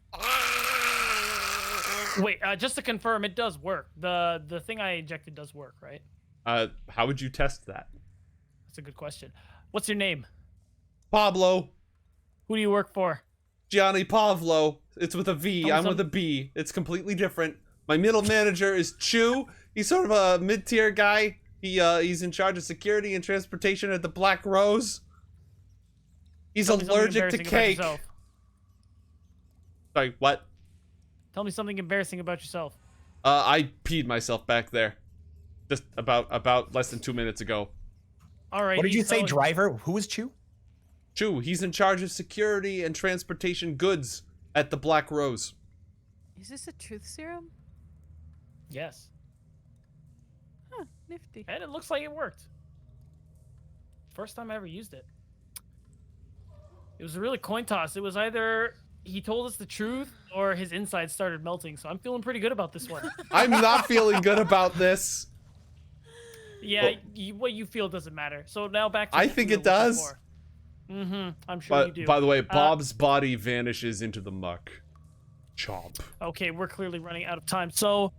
S3: Wait, just to confirm, it does work. The thing I injected does work, right?
S1: How would you test that?
S3: That's a good question. What's your name?
S1: Pablo.
S3: Who do you work for?
S1: Gianni Pavlo. It's with a V. I'm with a B. It's completely different. My middle manager is Chu. He's sort of a mid-tier guy. He's in charge of security and transportation at the Black Rose. He's allergic to cake. Sorry, what?
S3: Tell me something embarrassing about yourself.
S1: I peed myself back there. Just about less than 2 minutes ago.
S3: All right.
S2: What did you say,
S3: so-
S2: driver? Who was Chew?
S1: Chew, he's in charge of security and transportation goods at the Black Rose.
S4: Is this a truth serum?
S3: Yes.
S4: Huh, nifty.
S3: And it looks like it worked. First time I ever used it. It was a really coin toss. It was either he told us the truth or his insides started melting. So I'm feeling pretty good about this one.
S1: I'm not feeling good about this.
S3: Yeah, what you feel doesn't matter. So now back to
S1: I
S3: what
S1: think
S3: we were
S1: it does.
S3: looking for. Mm-hmm. I'm sure you do.
S1: By the way, Bob's body vanishes into the muck. Chomp.
S3: Okay, we're clearly running out of time. So,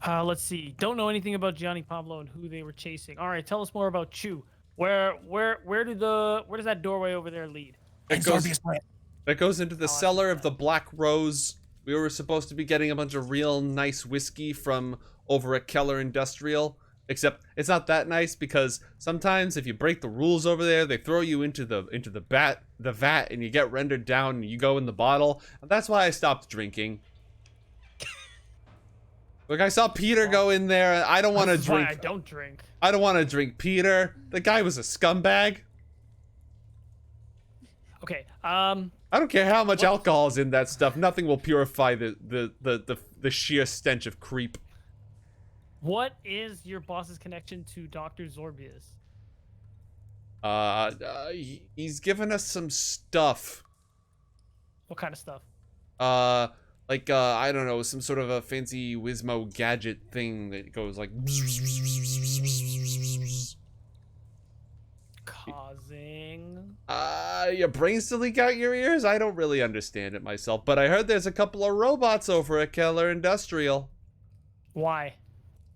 S3: let's see. Don't know anything about Gianni Pavlo and who they were chasing. All right, tell us more about Chew. Where does that doorway over there lead?
S1: It goes into the cellar of the Black Rose. We were supposed to be getting a bunch of real nice whiskey from over at Keller Industrial. Except it's not that nice because sometimes if you break the rules over there, they throw you into the vat and you get rendered down and you go in the bottle. And that's why I stopped drinking. Look, I saw Peter go in there. I don't want to drink.
S3: I don't drink.
S1: I don't want to drink Peter. The guy was a scumbag.
S3: Okay.
S1: I don't care how much alcohol is in that stuff. Nothing will purify the sheer stench of creep.
S3: What is your boss's connection to Dr. Zorbius?
S1: He's given us some stuff.
S3: What kind of stuff?
S1: I don't know, some sort of a fancy Wizmo gadget thing that goes like
S3: causing
S1: your brain still leak out your ears? I don't really understand it myself, but I heard there's a couple of robots over at Keller Industrial.
S3: Why?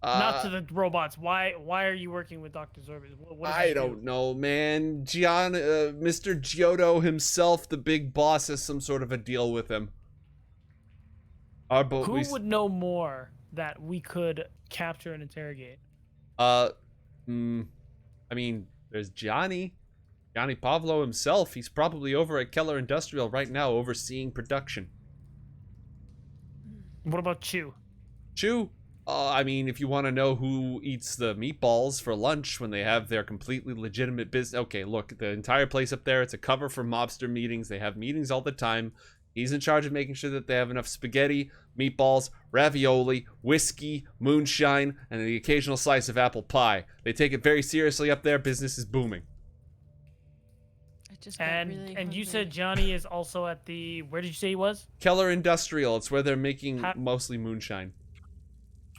S3: Not to the robots. Why are you working with Dr. Zorbius? What
S1: I don't know, man. Mr. Giotto himself, the big boss, has some sort of a deal with him.
S3: Who would know more that we could capture and interrogate?
S1: I mean, there's Gianni Pavlo himself. He's probably over at Keller Industrial right now overseeing production.
S3: What about Chew?
S1: Chew? I mean, if you want to know who eats the meatballs for lunch when they have their completely legitimate business. Okay, look, the entire place up there, it's a cover for mobster meetings. They have meetings all the time. He's in charge of making sure that they have enough spaghetti, meatballs, ravioli, whiskey, moonshine, and the occasional slice of apple pie. They take it very seriously up there. Business is booming.
S4: I just got really
S3: and you
S4: hungry.
S3: said Johnny is also at the, where did you say he was?
S1: Keller Industrial. It's where they're making mostly moonshine.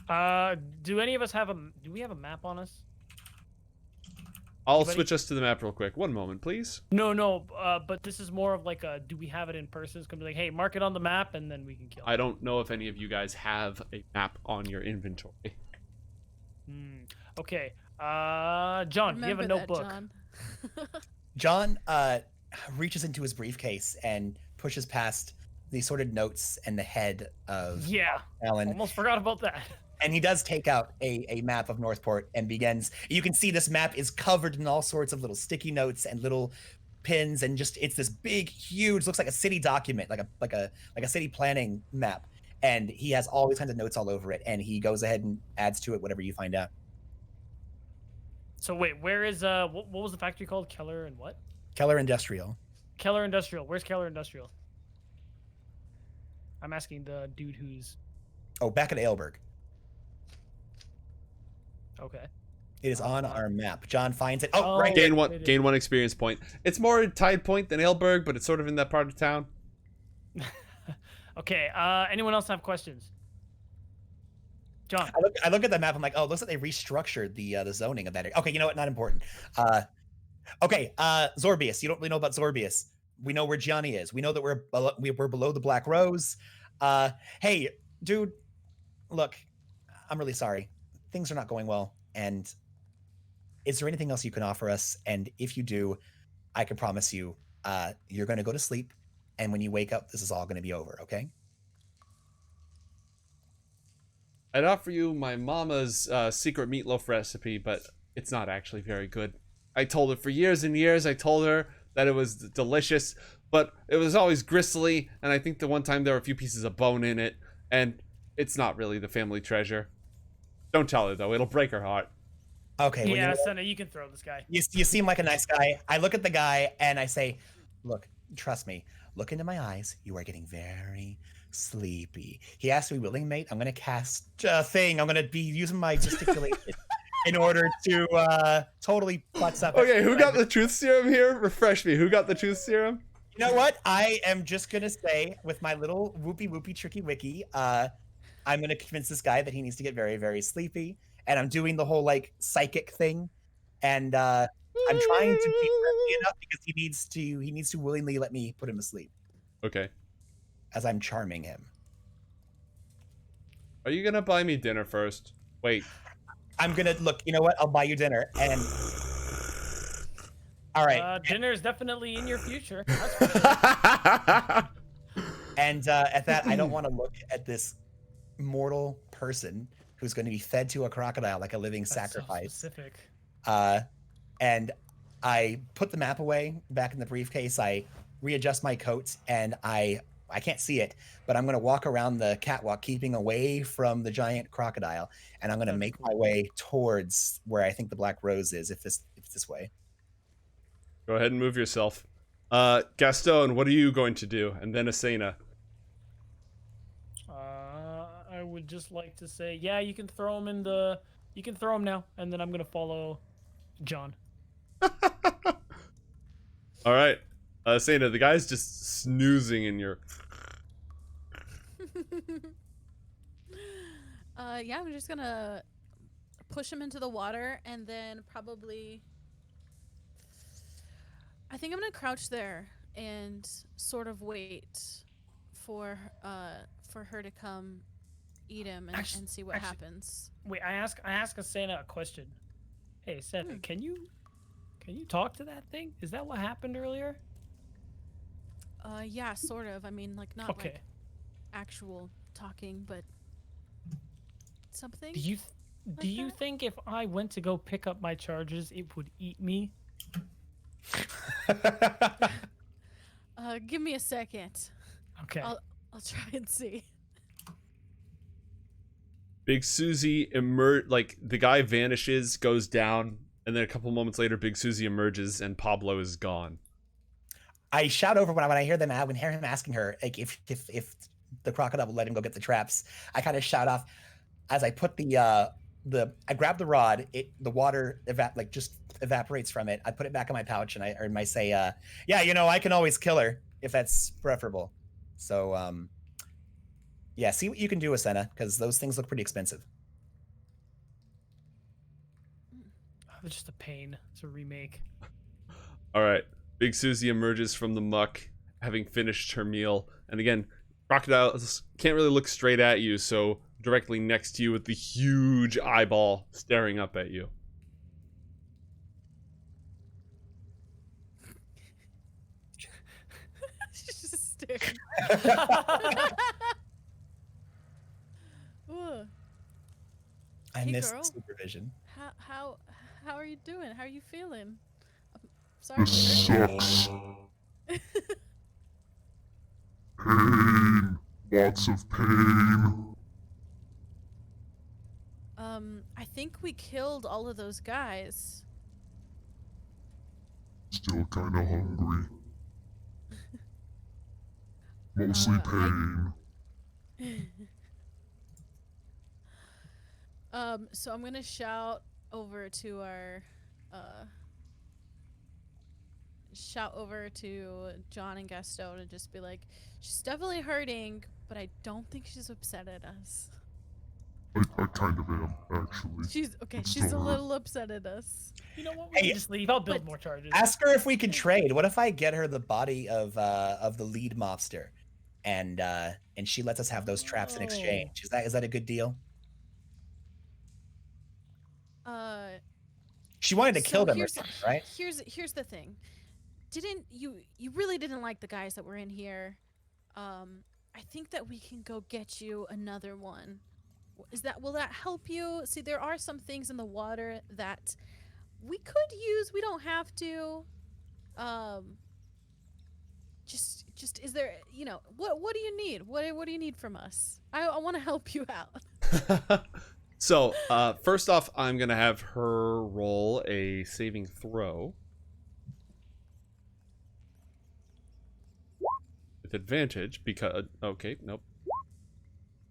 S3: Do any of us have do we have a map on us?
S1: I'll switch us to the map real quick. One moment, please.
S3: No, but this is more of like a, do we have it in person? It's gonna be like, hey, mark it on the map and then we can kill it.
S1: I don't know if any of you guys have a map on your inventory.
S3: Okay. John, do you have a
S4: Remember that,
S3: notebook?
S4: John.
S2: John reaches into his briefcase and pushes past the assorted notes and the head of
S3: Yeah.
S2: Alan.
S3: Almost forgot about that.
S2: And he does take out a map of Northport and begins. You can see this map is covered in all sorts of little sticky notes and little pins, and just it's this big, huge, looks like a city document, like a city planning map. And he has all these kinds of notes all over it, and he goes ahead and adds to it whatever you find out.
S3: So wait, where is what was the factory called? Keller and what?
S2: Keller Industrial.
S3: Keller Industrial. Where's Keller Industrial? I'm asking the dude who's
S2: Oh, back at Ailberg.
S3: okay.
S2: It is on our map. John finds it.
S3: Oh,
S2: Right.
S1: Gain one experience point. It's more Tide Point than Ailberg, but it's sort of in that part of town.
S3: Okay. Anyone else have questions? John.
S2: I look at the map. I'm like, oh, it looks like they restructured the zoning of that area. Okay, you know what? Not important. Okay, Zorbius. You don't really know about Zorbius. We know where Gianni is. We know that we're below the Black Rose. Hey, dude, look, I'm really sorry. Things are not going well. And is there anything else you can offer us? And if you do, I can promise you, you're going to go to sleep. And when you wake up, this is all going to be over. Okay?
S1: I'd offer you my mama's secret meatloaf recipe, but it's not actually very good. I told her for years and years. I told her that it was delicious, but it was always gristly, and I think the one time there were a few pieces of bone in it, and it's not really the family treasure. Don't tell her, though. It'll break her heart.
S2: Okay. Well,
S3: Yeah, Senna, you can throw this guy.
S2: you seem like a nice guy. I look at the guy and I say, look, trust me. Look into my eyes. You are getting very sleepy. He asked me willing mate. I'm going to cast a thing. I'm going to be using my gesticulation in order to totally putz up.
S1: Okay, who got the truth serum here? Refresh me. Who got the truth serum?
S2: You know what? I am just going to say with my little whoopie tricky wiki, I'm going to convince this guy that he needs to get very, very sleepy. And I'm doing the whole like psychic thing. And I'm trying to be friendly enough because he needs to willingly let me put him asleep.
S1: Okay.
S2: As I'm charming him.
S1: Are you gonna buy me dinner first? Wait.
S2: I'm gonna look, you know what? I'll buy you dinner. And all right.
S3: Dinner is definitely in your future. That's for sure.
S2: And at that, I don't want to look at this mortal person who's going to be fed to a crocodile like a living sacrifice.
S3: So specific.
S2: And I put the map away back in the briefcase. I readjust my coat, and I can't see it, but I'm going to walk around the catwalk, keeping away from the giant crocodile, and I'm going to make my way towards where I think the Black Rose is, if it's this way.
S1: Go ahead and move yourself. Gastone, what are you going to do? And then Asena.
S3: I would just like to say, yeah, you can throw him in the. You can throw him now, and then I'm gonna follow John.
S1: All right, Asena, the guy's just snoozing in your.
S4: Yeah, I'm just gonna push him into the water and then probably. I think I'm gonna crouch there and sort of wait for her to come eat him and see what happens.
S3: Wait, I ask Asena a question. Hey, Asena, can you talk to that thing? Is that what happened earlier?
S4: Yeah, sort of. I mean, like not like actual talking, but something.
S3: Do you think if I went to go pick up my charges, it would eat me?
S4: Give me a second.
S3: Okay.
S4: I'll try and see.
S1: Big Susie like the guy vanishes, goes down, and then a couple moments later, Big Susie emerges and Pablo is gone.
S2: I shout over when I hear them out, when I hear him asking her like if the crocodile will let him go get the traps. I kind of shout off as I put I grab the rod. The water just evaporates from it. I put it back in my pouch and I say, yeah, you know, I can always kill her if that's preferable. So yeah, see what you can do, Asena, because those things look pretty expensive.
S3: It's just a pain. It's a remake.
S1: All right. Big Susie emerges from the muck, having finished her meal. And again, crocodiles can't really look straight at you, so directly next to you with the huge eyeball staring up at you.
S4: She's just staring. Ooh.
S2: I
S4: Hey,
S2: missed
S4: girl.
S2: supervision.
S4: How are you doing? How are you feeling? Sorry.
S5: This sucks. Pain. Lots of pain.
S4: I think we killed all of those guys.
S5: Still kinda hungry. Mostly pain.
S4: So I'm gonna shout over to John and Gastone and just be like, she's definitely hurting, but I don't think she's upset at us.
S5: I kind of am, actually.
S4: She's okay.
S5: It's
S4: She's a
S5: still
S4: little upset at us.
S3: You know what? We can just leave. I'll build more charges.
S2: Ask her if we can trade. What if I get her the body of the lead mobster, and she lets us have those traps in exchange? Is that a good deal? She wanted to kill them, right?
S4: Here's the thing. You really didn't like the guys that were in here. I think that we can go get you another one. Will that help you? See, there are some things in the water that we could use. We don't have to. just is there, what do you need? What do you need from us? I want to help you out.
S1: So, first off, I'm going to have her roll a saving throw. With advantage, because... Okay, nope.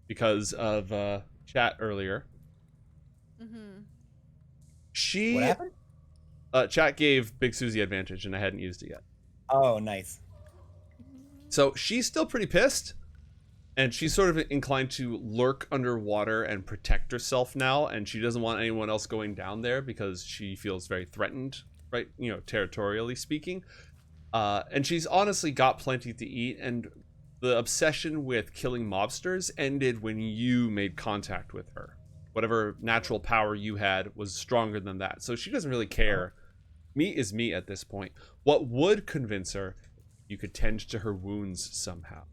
S1: Because of chat earlier.
S4: Mm-hmm.
S1: She...
S2: What happened?
S1: Chat gave Big Susie advantage, and I hadn't used it yet.
S2: Oh, nice.
S1: So, she's still pretty pissed. And she's sort of inclined to lurk underwater and protect herself now, and she doesn't want anyone else going down there because she feels very threatened, right? Territorially speaking. And she's honestly got plenty to eat, and the obsession with killing mobsters ended when you made contact with her. Whatever natural power you had was stronger than that, so she doesn't really care. Meat is meat at this point. What would convince her, you could tend to her wounds somehow.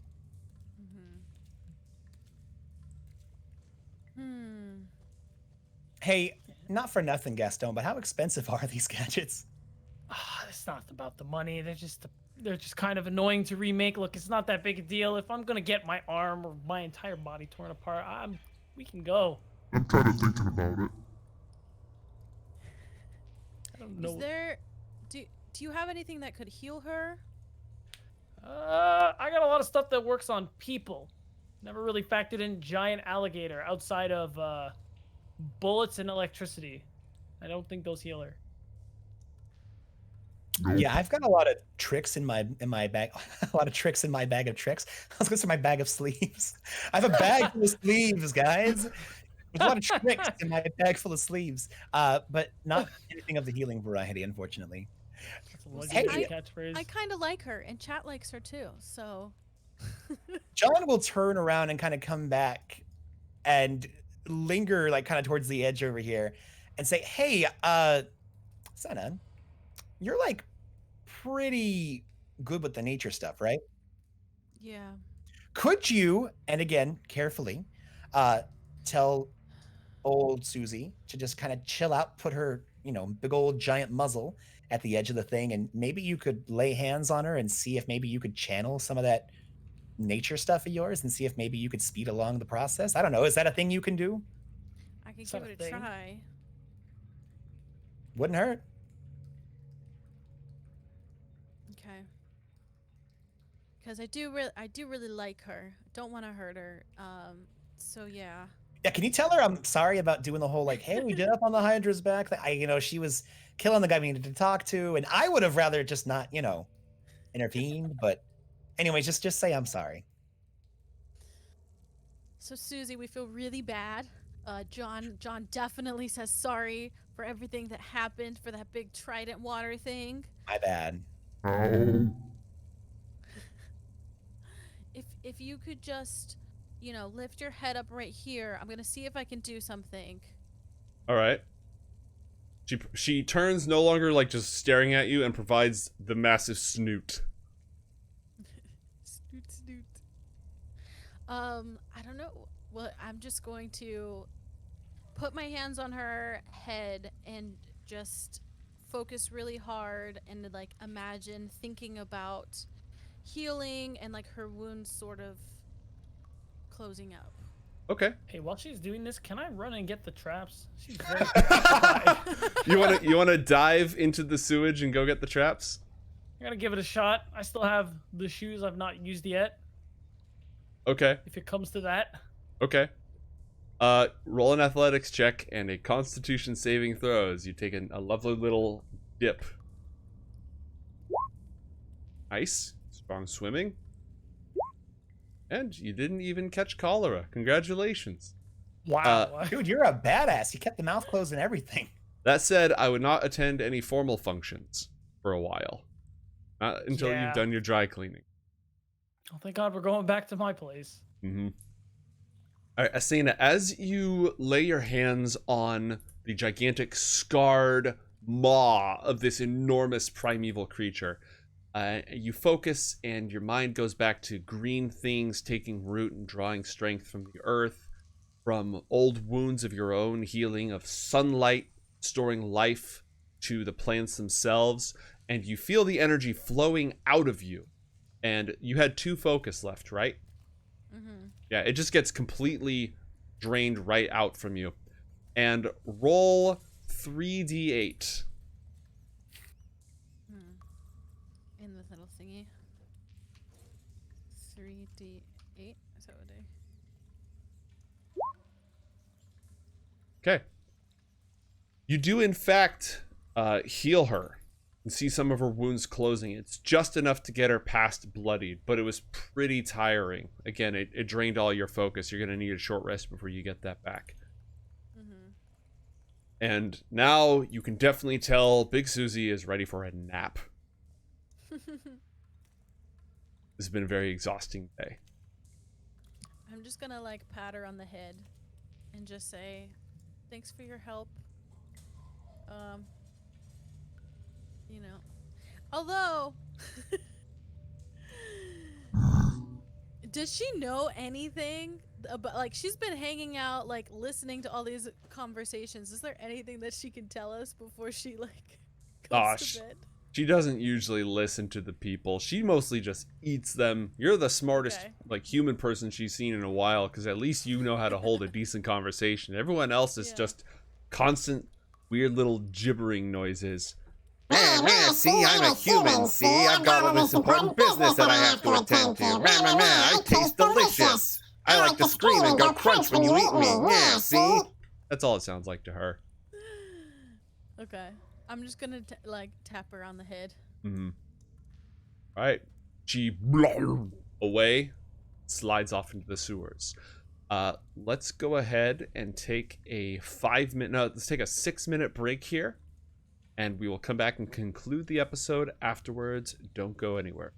S2: Hey, not for nothing, Gastone, but how expensive are these gadgets?
S3: It's not about the money. They're just kind of annoying to remake. Look, it's not that big a deal. If I'm gonna get my arm or my entire body torn apart, we can go.
S5: I'm kind of thinking about it.
S3: I don't know.
S4: Is there... Do you have anything that could heal her?
S3: I got a lot of stuff that works on people. Never really factored in giant alligator outside of bullets and electricity. I don't think those heal her.
S5: Nope.
S2: Yeah, I've got a lot of tricks in my bag. A lot of tricks in my bag of tricks. I was going to say my bag of sleeves. I have a bag full of sleeves, guys. There's a lot of tricks in my bag full of sleeves, but not anything of the healing variety, unfortunately.
S3: That's a
S2: Hey,
S3: legendary catchphrase.
S4: I kind of like her, and chat likes her too, so...
S2: John will turn around and kind of come back and linger like kind of towards the edge over here and say, hey, Sana, you're like pretty good with the nature stuff, right?
S4: Yeah.
S2: Could you, and again, carefully, tell old Susie to just kind of chill out, put her, big old giant muzzle at the edge of the thing, and maybe you could lay hands on her and see if maybe you could channel some of that nature stuff of yours and see if maybe you could speed along the process. I don't know. Is that a thing you can do?
S4: I could
S3: Is
S4: give
S3: that a
S4: it a
S3: thing?
S4: try.
S2: Wouldn't hurt.
S4: Okay. Because I do really like her. Don't want to hurt her. So yeah.
S2: Yeah, can you tell her I'm sorry about doing the whole like, hey, we did up on the Hydra's back. She was killing the guy we needed to talk to, and I would have rather just not, intervened. But anyways, just say I'm sorry.
S4: So Susie, we feel really bad. John definitely says sorry for everything that happened, for that big trident water thing.
S2: My bad.
S5: Ow.
S4: If you could just, lift your head up right here, I'm gonna see if I can do something.
S1: All right. She turns, no longer like just staring at you, and provides the massive snoot.
S4: Snoot. I don't know. Well, I'm just going to put my hands on her head and just focus really hard and like imagine thinking about healing and like her wounds sort of closing up.
S1: Okay.
S3: Hey, while she's doing this, can I run and get the traps? She's very
S1: You wanna dive into the sewage and go get the traps?
S3: I gotta give it a shot. I still have the shoes I've not used yet,
S1: Okay.
S3: if it comes to that.
S1: Okay. Roll an athletics check and a constitution saving throw as you take a lovely little dip. Nice. Strong swimming. And you didn't even catch cholera. Congratulations.
S3: Wow.
S2: Dude, you're a badass. You kept the mouth closed and everything.
S1: That said, I would not attend any formal functions for a while. Not until
S3: Yeah.
S1: you've done your dry cleaning.
S3: Oh, thank God we're going back to my place.
S1: Mm-hmm. All right, Asena, as you lay your hands on the gigantic scarred maw of this enormous primeval creature, you focus and your mind goes back to green things taking root and drawing strength from the earth, from old wounds of your own healing, of sunlight storing life to the plants themselves, and you feel the energy flowing out of you And you had 2 focus left, right?
S4: Mm-hmm.
S1: Yeah, it just gets completely drained right out from you. And roll 3d8.
S4: In the little thingy. 3d8. Is that what I?
S1: Okay. You do, in fact, heal her and see some of her wounds closing. It's just enough to get her past bloodied, but it was pretty tiring. Again, it drained all your focus. You're going to need a short rest before you get that back.
S4: Mm-hmm.
S1: And now you can definitely tell Big Susie is ready for a nap. This has been a very exhausting day.
S4: I'm just gonna like pat her on the head and just say, thanks for your help. You know, although, does she know anything about, like, she's been hanging out, like, listening to all these conversations. Is there anything that she can tell us before she, like, goes to bed?
S1: She doesn't usually listen to the people. She mostly just eats them. You're the smartest, like, human person she's seen in a while, because at least you know how to hold a decent conversation. Everyone else is just constant, weird little gibbering noises.
S6: See, I'm a human, see? I've got all this important business that I have to attend to. I taste delicious. I like to scream and go crunch when you eat me. Yeah, see?
S1: That's all it sounds like to her.
S4: Okay. I'm just gonna, like, tap her on the head.
S1: Mm-hmm. Alright. She away, slides off into the sewers. Let's go ahead and take a 5-minute, no, let's take a 6-minute break here. And we will come back and conclude the episode afterwards. Don't go anywhere.